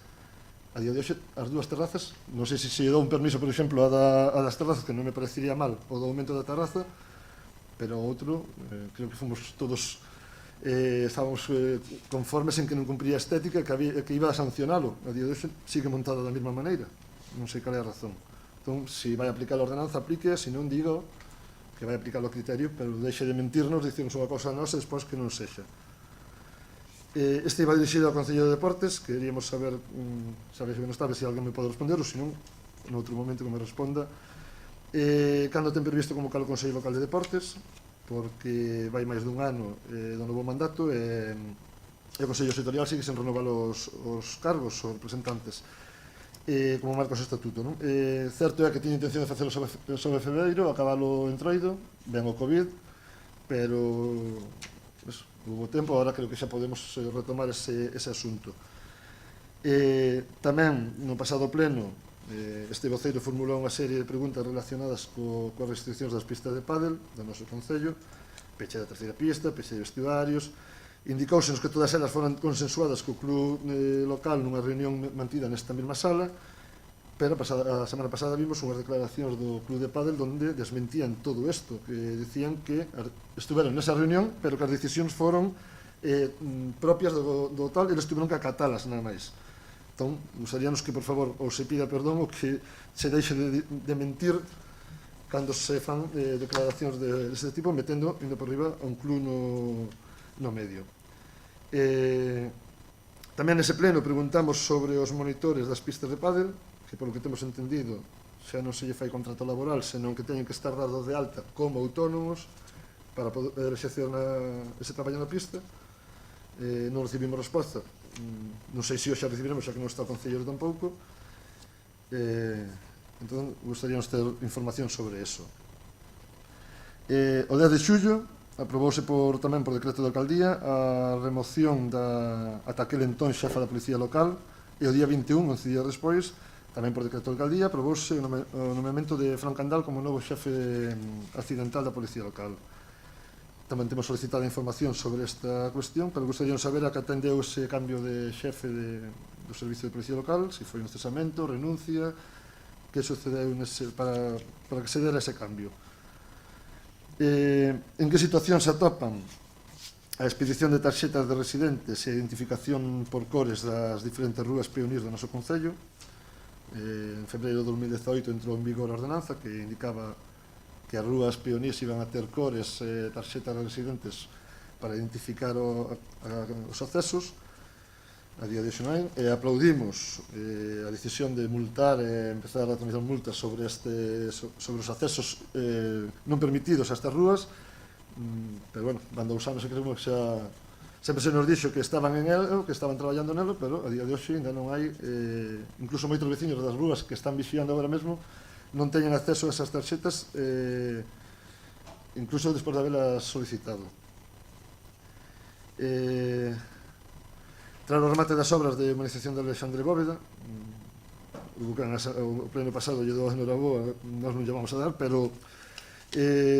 A día de hoxe, as 2 terrazas, non sei se se lle dou un permiso, por exemplo, a das terrazas, que non me parecería mal o do aumento da terraza, pero outro, creo que fomos todos estábamos conformes en que non cumpría a estética, que iba a sancionalo. A día de hoxe sigue montada da mesma maneira, non sei cal é a razón. Entón, se vai aplicar a ordenanza, aplique, se non digo que vai aplicar o criterio, pero deixe de mentirnos, dicirnos unha cousa a nós e despois que non sexa. Este iba dirixido ao Concello de Deportes, queríamos saber, sabe se alguén me pode responder, ou se non, noutro momento que me responda, cando ten previsto convocar o Consello Local de Deportes, porque vai máis dun ano do novo mandato e o Consello Sectorial sigue sen renovar os cargos, os representantes, como marca o estatuto, non? Certo é que tiña intención de facelo sobre febreiro, acabalo entroido, ben o Covid, pero houve tempo, agora creo que xa podemos retomar ese asunto. Tamén, no pasado pleno, este voceiro formulou unha serie de preguntas relacionadas coas restriccións das pistas de pádel do noso Concello, peche da terceira pista, peche de vestidarios. Indicousenos que todas elas foran consensuadas co club local nunha reunión mantida nesta mesma sala, pero a semana pasada vimos unhas declaracións do club de pádel onde desmentían todo isto, que decían que estuveron nesa reunión, pero que as decisións foron propias do tal, e eles tiveron que acatalas, nada máis. Entón, gustaríanos que, por favor, ou se pida perdón ou que se deixe de mentir cando se fan declaracións deste tipo, indo por riba a un club no medio. Tamén nese pleno preguntamos sobre os monitores das pistas de pádel, que polo que temos entendido xa non se lle fai contrato laboral, senón que teñen que estar dados de alta como autónomos para poder exercer ese traballo na pista. Non recibimos resposta, non sei se hoxe a recibiremos, xa que non está o Concello tampouco. Entón, gostaríamos ter información sobre eso. O 10 de xullo aprobouse tamén por decreto da alcaldía a remoción ata aquel entón xefa da Policía Local, e o día 21, 11 días despois, tamén por decreto da alcaldía, aprobouse o nomeamento de Fran Candal como novo xefe accidental da Policía Local. Tamén temos solicitada información sobre esta cuestión, pero gostaríamos saber a que atendeu ese cambio de xefe do Servicio de Policía Local, se foi un cesamento, renuncia, que sucedeu para que se dera ese cambio. En que situación se atopan a expedición de tarxetas de residentes e a identificación por cores das diferentes rúas peonís do noso Concello. En febreiro de 2018 entrou en vigor a ordenanza que indicaba que as rúas peonís iban a ter cores e tarxetas de residentes para identificar os accesos. A día de hoxe non hai, e aplaudimos a decisión de multar e empezar a tramitar multas sobre os accesos non permitidos a estas rúas, pero bueno, van 2 anos e creemos que xa sempre se nos dixo que estaban en elo, que estaban traballando nelo, pero a día de hoxe ainda non hai, incluso moitos veciños das rúas que están vixiando agora mesmo non teñen acceso a esas tarxetas, incluso despois de habelas solicitado. Tras o remate das obras de humanización de Alexandre Bóveda, o pleno pasado lle dou a enhoraboa, nós non lle vamos a dar, pero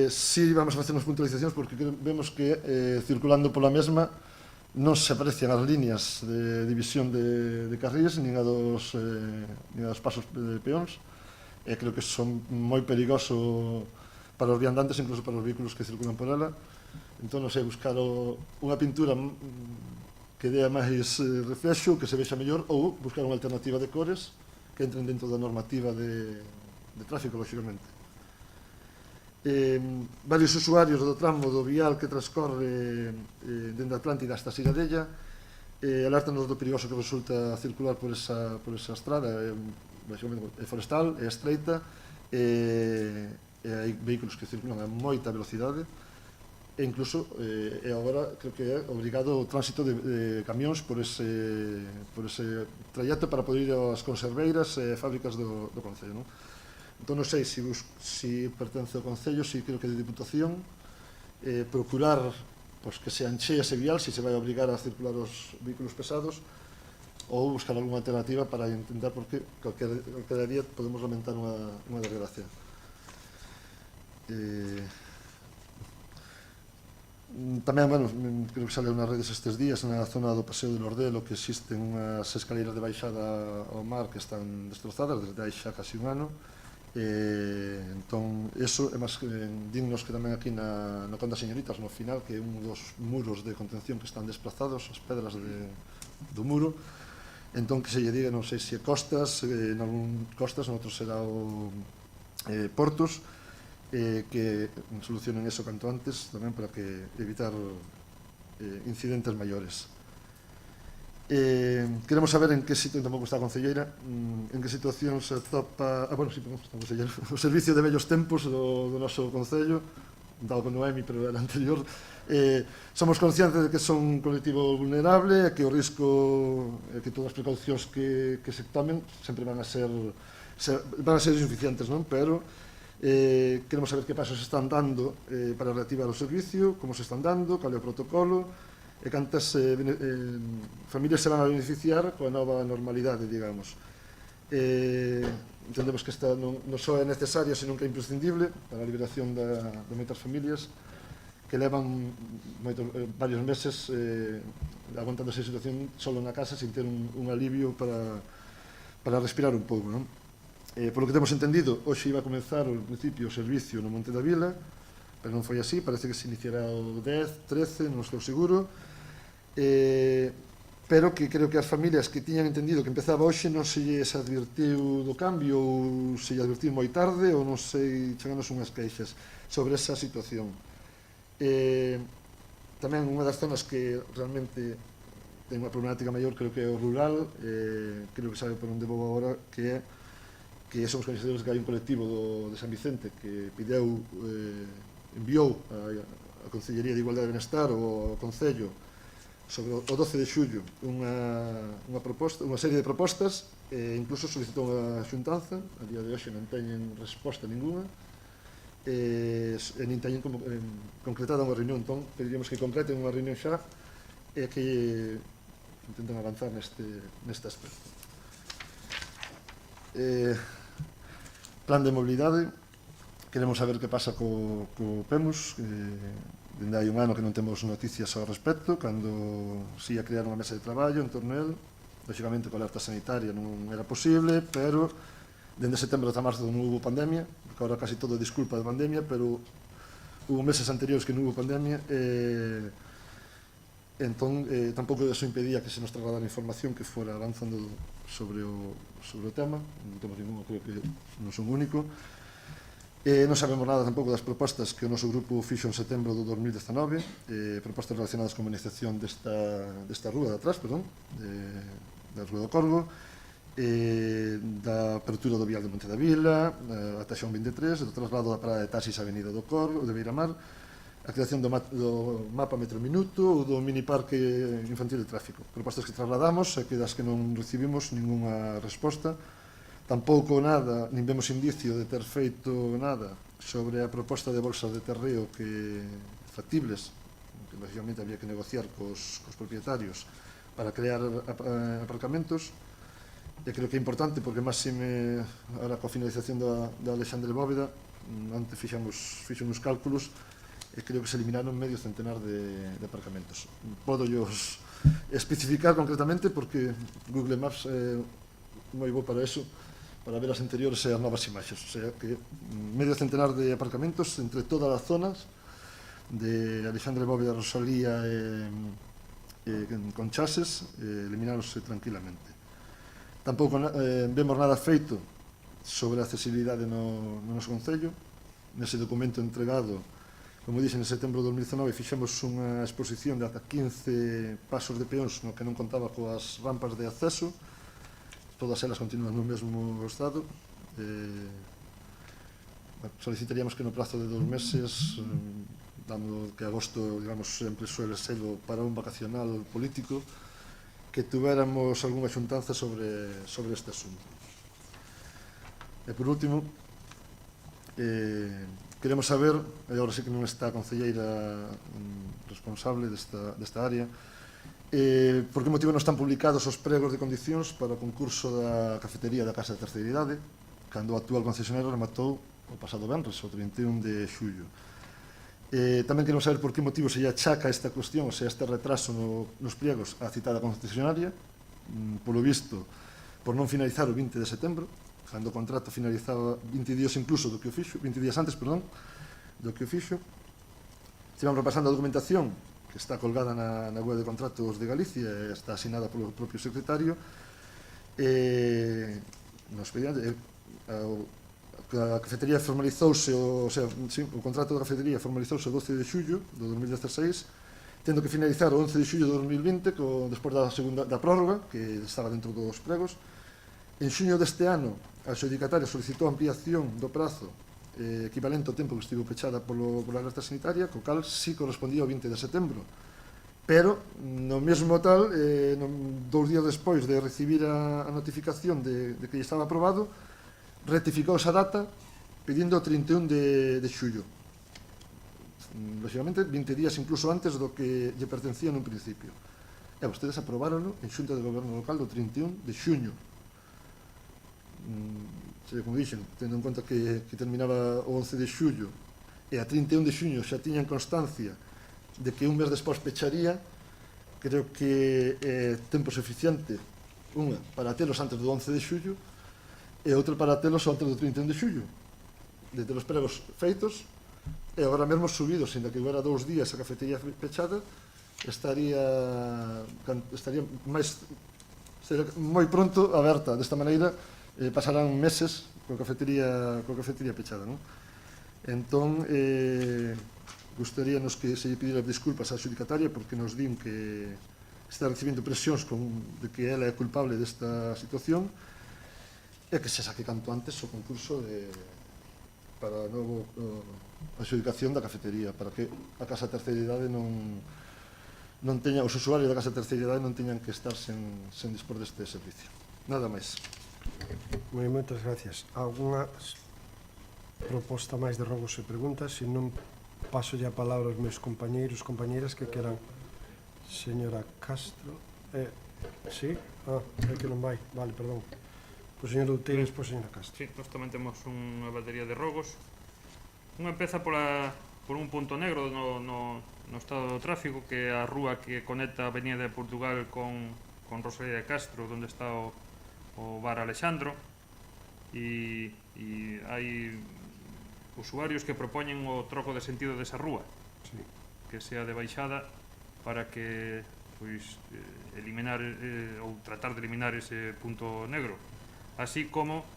si vamos a facer unhas puntualizacións porque vemos que circulando pola mesma non se aprecian as líneas de división de carriles nin a dos pasos de peóns, e creo que son moi perigoso para os viandantes, incluso para os vehículos que circulan por ela. Entón, non sei, buscar unha pintura que dea máis reflexo, que se vexa mellor, ou buscar unha alternativa de cores que entren dentro da normativa de tráfico, lógicamente. Varios usuarios do tramo do vial que transcorre dende Atlántida hasta Ciradella Alértanos do perigoso que resulta circular por esa estrada, é forestal, é estreita, e hai vehículos que circulan a moita velocidade, e incluso agora creo que é obrigado o tránsito de camións por ese trayecto para poder ir ás conserveiras e fábricas do Concello, non? Entón non sei se pertence ao Concello, se creo que de Diputación, procurar que se anchee ese vial, se vai obrigar a circular os vehículos pesados, ou buscar alguna alternativa para intentar, porque calquera día podemos lamentar unha desgracia. Tamén, bueno, creo que saleu nas redes estes días, na zona do Paseo de Lordelo, que existen unhas escaleiras de baixada ao mar que están destrozadas desde hai xa casi un ano. Entón, eso é máis dignos que tamén aquí na Conda Señoritas, no final, que é un dos muros de contención que están desplazados, as pedras do muro. Entón, que se lle diga, non sei se é Costas, noutros será o Portos, que solucionen eso canto antes tamén para que evitar incidentes maiores. Queremos saber en que situación, tampouco está a concelleira, en que situación se atopa o servicio de vellos tempos do noso concello, dado con Noemi, pero era anterior. Somos conscientes de que son un colectivo vulnerable, que o risco, que todas as precaucións que se tomen sempre van a ser insuficientes, non? Pero queremos saber que pasos se están dando para reactivar o servicio, como se están dando, cal é o protocolo e cantas familias se van a beneficiar coa nova normalidade, digamos. Entendemos que esta non só é necesaria, senón que é imprescindible para a liberación de moitas familias que levan varios meses aguantando esa situación solo na casa sin ter un alivio para respirar un pouco, non? Por lo que temos entendido, hoxe iba a comenzar ao principio o servicio no Monte da Vila, pero non foi así, parece que se iniciará o 10, 13, non estou seguro, pero que creo que as familias que tiñan entendido que empezaba hoxe non se lles advirtiu do cambio ou se lle advirtiu moi tarde ou non sei, cheganos unhas queixas sobre esa situación. Tamén unha das zonas que realmente ten unha problemática maior creo que é o rural, creo que sabe por onde vou agora, que somos coñecedores que hai un colectivo de San Vicente que enviou a Concellería de Igualdade e Benestar ou ao Concello sobre o 12 de xullo unha serie de propostas, incluso solicitou unha xuntanza, a día de hoxe non teñen resposta ninguna, e nin teñen concretada unha reunión. Entón, pediríamos que concreten unha reunión xa e que intenten avanzar neste aspecto. Plan de mobilidade, queremos saber que pasa co PEMUS, dende hai un ano que non temos noticias ao respecto, cando se ia crear unha mesa de traballo en torno a él, lógicamente coa alerta sanitaria non era posible, pero dende setembro ata marzo non hubo pandemia, porque agora casi todo é disculpa de pandemia, pero hubo meses anteriores que non hubo pandemia, entón tampouco eso impedía que se nos trasladara información que fora avanzando sobre o tema, non temos ningún, creo que non son único. Non sabemos nada tampouco das propostas que o noso grupo fixo en setembro do 2019, propostas relacionadas con a monetización desta rúa de atrás, da Rúa do Corgo, da apertura do vial de Monte da Vila, a Taxón 23, do traslado da parada de taxis á Avenida do Corgo, de Beiramar, a creación do mapa metro minuto ou do mini parque infantil de tráfico. Propostas que trasladamos e que das que non recibimos ninguna resposta. Tampouco nada, nin vemos indicio de ter feito nada sobre a proposta de bolsas de terreo factibles, que lógicamente había que negociar cos propietarios para crear aparcamentos. E creo que é importante porque máxime ahora coa finalización da Alexandre Bóveda, antes fixo uns cálculos e creo que se eliminaron medio centenar de aparcamentos. Podo especificar concretamente porque Google Maps é moi bo para eso, para ver as anteriores e as novas imaxes. O sea que medio centenar de aparcamentos entre todas as zonas de Alexandre Bóveda, Rosalía e Conchases elimináronse tranquilamente. Tampouco vemos nada feito sobre a accesibilidade no noso concello. Nese documento entregado Como dixen, en setembro de 2019 fixemos unha exposición de ata 15 pasos de peóns no que non contaba coas rampas de acceso. Todas elas continúan no mesmo estado. Solicitaríamos que no prazo de 2 meses, dando que agosto, digamos, sempre suele ser para un vacacional político, que tuéramos algunha xuntanza sobre este asunto. E por último, queremos saber, e agora sí que non está a concelleira responsable desta área, por que motivo non están publicados os pregos de condicións para o concurso da cafetería da Casa de Terceira Idade, cando o actual concesionario rematou o pasado venres, o 31 de xullo. Tamén queremos saber por que motivo se lle achaca esta cuestión, ou sea, este retraso nos pliegos á citada concesionaria, polo visto, por non finalizar o 20 de setembro, cando o contrato finalizaba 20 días incluso do que o fixo, 20 días antes, perdón, do que o fixo. Estivemos repasando a documentación que está colgada na web de contratos de Galicia e está asinada polo propio secretario. No expediente, a cafetería formalizouse, o contrato da cafetería formalizouse o 12 de xullo do 2016, tendo que finalizar o 11 de xullo do 2020, despois da prórroga, que estaba dentro dos pregos. En xuño deste ano, a adxudicataria solicitou a ampliación do prazo equivalente ao tempo que estivo pechada pola alerta sanitaria, co cal sí correspondía ao 20 de setembro. Pero, no mesmo tal, 2 días despois de recibir a notificación de que estaba aprobado, rectificou esa data pedindo o 31 de xullo. Lógicamente, 20 días incluso antes do que lle pertencía nun principio. E vostedes aprobarono en Xunta de Goberno Local do 31 de xuño. Como dixen, tendo en conta que terminaba o 11 de xullo e a 31 de xuño xa tiñan constancia de que un mes despois pecharía, creo que é tempo suficiente, unha, para telos antes do 11 de xullo e outra para telos antes do 31 de xullo, de ter os pregos feitos e agora mesmo subidos, ainda que hubiera 2 días a cafetería pechada, estaría moi pronto aberta. Desta maneira pasarán meses coa cafetería pechada, non? Entón, gustaríanos que se lle pidira disculpas á adxudicataria porque nos din que está recibindo presións de que ela é culpable desta situación e que se saque canto antes o concurso para a nova adxudicación da cafetería, para que a Casa de Terceira Idade non teña, os usuarios da Casa de Terceira Idade non teñan que estar sen dispor deste servicio. Nada máis. Moitas gracias. Alguna proposta máis de rogos e preguntas? Se non, paso a palabra aos meus compañeiros, compañeiras que queran. Señora Castro. Sí? É que non vai. Vale, perdón. Pois señor Outeiro, despois señora Castro. Sí, nós tamén temos unha batería de rogos. Unha empeza por un punto negro no estado do tráfico, que é a rúa que conecta a Avenida de Portugal con Rosalía de Castro, onde está o bar Alexandro, e hai usuarios que propoñen o troco de sentido desa rúa, que sea de baixada para que eliminar ou tratar de eliminar ese punto negro, así como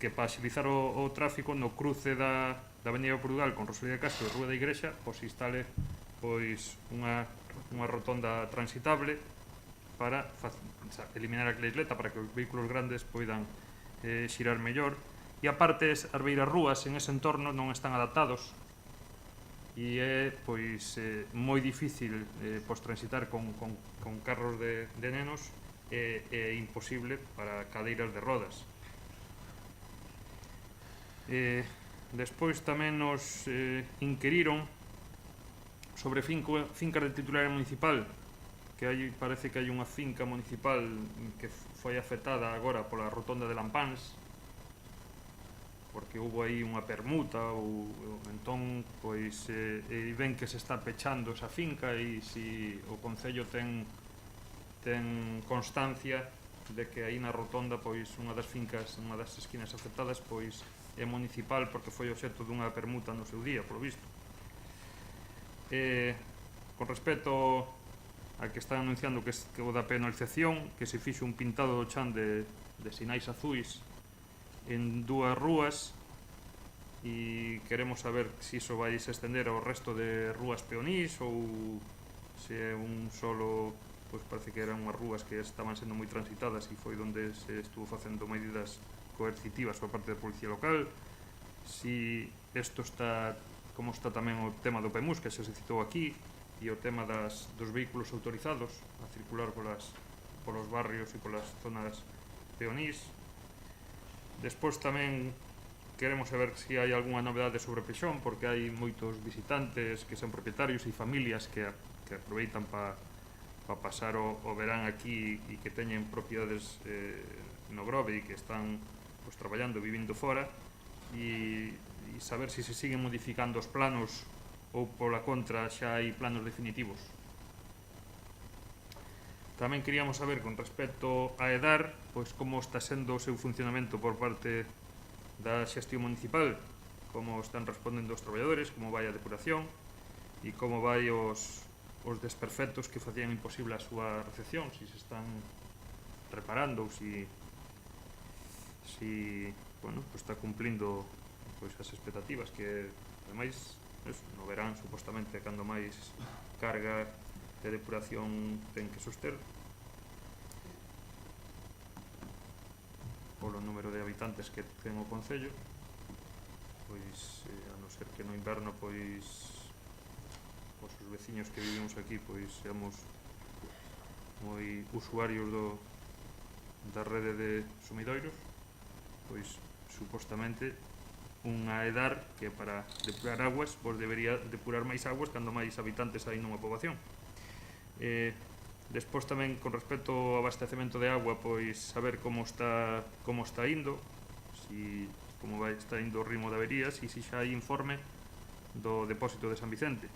que para agilizar o tráfico no cruce da Avenida de Portugal con Rosalía de Castro e Rúa da Igrexa, se instale unha rotonda transitable para eliminar a isleta, para que os vehículos grandes poidan xirar mellor. E aparte, as beiras rúas en ese entorno non están adaptados e é moi difícil transitar con carros de nenos, e imposible para cadeiras de rodas. Despois tamén nos inquiriron sobre fincas de titularidade municipal, que parece que hai unha finca municipal que foi afectada agora pola rotonda de Lampáns, porque houve aí unha permuta, entón ven que se está pechando esa finca, e se o Concello ten constancia de que aí na rotonda unha das fincas, unha das esquinas afectadas é municipal, porque foi obxecto dunha permuta no seu día, polo visto. Con respecto a que están anunciando que o da penalización, que se fixo un pintado do chan de sinais azuis en 2 rúas, e queremos saber se iso vai se estender ao resto de rúas peonís ou se é un solo, pois parece que eran unhas rúas que estaban sendo moi transitadas e foi onde se estuvo facendo medidas coercitivas por parte da policía local, si isto está, como está tamén o tema do PEMUS que xa se citou aquí, e o tema dos vehículos autorizados a circular polos barrios e polas zonas peonís. Despois tamén queremos saber se hai algunha novedade sobre Pexón, porque hai moitos visitantes que son propietarios e familias que aproveitan para pasar o verán aquí e que teñen propiedades no Grove e que están pues, traballando, vivindo fora, e saber se siguen modificando os planos ou pola contra xa hai planos definitivos. Tamén queríamos saber con respecto a EDAR pois como está sendo o seu funcionamento por parte da xestión municipal, como están respondendo os traballadores, como vai a depuración e como vai os desperfectos que facían imposible a súa recepción, se están reparando ou se bueno, pues está cumplindo pois, as expectativas que ademais no verán supostamente cando máis carga de depuración ten que soster polo número de habitantes que ten o concello, pois a non ser que no inverno pois os veciños que vivimos aquí pois seamos moi usuarios da rede de sumidoiros, pois supostamente unha EDAR que para depurar aguas pois debería depurar máis aguas cando máis habitantes hai nunha poboación. Despois tamén con respecto ao abastecemento de agua pois saber como está indo, como está indo o ritmo de averías e se xa hai informe do depósito de San Vicente.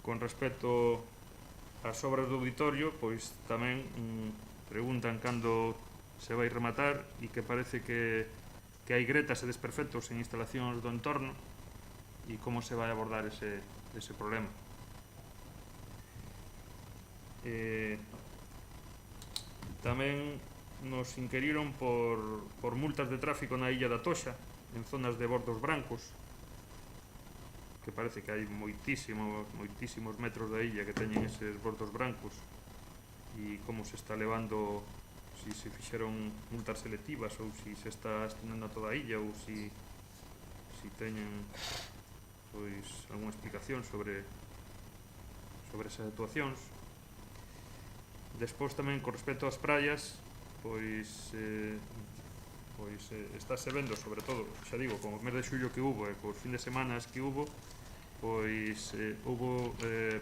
Con respecto ás obras do auditorio pois tamén preguntan cando se vai rematar e que parece que hai gretas e desperfectos en instalacións do entorno e como se vai abordar ese problema. Tamén nos inquiriron por multas de tráfico na illa da Toxa en zonas de bordos brancos, que parece que hai moitísimos metros da illa que teñen eses bordos brancos, e como se está levando, si se fixeron multas selectivas ou si se está estendendo a toda a illa ou si teñen pois algunha explicación sobre esas actuacións. Despois tamén con respecto ás praias pois estáse vendo sobre todo, xa digo, con o mes de xullo que hubo e cos fin de semanas que hubo pois hubo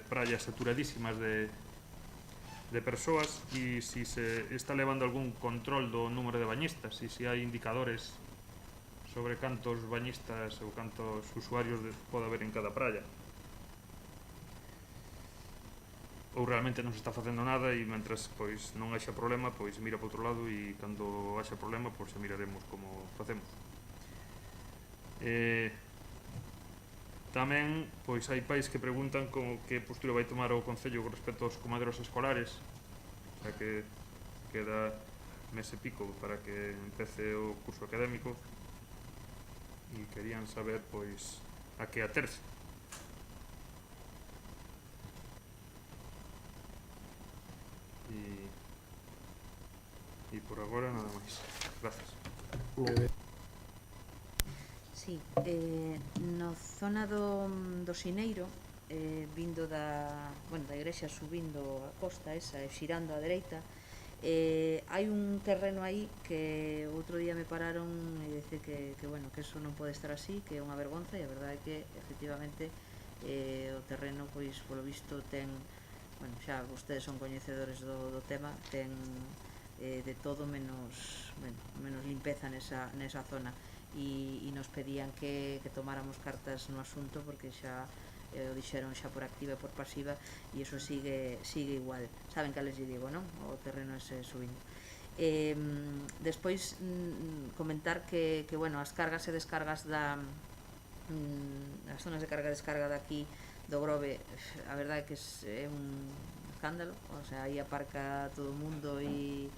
praias saturadísimas de persoas e se está levando algún control do número de bañistas e se hai indicadores sobre cantos bañistas ou cantos usuarios pode haber en cada praia, ou realmente non se está facendo nada e mentras pois non haxa problema pois mira para outro lado e cando haxa problema pois xa miraremos como facemos. Tamén pois hai pais que preguntan como que postura vai tomar o Concello con respecto aos comadreos escolares, xa que queda mes e pico para que empece o curso académico e querían saber pois a que aterse. E por agora nada máis. Gracias. Moi ben. Sí, no zona do Sineiro, vindo da igrexa subindo a costa esa e xirando á dereita, hai un terreno aí que outro día me pararon e dice que eso non pode estar así, que é unha vergonza, e a verdade é que efectivamente o terreno pois polo visto ten, xa vostedes son coñecedores do tema, ten de todo menos limpeza nesa zona, e nos pedían que tomáramos cartas no asunto porque xa o dixeron xa por activa e por pasiva e iso sigue igual. Saben que les digo, non? O terreno ese subindo. Despois comentar que as cargas e descargas as zonas de carga e descarga daqui do Grove, a verdade é que é un escándalo, o sea, aí aparca todo o mundo e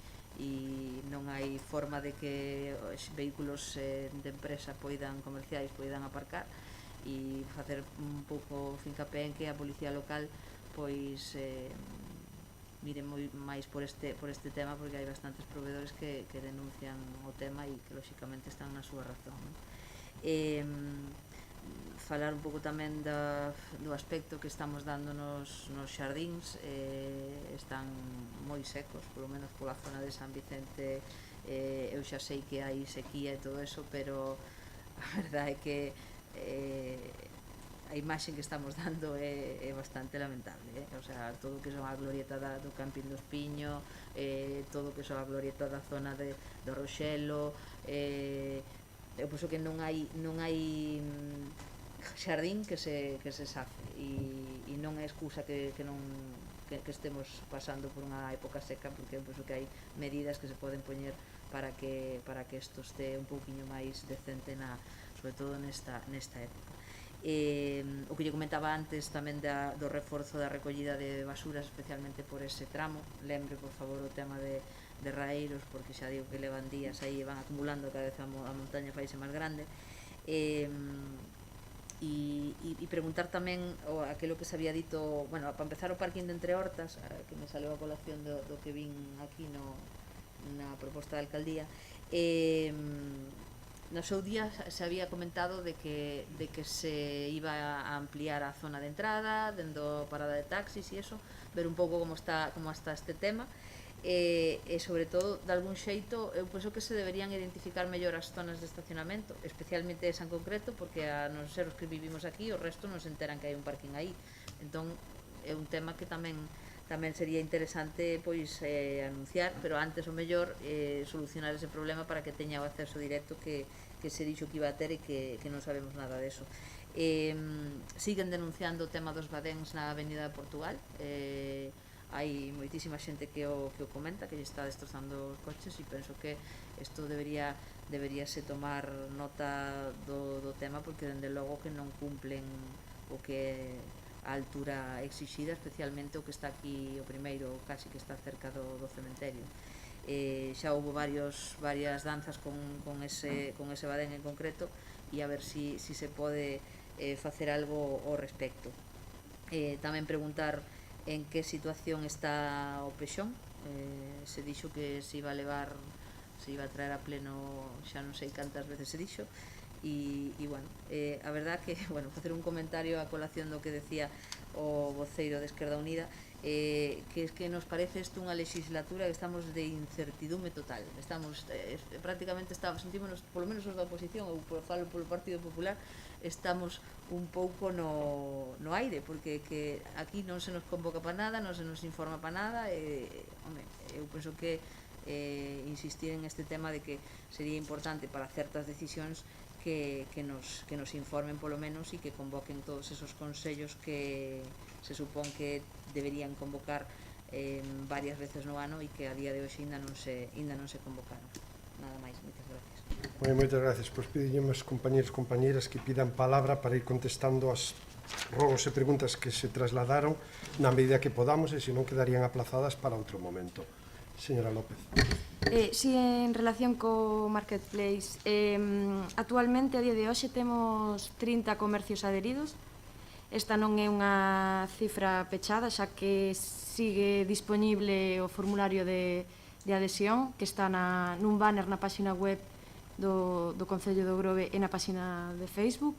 non hai forma de que os vehículos de empresa comerciais poidan aparcar, e facer un pouco fincapé en que a policía local pois mire moi máis por este tema, porque hai bastantes proveedores que denuncian o tema e que lóxicamente están na súa razón, non? Falar un pouco tamén do aspecto que estamos dando nos xardíns. Están moi secos, polo menos pola zona de San Vicente. Eu xa sei que hai sequía e todo eso, pero a verdade é que a imaxe que estamos dando é bastante lamentable, O sea, todo o que son a glorieta do Campín do Espiño, todo o que son a glorieta da zona do Roxelo, eu penso que non hai xardín que se safe, e non é excusa que estemos pasando por unha época seca, porque eu penso que hai medidas que se poden poñer para que isto este un pouquiño máis decente, sobre todo nesta época. O que lle comentaba antes tamén do reforzo da recollida de basuras, especialmente por ese tramo. Lembre, por favor, o tema de raeiros, porque xa digo que levan días aí e van acumulando, cada vez a montaña faise máis grande. E preguntar tamén aquilo que se había dito, bueno, para empezar, o parking de Entre Hortas, que me saleu a colación do que vin aquí na proposta da alcaldía. No seu día se había comentado de que se iba a ampliar a zona de entrada, dendo parada de taxis e eso, ver un pouco como está este tema, e sobre todo, de algún xeito, eu penso que se deberían identificar mellor as zonas de estacionamento, especialmente esa en concreto, porque a non ser os que vivimos aquí, o resto non se enteran que hai un parking aí. Entón, é un tema que tamén sería interesante pois anunciar, pero antes o mellor solucionar ese problema para que teña o acceso directo que se dixo que iba a ter e que non sabemos nada deso. Siguen denunciando o tema dos badéns na Avenida de Portugal. Hai moitísima xente que o comenta, que lle está destrozando os coches, e penso que isto deberíase tomar nota do tema, porque dende logo que non cumplen o que a altura exixida, especialmente o que está aquí o primeiro, casi que está cerca do cementerio. Xa houve varias danzas con ese badén en concreto, e a ver si se pode facer algo ao respecto. Tamén preguntar en que situación está o Pexón. Se dixo que se iba a traer a pleno, xa non sei cantas veces se dixo. E a verdad que, facer un comentario a colación do que decía o voceiro de Esquerda Unida, que es que nos parece isto unha legislatura que estamos de incertidume total. Estamos prácticamente sentímonos, polo menos os da oposición, ou falo polo Partido Popular, estamos un pouco no aire, porque que aquí non se nos convoca para nada, non se nos informa para nada. Eu penso que insistir en este tema de que sería importante para certas decisións que nos informen polo menos, e que convoquen todos esos consellos que se supón que deberían convocar varias veces no ano, e que a día de hoxe ainda non se convocaron. Nada máis, moitas gracias. Moitas gracias. Pois pediño aos compañeros e compañeras que pidan palabra para ir contestando as rogos e preguntas que se trasladaron na medida que podamos, e se non quedarían aplazadas para outro momento. Señora López. Si, en relación co Marketplace, actualmente, a día de hoxe, temos 30 comercios adheridos. Esta non é unha cifra pechada, xa que sigue disponible o formulario de adhesión, que está nun banner na página web do Concello do Grove e na página de Facebook.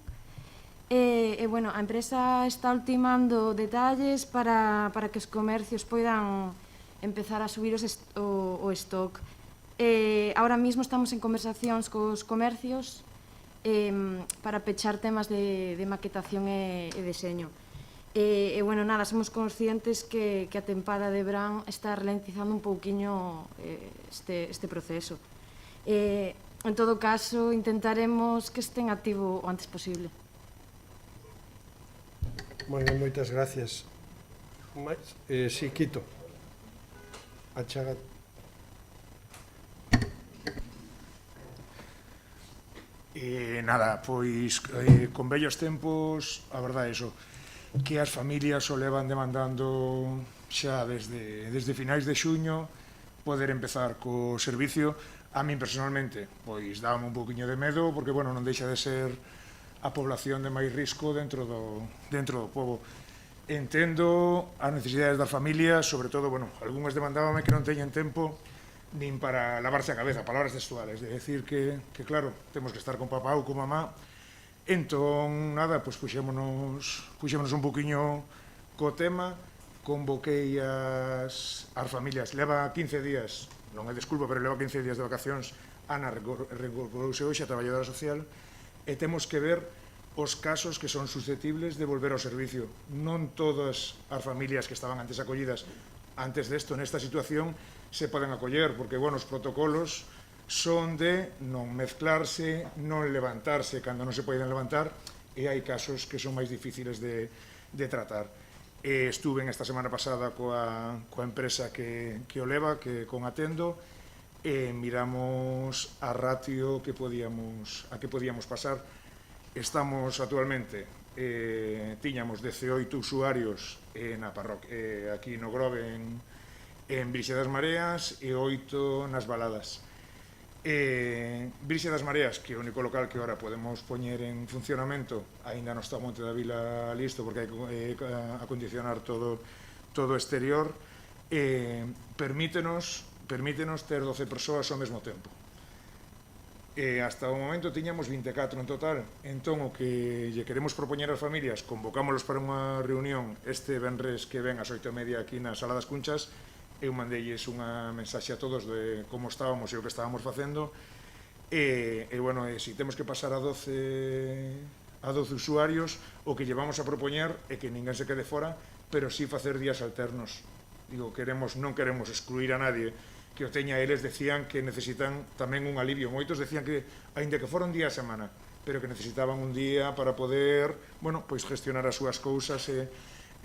A empresa está ultimando detalles para que os comercios poidan empezar a subir o stock. Ahora mismo estamos en conversacións cos comercios para pechar temas de maquetación e deseño. Somos conscientes que a tempada de verán está ralentizando un pouquiño este proceso. En todo caso, intentaremos que estén activo o antes posible. Moi ben, moitas gracias. Si, Quito. Achaga. Nada, pois con vellos tempos, a verdade é iso, que as familias o levan demandando xa desde finais de xuño poder empezar co servicio. A min personalmente, pois dábame un poquinho de medo, porque, bueno, non deixa de ser a población de máis risco dentro do pobo. Entendo as necesidades das familias, sobre todo, bueno, algunhas demandábame que non teñen tempo nin para lavarse a cabeza, palabras textuales, de decir que claro, temos que estar con papá ou con mamá. Entón, nada, pois puxémonos un poquinho co tema, convoquei as familias, leva 15 días, non é desculpa, pero leva 15 días de vacacións, Ana reincorporouse hoxe a traballadora social, e temos que ver os casos que son susceptibles de volver ao servicio. Non todas as familias que estaban antes acollidas antes desto, nesta situación, se poden acoller, porque, bueno, os protocolos son de non mezclarse, non levantarse cando non se poden levantar, e hai casos que son máis difíciles de tratar. Estuve esta semana pasada coa empresa que o leva, que con Atendo, e miramos a ratio a que podíamos pasar. Estamos actualmente, tiñamos 18 usuarios na parroquia, aquí no Grove, en Brixe das Mareas, e 8 nas Baladas. Brixe das Mareas, que é o único local que agora podemos poñer en funcionamento, aínda non está o Monte da Vila listo, porque hai que acondicionar todo o exterior, permítenos ter 12 persoas ao mesmo tempo. Hasta o momento tiñamos 24 en total, entón o que lle queremos propoñer ás familias, convocámoslos para unha reunión este venres que ven ás 8:30 aquí na Sala das Cunchas. Eu mandeilles unha mensaxe a todos de como estábamos e o que estábamos facendo, e bueno, se temos que pasar a 12 usuarios, o que llevamos a propoñer é que ninguén se quede fora, pero sí facer días alternos. Digo, non queremos excluir a nadie que o teña. Eles decían que necesitan tamén un alivio. Moitos decían que, aínda que fora un día a semana, pero que necesitaban un día para poder, bueno, pois gestionar as súas cousas e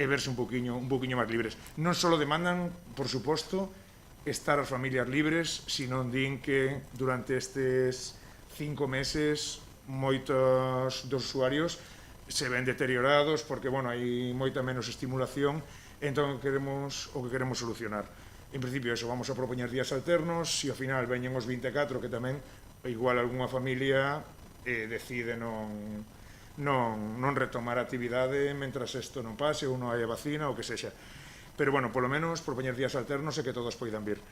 verse un poquinho máis libres. Non só demandan, por suposto, estar as familias libres, sino din que durante estes 5 meses moitos dos usuarios se ven deteriorados porque, bueno, hai moita menos estimulación, entón o que queremos solucionar. En principio, eso, vamos a propoñer días alternos, se ao final veñen os 24, que tamén, igual algunha familia decide non retomar a actividade mentras isto non pase ou non hai a vacina ou que sexa. Pero, bueno, polo menos propoñer días alternos e que todos poidan vir.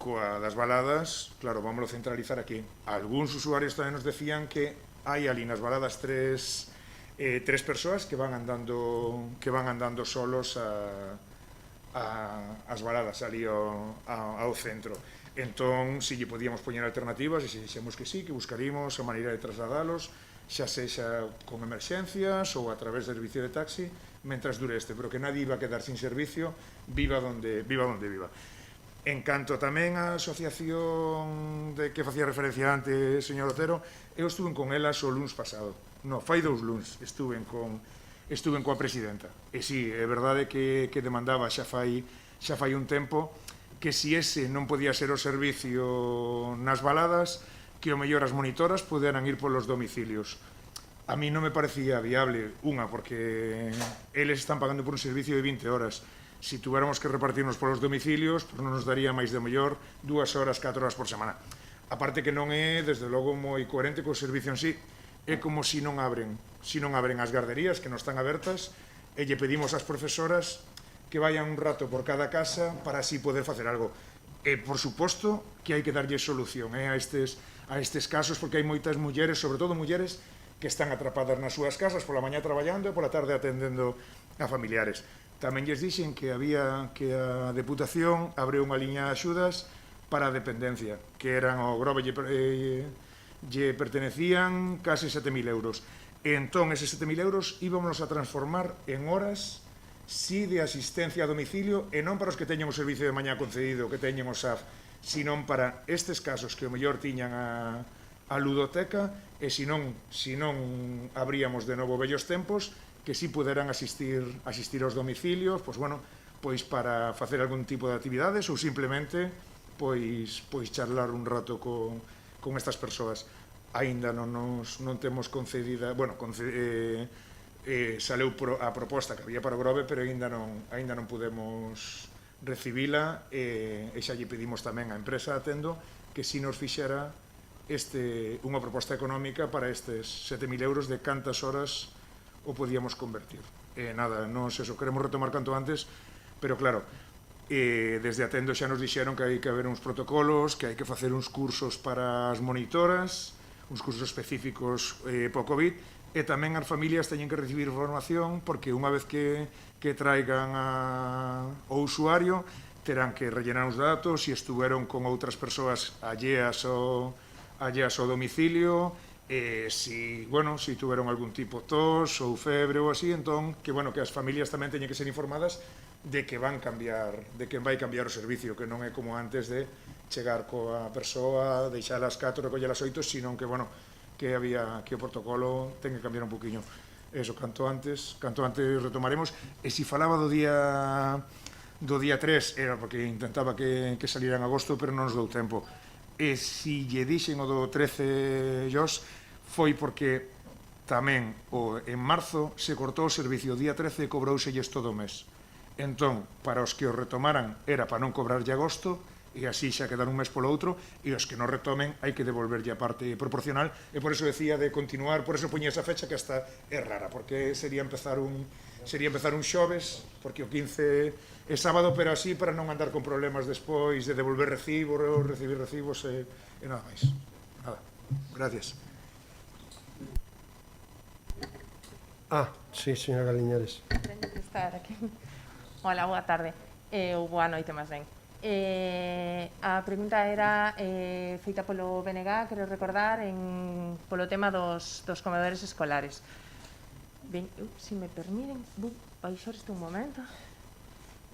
Coa das Baladas, claro, vámoslo centralizar aquí. Algúns usuarios tamén nos decían que hai ali nas Baladas tres persoas que van andando solos as Baladas ali ao centro. Entón, se lle podíamos poñer alternativas, e se dixemos que sí, que buscaríamos a maneira de trasladalos, xa sexa con emerxencias ou a través do servicio de taxi, mentras dure este, pero que nadie iba a quedar sin servicio, viva donde viva. En canto tamén a asociación de que facía referencia antes, señor Otero, eu estuve con elas o luns pasado. No, fai 2 luns estuve coa presidenta. E sí, é verdade que demandaba xa fai un tempo que si ese non podía ser o servicio nas Baladas, que o mellor as monitoras poderan ir polos domicilios. A mí non me parecía viable, porque eles están pagando por un servicio de 20 horas. Si tuviéramos que repartirnos polos domicilios, non nos daría máis de mellor 2 horas, 4 horas por semana. Aparte que non é, desde logo, moi coherente co servicio en sí. É como se non abren as garderías, que non están abertas, e lle pedimos ás profesoras que vayan un rato por cada casa para así poder facer algo. E, por suposto, que hai que darlle solución a estes casos, porque hai moitas mulleres, sobre todo mulleres, que están atrapadas nas súas casas pola mañá traballando e pola tarde atendendo a familiares. Tamén lles dixen que a Deputación abriu unha liña de axudas para a dependencia, que eran o Grove lle pertenecían case 7.000 euros. E entón, eses 7.000 euros íbamos a transformar en horas si de asistencia a domicilio, e non para os que teñen o servicio de mañá concedido, que teñen o SAF, sino para estes casos que o mellor tiñan a ludoteca, e se non abríamos de novo vellos tempos, que si puderan asistir aos domicilios, pois para facer algún tipo de actividades ou simplemente pois charlar un rato con estas persoas. Aínda non temos concedida, saleu a proposta que había para o Grove, pero aínda non podemos recibila e xa lle pedimos tamén á empresa Atendo que si nos fixera unha proposta económica para estes 7.000 euros de cantas horas o podíamos convertir. Nada, non sei, queremos retomar canto antes, pero claro, desde Atendo xa nos dixeron que hai que haber uns protocolos, que hai que facer uns cursos para as monitoras, uns cursos específicos para o COVID, e tamén as familias teñen que recibir formación porque unha vez que traigan ao usuario terán que rellenar os datos se estuveron con outras persoas alleas ao domicilio, si tuveron algún tipo tos ou febre ou así, entón que as familias tamén teñen que ser informadas de que vai cambiar o servicio, que non é como antes de chegar coa persoa, deixar as 4 e coller as 8, sino que que o protocolo ten que cambiar un poquinho. Eso, canto antes retomaremos. E se falaba do día 3, era porque intentaba que saliera en agosto, pero non nos dou tempo. E se lle dixen o do 13, Jos, foi porque tamén en marzo se cortou o servicio o día 13 e cobrouselles todo o mes. Entón, para os que o retomaran era para non cobrarlle agosto, e así xa quedar un mes polo outro, e os que non retomen hai que devolverlle a parte proporcional, e por eso decía de continuar, por eso poñía esa fecha que hasta é rara, porque sería empezar un xoves, porque o 15 é sábado, pero así para non andar con problemas despois de devolver recibos, recibir recibos e nada máis. Nada, gracias. Sí, señora Galiñares. Teño que estar aquí. Hola, boa tarde. Ou boa noite, máis ben. A pregunta era feita polo BNG, quero recordar, polo tema dos comedores escolares. Ben, se me permiten, vou baixar isto un momento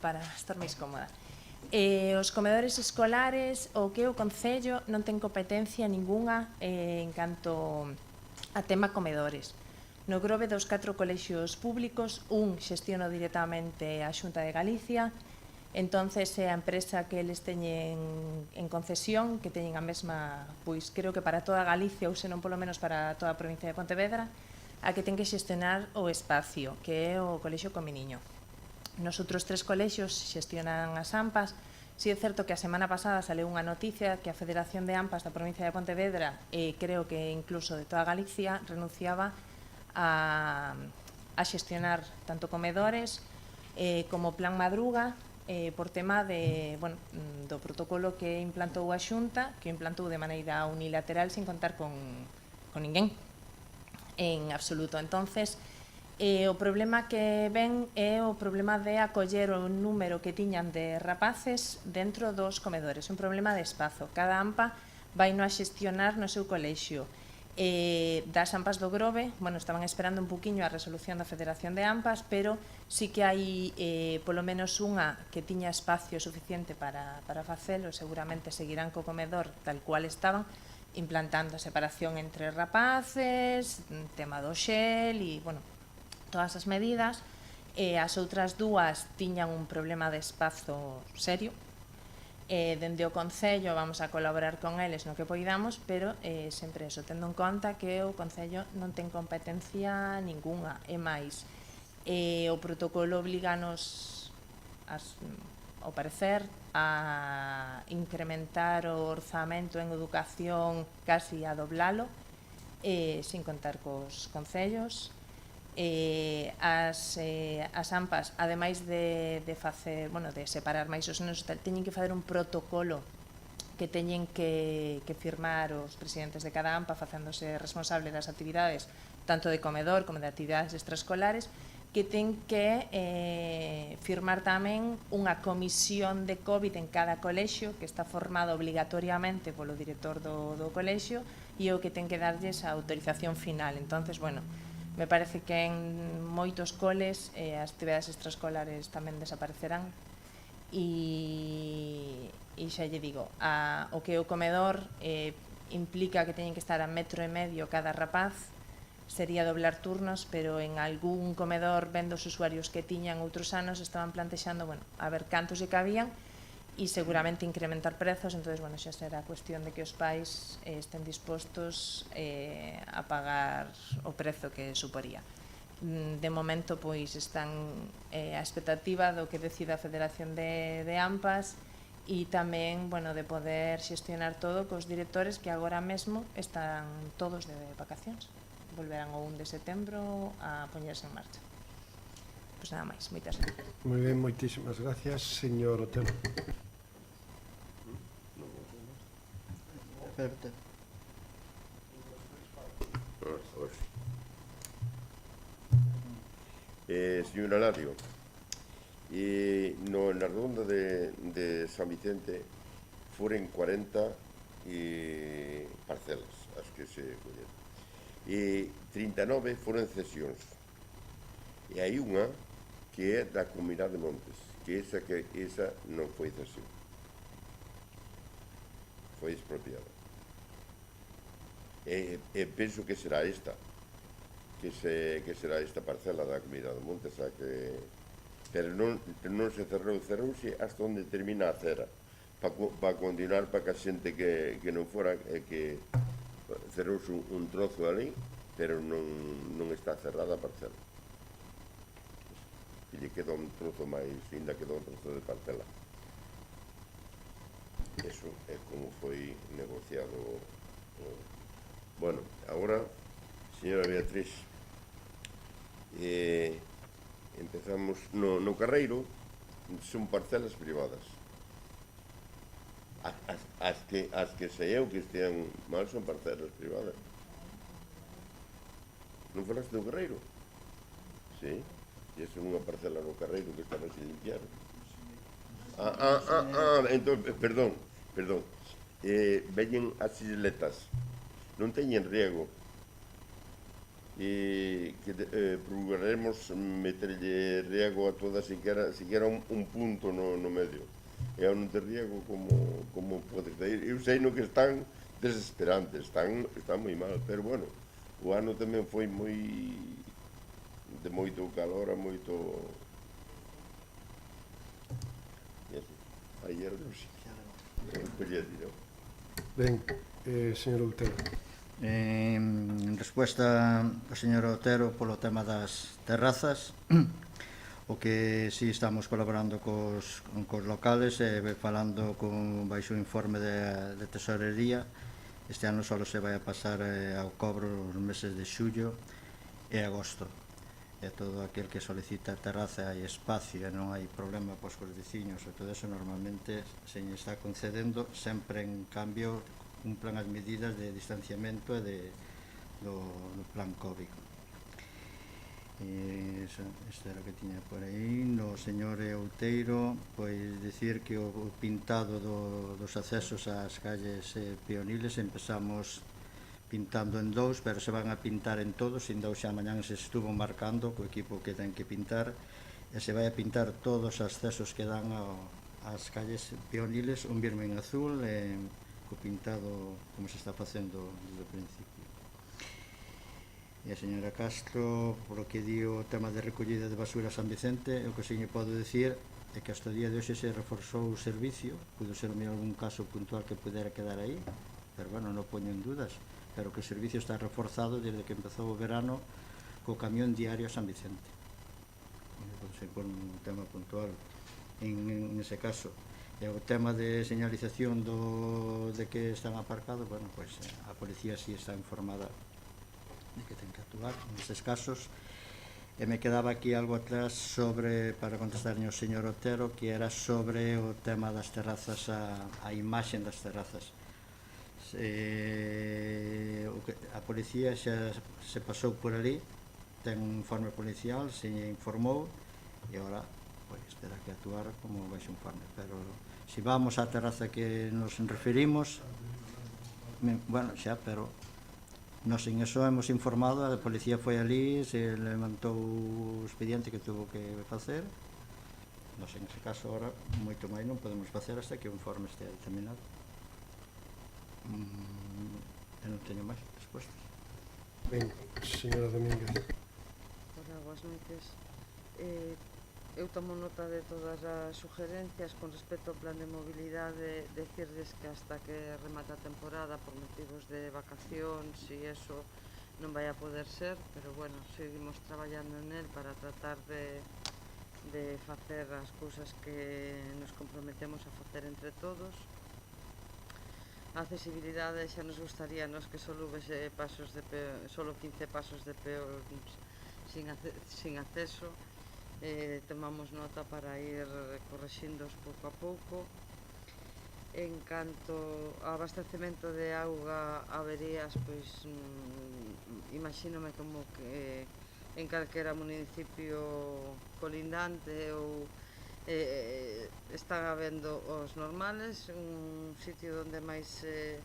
para estar máis cómoda. Os comedores escolares, o que o Concello non ten competencia ningunha en canto a tema comedores. No Grove dos 4 colexios públicos, un xestiono directamente a Xunta de Galicia, entonces é a empresa que eles teñen en concesión, que teñen a mesma, pois creo que para toda Galicia, ou senón polo menos para toda a provincia de Pontevedra, a que ten que xestionar o espacio, que é o Colexio Cominiño. Nos outros 3 colexios xestionan as AMPAs. Si é certo que a semana pasada saleu unha noticia que a Federación de AMPAs da provincia de Pontevedra, e creo que incluso de toda Galicia, renunciaba a xestionar tanto comedores como Plan Madruga, por tema do protocolo que implantou a Xunta, que implantou de maneira unilateral sin contar con ninguén en absoluto. Entonces, o problema que ven é o problema de acoller o número que tiñan de rapaces dentro dos comedores, un problema de espazo. Cada AMPA vai no a xestionar no seu colexio. Das AMPAs do Grove, estaban esperando un poquinho a resolución da Federación de AMPAs, pero sí que hai polo menos unha que tiña espacio suficiente para facelo, seguramente seguirán co comedor tal cual estaban, implantando a separación entre rapaces, tema do xel e, todas as medidas. As outras dúas tiñan un problema de espazo serio. Dende o Concello vamos a colaborar con eles no que poidamos, pero sempre eso, tendo en conta que o Concello non ten competencia ningunha. E máis, o protocolo obliganos, ao parecer, a incrementar o orzamento en educación casi a doblalo, sin contar cos concellos. As AMPAs, ademais de facer, de separar máis os nenos, teñen que facer un protocolo que teñen que firmar os presidentes de cada AMPA, facéndose responsable das actividades tanto de comedor como de actividades extraescolares, que ten que firmar tamén unha comisión de COVID en cada colexio, que está formado obligatoriamente polo director do colexio, e o que ten que darlles a autorización final. Entonces, me parece que en moitos coles as actividades extraescolares tamén desaparecerán, e xa lle digo, o que o comedor implica que teñen que estar a 1,5 metros cada rapaz, sería doblar turnos, pero en algún comedor, vendo os usuarios que tiñan outros anos, estaban plantexando a ver cantos lle cabían, e seguramente incrementar prezos. Entón, xa será cuestión de que os pais estén dispostos a pagar o prezo que suporía. De momento, pois, están a expectativa do que decida a Federación de AMPAs e tamén, bueno, de poder xestionar todo cos directores que agora mesmo están todos de vacacións. Volverán o 1 de setembro a poñerse en marcha. Pois nada máis, moitas gracias. Moi ben, moitísimas gracias, señor Otero. Señor Alario, na ronda de San Vicente foren 40 parcelas as que se colleron, e 39 foron cesións, e hai unha que é da Comunidade de Montes, que esa non foi cesión, foi expropiada, e penso que será esta, que será esta parcela da Comunidade de Montes, pero non se cerrouse hasta onde termina a cera, para continuar para que a xente que non fora, que cerrouse un trozo ali, pero non está cerrada a parcela. E lle queda un trozo máis, ainda queda un trozo de parcela. Eso é como foi negociado. Bueno, agora, señora Beatriz, empezamos no Carreiro. Son parcelas privadas. As que sei eu que estean mal son parcelas privadas. Non falaste do Carreiro? Sí, e son unha parcela no Carreiro que estaba sin limpiar. Entón, perdón, veñen as isletas, non teñen riego, e que procuraremos meterlle riego a todas, siquiera un punto no medio. E ao non ter riego, como pode sair? Eu sei no que están desesperantes, están moi mal, pero bueno, o ano tamén foi de moito calor a moito... Ayer non sei. Ben, señor Outero. En resposta ao señor Otero polo tema das terrazas, o que si estamos colaborando cos locales e falando con baixo informe de tesorería. Este ano só se vai a pasar ao cobro os meses de xullo e agosto, e todo aquel que solicita terraza e espacio e non hai problema pois cos veciños e todo eso, normalmente se lle está concedendo, sempre en cambio cumplan as medidas de distanciamento e do plan COVID. Isto era o que tiña por aí. No señor Outeiro, pois dicir que o pintado dos accesos ás calles peoniles empezamos pintando en 2, pero se van a pintar en todos. Ainda hoxe a mañán se estuvo marcando co equipo que ten que pintar, e se vai a pintar todos os accesos que dan ás calles peoniles, un virmen azul, co pintado como se está facendo desde o principio. E a señora Castro, polo que di o tema de recollida de basura a San Vicente, o que se lle podo dicir é que hasta o día de hoxe se reforzou o servicio, pudo ser algún caso puntual que pudera quedar aí, pero bueno, non poño en dudas, pero que o servicio está reforzado desde que empezou o verano co camión diario a San Vicente. Pode ser por un tema puntual en ese caso. E o tema de señalización de que están aparcados, bueno, pois a policía si está informada de que ten que actuar nestes casos. E me quedaba aquí algo atrás para contestar ao señor Otero, que era sobre o tema das terrazas, a imaxen das terrazas. A policía xa se pasou por ali, ten un informe policial, se informou, e agora pois terá que actuar como baixo informe. Pero se vamos á terraza que nos referimos, bueno, xa, pero nos en eso hemos informado, a policía foi ali, se levantou o expediente que tuvo que facer. Nos en ese caso ahora moito máis non podemos facer hasta que o informe estea determinado. Eu non teño máis respostas. Ben, señora Domínguez. Hola, boas noites. Eu tomo nota de todas as sugerencias con respecto ao plan de mobilidade, decirles que hasta que remata a temporada por motivos de vacacións e eso non vai a poder ser, pero bueno, seguimos traballando en él para tratar de facer as cousas que nos comprometemos a facer entre todos. A accesibilidade xa nos gustaría nos que solo houvese solo 15 pasos de peóns sin acceso. Tomamos nota para ir correxindos pouco a pouco. En canto ao abastecemento de auga, averías, pois imagínome como que en calquera municipio colindante ou están habendo os normales. Un sitio onde máis se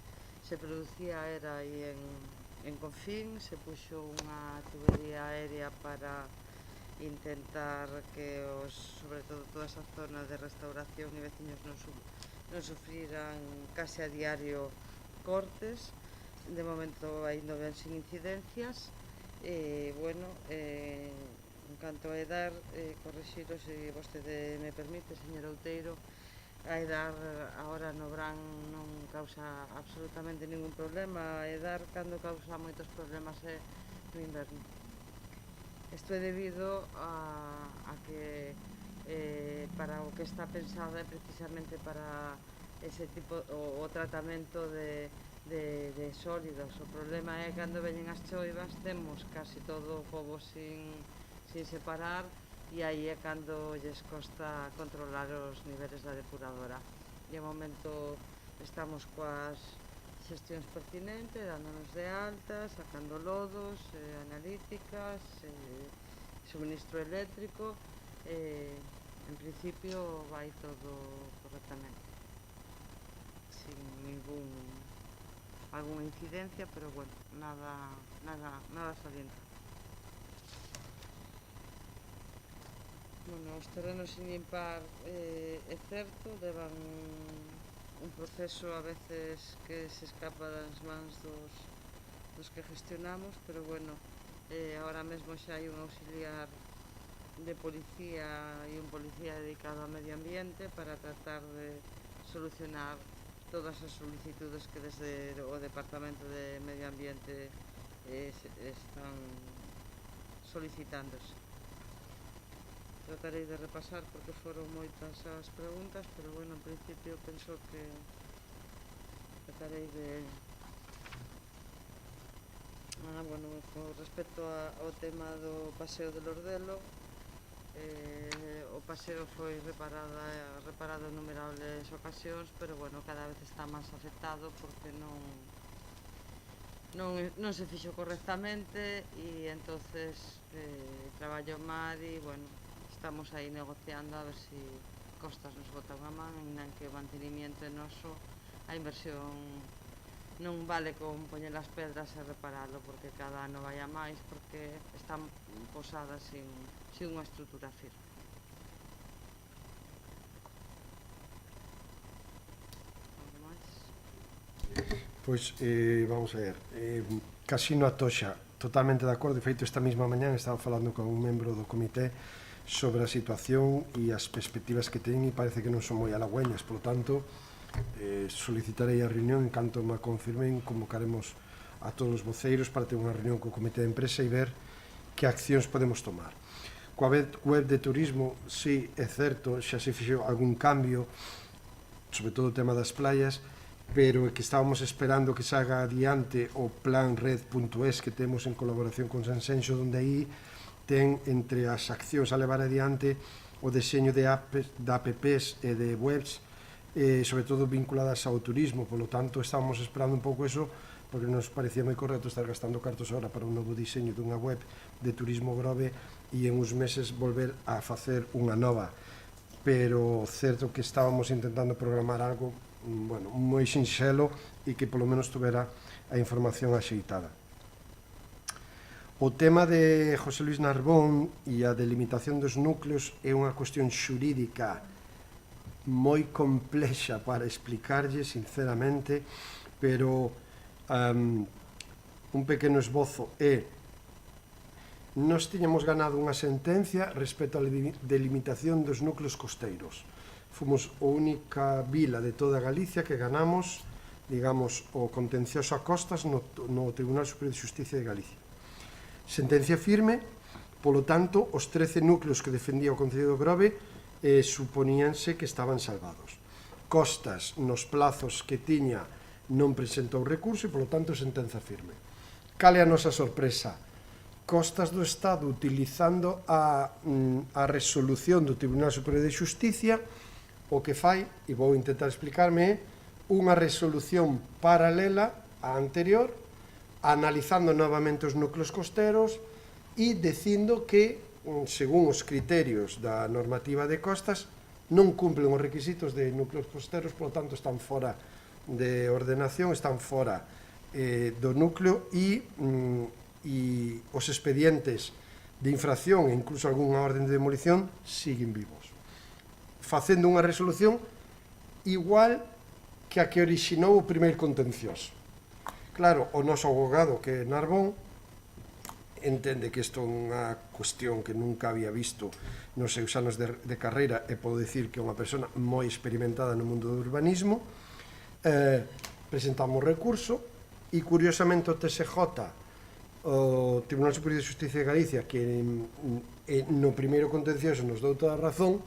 producía era aí en Confín. Se puxo unha tubería aérea para intentar que sobre todo toda esa zona de restauración e veciños non sufriran case a diario cortes. De momento ainda ben sin incidencias. Bueno, en canto a EDAR, correxiros, se vostede me permite, señor Outeiro, a EDAR agora no verán non causa absolutamente ningún problema. A EDAR cando causa moitos problemas é no inverno. Isto é debido a que para o que está pensado é precisamente para ese tipo o tratamento de sólidos. O problema é cando veñen as choivas, temos casi todo o pobo sin separar, e aí é cando lles costa controlar os niveles da depuradora. E ao momento estamos coas xestións pertinentes, dándonos de alta, sacando lodos, analíticas, suministro eléctrico. En principio vai todo correctamente, sin alguna incidencia, pero bueno, nada saliente. Bueno, os terrenos sin limpar é certo, levan un proceso a veces que se escapa das mans dos que gestionamos, pero bueno, ahora mesmo xa hai un auxiliar de policía e un policía dedicado ao medio ambiente para tratar de solucionar todas as solicitudes que desde o Departamento de Medio Ambiente están solicitándose. Tratarei de repasar porque foron moitas as preguntas, pero bueno, en principio penso que tratarei de... bueno, con respecto ao tema do paseo de Lordelo, o paseo foi reparado en numerables ocasións, pero bueno, cada vez está máis afectado porque non se fixo correctamente, e entonces traballo mar e bueno, estamos aí negociando a ver se Costas nos bota unha man, en que o mantenimiento é noso, a inversión non vale con poñer as pedras e reparalo, porque cada ano vai a máis, porque están posadas sin unha estrutura firme. Algo máis? Pois, vamos a ver, Casino Atoxa, totalmente de acordo. De feito, esta mesma mañá estaba falando con un membro do comité sobre a situación e as perspectivas que teñen, e parece que non son moi halagüeñas. Por lo tanto, solicitarei a reunión en canto me confirmen. Convocaremos a todos os voceiros para ter unha reunión co comité de empresa e ver que accións podemos tomar. Coa web de turismo, sí, é certo, xa se fixo algún cambio, sobre todo o tema das playas, pero que estábamos esperando que saga adiante o plan red.es que temos en colaboración con Sanxenxo, onde aí ten entre as accións a levar adiante o deseño de apps e de webs, sobre todo vinculadas ao turismo. Por lo tanto, estábamos esperando un pouco eso, porque nos parecía moi correcto estar gastando cartos ahora para un novo diseño dunha web de turismo Grove e en uns meses volver a facer unha nova. Pero certo que estábamos intentando programar algo moi sinxelo e que polo menos tuvera a información axeitada. O tema de José Luis Narbón e a delimitación dos núcleos é unha cuestión xurídica moi complexa para explicarlle sinceramente, pero un pequeno esbozo é: nos tiñamos ganado unha sentencia respecto á delimitación dos núcleos costeiros. Fomos a única vila de toda Galicia que ganamos digamos, o contencioso a costas no Tribunal Superior de Xusticia de Galicia. Sentencia firme, polo tanto, os 13 núcleos que defendía o Concello do Grove suponíanse que estaban salvados. Costas, nos plazos que tiña, non presentou recurso e, polo tanto, sentenza firme. Cal é a nosa sorpresa? Costas do Estado, utilizando a resolución do Tribunal Superior de Xusticia, o que fai, e vou intentar explicarme, é unha resolución paralela á anterior, analizando novamente os núcleos costeros e dicindo que, según os criterios da normativa de costas, non cumplen os requisitos de núcleos costeros, polo tanto están fora de ordenación, están fora do núcleo e os expedientes de infracción e incluso algunha orden de demolición siguen vivos, facendo unha resolución igual que a que orixinou o primeiro contencioso. Claro, o noso abogado, que é Narbón, entende que isto é unha cuestión que nunca había visto nos seus anos de carreira, e podo dicir que é unha persona moi experimentada no mundo do urbanismo. Presentamos recurso e, curiosamente, o TSJ, o Tribunal Superior de Xusticia de Galicia, que no primeiro contencioso nos dou toda a razón,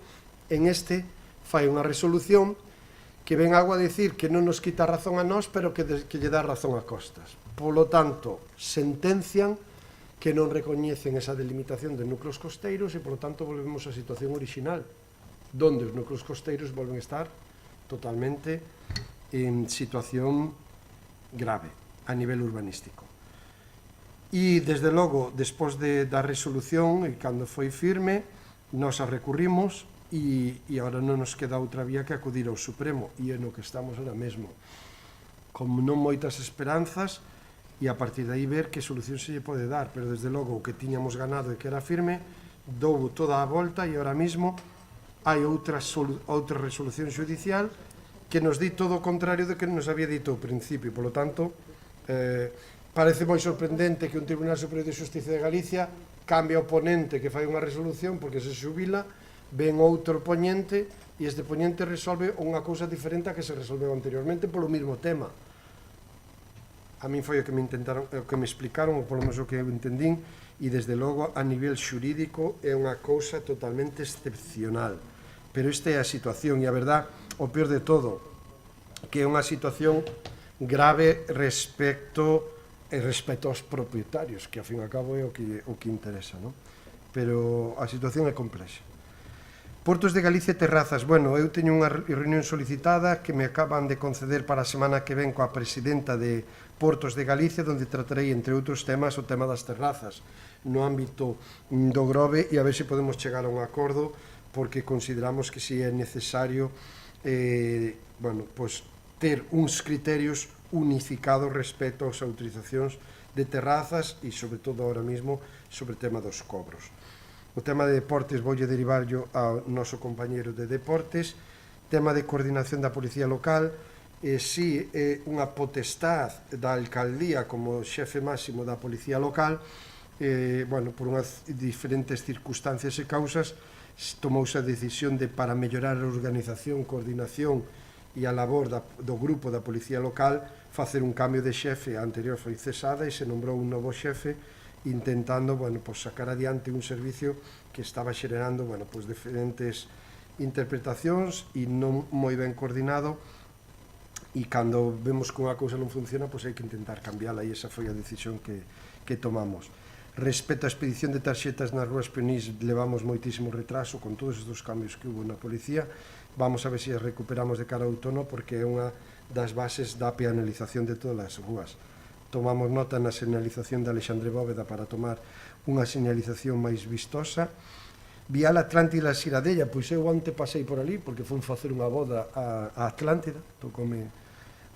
en este fai unha resolución que ven algo a dicir que non nos quita razón a nós, pero que lle dá razón a Costas. Polo tanto, sentencian que non recoñecen esa delimitación de núcleos costeiros e, polo tanto, volvemos á situación original, donde os núcleos costeiros volven a estar totalmente en situación grave a nivel urbanístico. E, desde logo, despois da resolución, e cando foi firme, nos a recurrimos e agora non nos queda outra vía que acudir ao Supremo, e é no que estamos ahora mesmo, con non moitas esperanzas, e a partir de aí ver que solución se lle pode dar, pero desde logo o que tiñamos ganado e que era firme, dou toda a volta e ahora mesmo hai outra resolución judicial que nos di todo o contrario do que nos había dito ao principio. Polo tanto, parece moi sorprendente que un Tribunal Superior de Xusticia de Galicia cambia o ponente que fai unha resolución porque se xubila, ven outro poñente e este poñente resolve unha cousa diferente a que se resolveu anteriormente polo mesmo tema. A min foi o que me explicaron, ou polo menos o que eu entendín, e desde logo a nivel xurídico é unha cousa totalmente excepcional. Pero esta é a situación, e a verdad, o peor de todo, que é unha situación grave respecto aos propietarios, que ao fin e ao cabo é o que interesa, non? Pero a situación é complexa. Portos de Galicia e Terrazas. Bueno, eu teño unha reunión solicitada que me acaban de conceder para a semana que ven coa presidenta de Portos de Galicia, onde tratarei, entre outros temas, o tema das terrazas no ámbito do Grove, e a ver se podemos chegar a un acordo, porque consideramos que si é necesario ter uns criterios unificados respecto ás autorizacións de terrazas e, sobre todo, ahora mesmo, sobre o tema dos cobros. O tema de deportes voulle derivar yo ao noso compañeiro de deportes. Tema de coordinación da Policía Local, si é unha potestad da Alcaldía como xefe máximo da Policía Local, por unhas diferentes circunstancias e causas, tomouse a decisión de, para mellorar a organización, coordinación e a labor do grupo da Policía Local, facer un cambio de xefe. A anterior foi cesada e se nombrou un novo xefe, intentando sacar adiante un servicio que estaba xerando diferentes interpretacións e non moi ben coordinado, e cando vemos que unha cousa non funciona, hai que intentar cambiala, e esa foi a decisión que tomamos. Respecto á expedición de tarxetas nas ruas peonís, levamos moitísimo retraso con todos estes cambios que hubo na policía. Vamos a ver se as recuperamos de cara ao outono, porque é unha das bases da peanalización de todas as ruas. Tomamos nota na señalización de Alexandre Bóveda para tomar unha señalización máis vistosa. Vial Atlántida Xiradella, pois eu onte pasei por ali, porque fui facer unha boda a Atlántida, tocome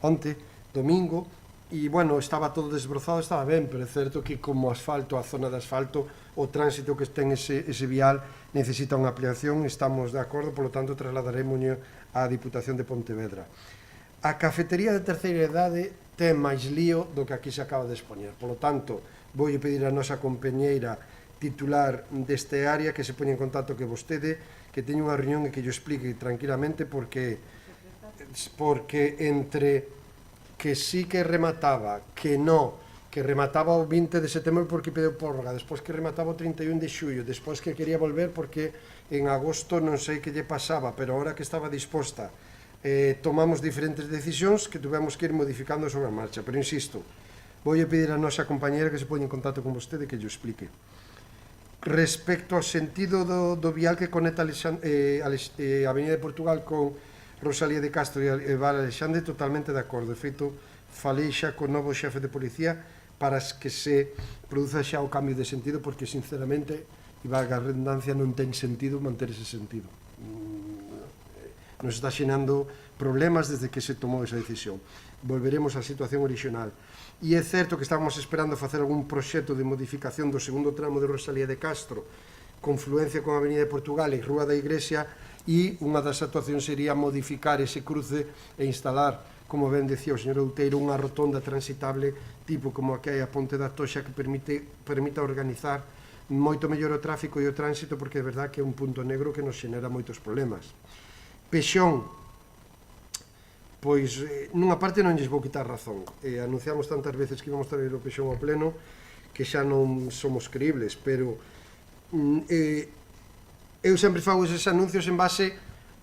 onte, domingo, e, estaba todo desbrozado, estaba ben, pero é certo que como asfalto, a zona de asfalto, o tránsito que ten ese vial necesita unha ampliación, estamos de acordo, polo tanto, trasladaremos á Diputación de Pontevedra. A cafetería de terceira idade ten máis lío do que aquí se acaba de expoñer. Polo tanto, voulle pedir a nosa compañeira titular deste área que se poña en contacto que vostede, que teña unha reunión e que yo explique tranquilamente porque entre que sí que remataba, que no, que remataba o 20 de setembro porque pediu prórroga, despois que remataba o 31 de xullo, despois que quería volver porque en agosto non sei que lle pasaba, pero ahora que estaba disposta, tomamos diferentes decisións que tuvemos que ir modificando sobre a marcha, pero insisto, vou pedir a nosa compañera que se poña en contacto con vostede que lle explique. Respecto ao sentido do vial que conecta a Avenida de Portugal con Rosalía de Castro e Val Alexandre, totalmente de acordo. De feito, falei xa co novo xefe de policía para que se produza xa o cambio de sentido, porque sinceramente, e valga a redundancia, non ten sentido manter ese sentido. Nos está xenando problemas desde que se tomou esa decisión. Volveremos á situación original. E é certo que estábamos esperando facer algún proxecto de modificación do segundo tramo de Rosalía de Castro, confluencia con a Avenida de Portugal e Rúa da Igrexa, e unha das actuacións sería modificar ese cruce e instalar, como ben decía o señor Outeiro, unha rotonda transitable tipo como a que hai a Ponte da Toxa que permita organizar moito mellor o tráfico e o tránsito, porque é verdad que é un punto negro que nos xenera moitos problemas. Pexón, pois nunha parte non lles vou quitar razón, anunciamos tantas veces que íbamos traer o Pexón ao pleno que xa non somos creíbles, pero eu sempre fago eses anuncios en base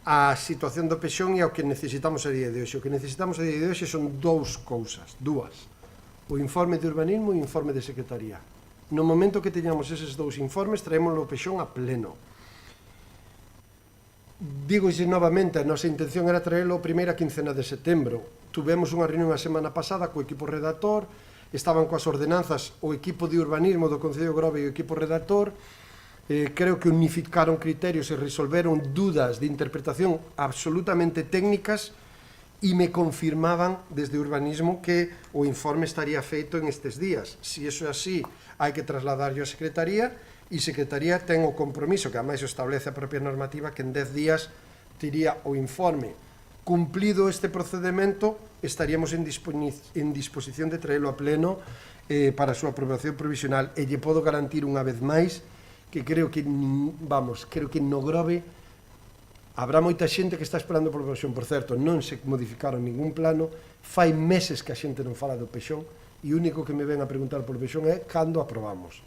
á situación do Pexón e ao que necesitamos a día de hoxe. O que necesitamos a día de hoxe son dúas cousas, o informe de urbanismo e o informe de secretaría. No momento que teñamos eses dous informes, traémoslo o Pexón a pleno. Dígoxe novamente, a nosa intención era traerlo a primeira quincena de setembro. Tuvemos unha reunión a semana pasada co equipo redactor, estaban coas ordenanzas o equipo de urbanismo do Concello de Grove e o equipo redactor. Creo que unificaron criterios e resolveron dudas de interpretación absolutamente técnicas e me confirmaban desde urbanismo que o informe estaría feito en estes días. Si iso é así, hai que trasladarlo a Secretaría, e Secretaría ten o compromiso, que ademais o establece a propia normativa, que en 10 días tiría o informe. Cumplido este procedimento, estaríamos en disposición de traerlo a pleno para a súa aprobación provisional, e lle podo garantir unha vez máis que creo que no Grove habrá moita xente que está esperando polo Pexón. Por certo, non se modificaron ningún plano, fai meses que a xente non fala do Pexón, e o único que me ven a preguntar polo Pexón é cando aprobamos.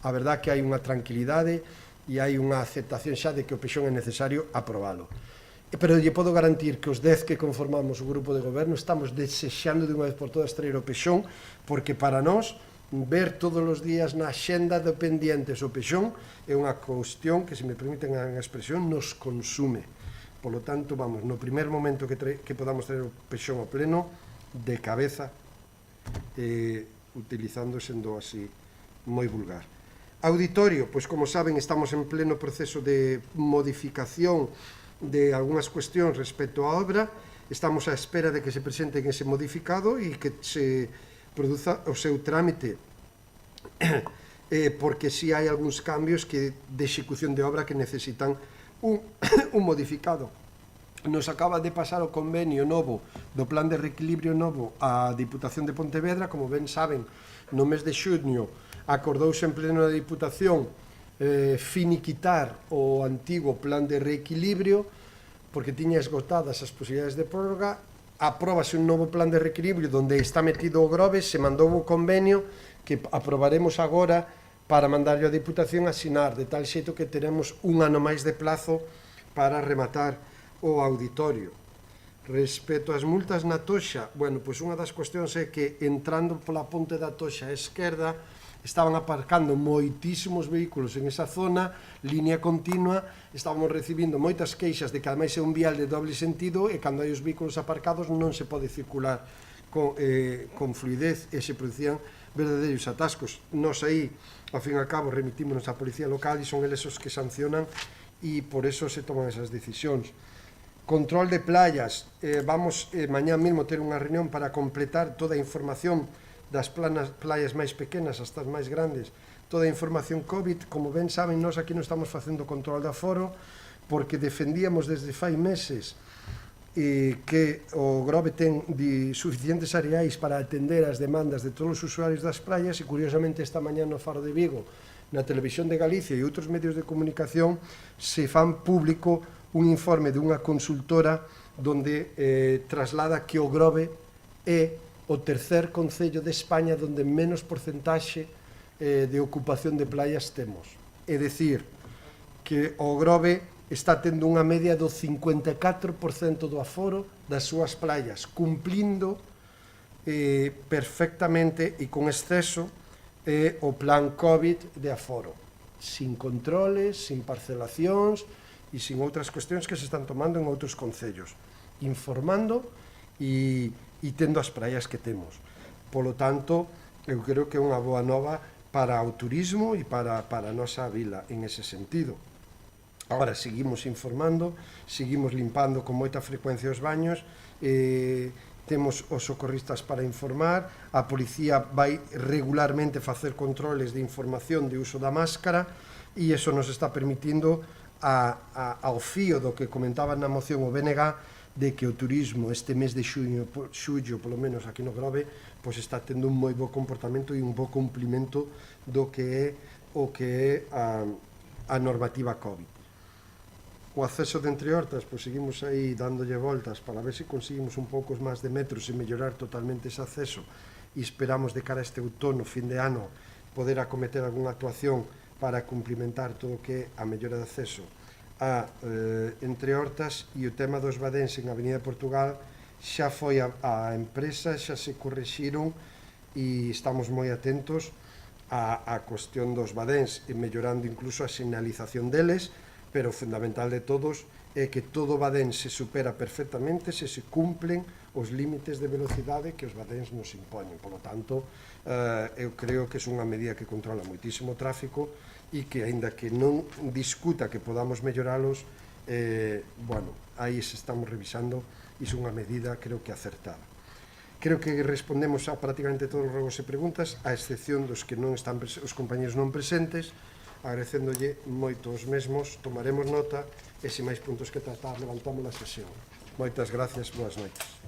A verdad que hai unha tranquilidade e hai unha aceptación xa de que o Pexón é necesario aprobalo. Pero lle podo garantir que os 10 que conformamos o grupo de goberno estamos desexando de unha vez por todas traer o Pexón, porque para nós ver todos os días na xenda de pendientes o Pexón é unha cuestión que, se me permiten a expresión, nos consume. Por lo tanto, vamos, no primer momento que podamos traer o Pexón ao pleno, de cabeza, utilizando, sendo así moi vulgar. Auditorio, pois como saben, estamos en pleno proceso de modificación de algunhas cuestións respecto á obra. Estamos á espera de que se presenten ese modificado e que se produza o seu trámite, porque si hai algúns cambios de execución de obra que necesitan un modificado. Nos acaba de pasar o convenio novo do plan de reequilibrio novo á Diputación de Pontevedra. Como ben saben, no mes de xuño acordouse en pleno da Diputación finiquitar o antigo plan de reequilibrio porque tiña esgotadas as posibilidades de prórroga. Apróbase un novo plan de reequilibrio onde está metido o Grove, se mandou o convenio que aprobaremos agora para mandarlo á Diputación a asinar, de tal xeito que teremos un ano máis de plazo para rematar o auditorio. Respecto ás multas na Toxa, bueno, pois unha das cuestións é que entrando pola Ponte da Toxa á esquerda estaban aparcando moitísimos vehículos en esa zona, línea continua, estábamos recibindo moitas queixas de que ademais é un vial de doble sentido e cando hai os vehículos aparcados non se pode circular con fluidez e se producían verdadeiros atascos. Nos aí, ao fin e ao cabo, remitímonos á Policía Local e son eles os que sancionan e por eso se toman esas decisións. Control de playas, vamos mañá mesmo ter unha reunión para completar toda a información das playas máis pequenas hasta as máis grandes, toda a información COVID. Como ben saben, nós aquí non estamos facendo control de aforo porque defendíamos desde fai meses que o Grove ten suficientes areais para atender as demandas de todos os usuarios das playas e, curiosamente, esta mañá no Faro de Vigo, na Televisión de Galicia e outros medios de comunicación, se fan público un informe dunha consultora donde traslada que o Grove é o tercer concello de España onde menos porcentaxe de ocupación de playas temos. É dicir, que o Grove está tendo unha media do 54% do aforo das súas playas, cumplindo perfectamente e con exceso o plan COVID de aforo, sin controles, sin parcelacións e sin outras cuestións que se están tomando en outros concellos, informando e tendo as praias que temos. Polo tanto, eu creo que é unha boa nova para o turismo e para a nosa vila en ese sentido. Agora, seguimos informando, seguimos limpando con moita frecuencia os baños, temos os socorristas para informar, a policía vai regularmente facer controles de información de uso da máscara e iso nos está permitindo ao fío do que comentaban na moción o BNG de que o turismo este mes de xullo, polo menos aquí no Grove, pois está tendo un moi bo comportamento e un bo cumplimento do que é a normativa COVID. O acceso de Entre Hortas, pois seguimos aí dándolle voltas para ver se conseguimos un poucos máis de metros e mellorar totalmente ese acceso e esperamos de cara a este outono, fin de ano, poder acometer algunha actuación para cumplimentar todo o que é a mellora de acceso a Entre Hortas, e o tema dos badéns en Avenida Portugal xa foi a empresa, xa se correxiron e estamos moi atentos a cuestión dos badéns e mellorando incluso a señalización deles, pero o fundamental de todos é que todo badén se supera perfectamente se cumplen os límites de velocidade que os badéns nos impoñen. Por lo tanto, eu creo que é unha medida que controla moitísimo o tráfico e que, aínda que non discuta que podamos melloralos, bueno, aí se estamos revisando e é unha medida, creo que acertada. Creo que respondemos a prácticamente todos os ruegos e preguntas, a excepción dos que non están os compañeros non presentes, agradecéndolle moito os mesmos, tomaremos nota e se máis puntos que tratar levantamos a sesión. Moitas gracias, boas noites.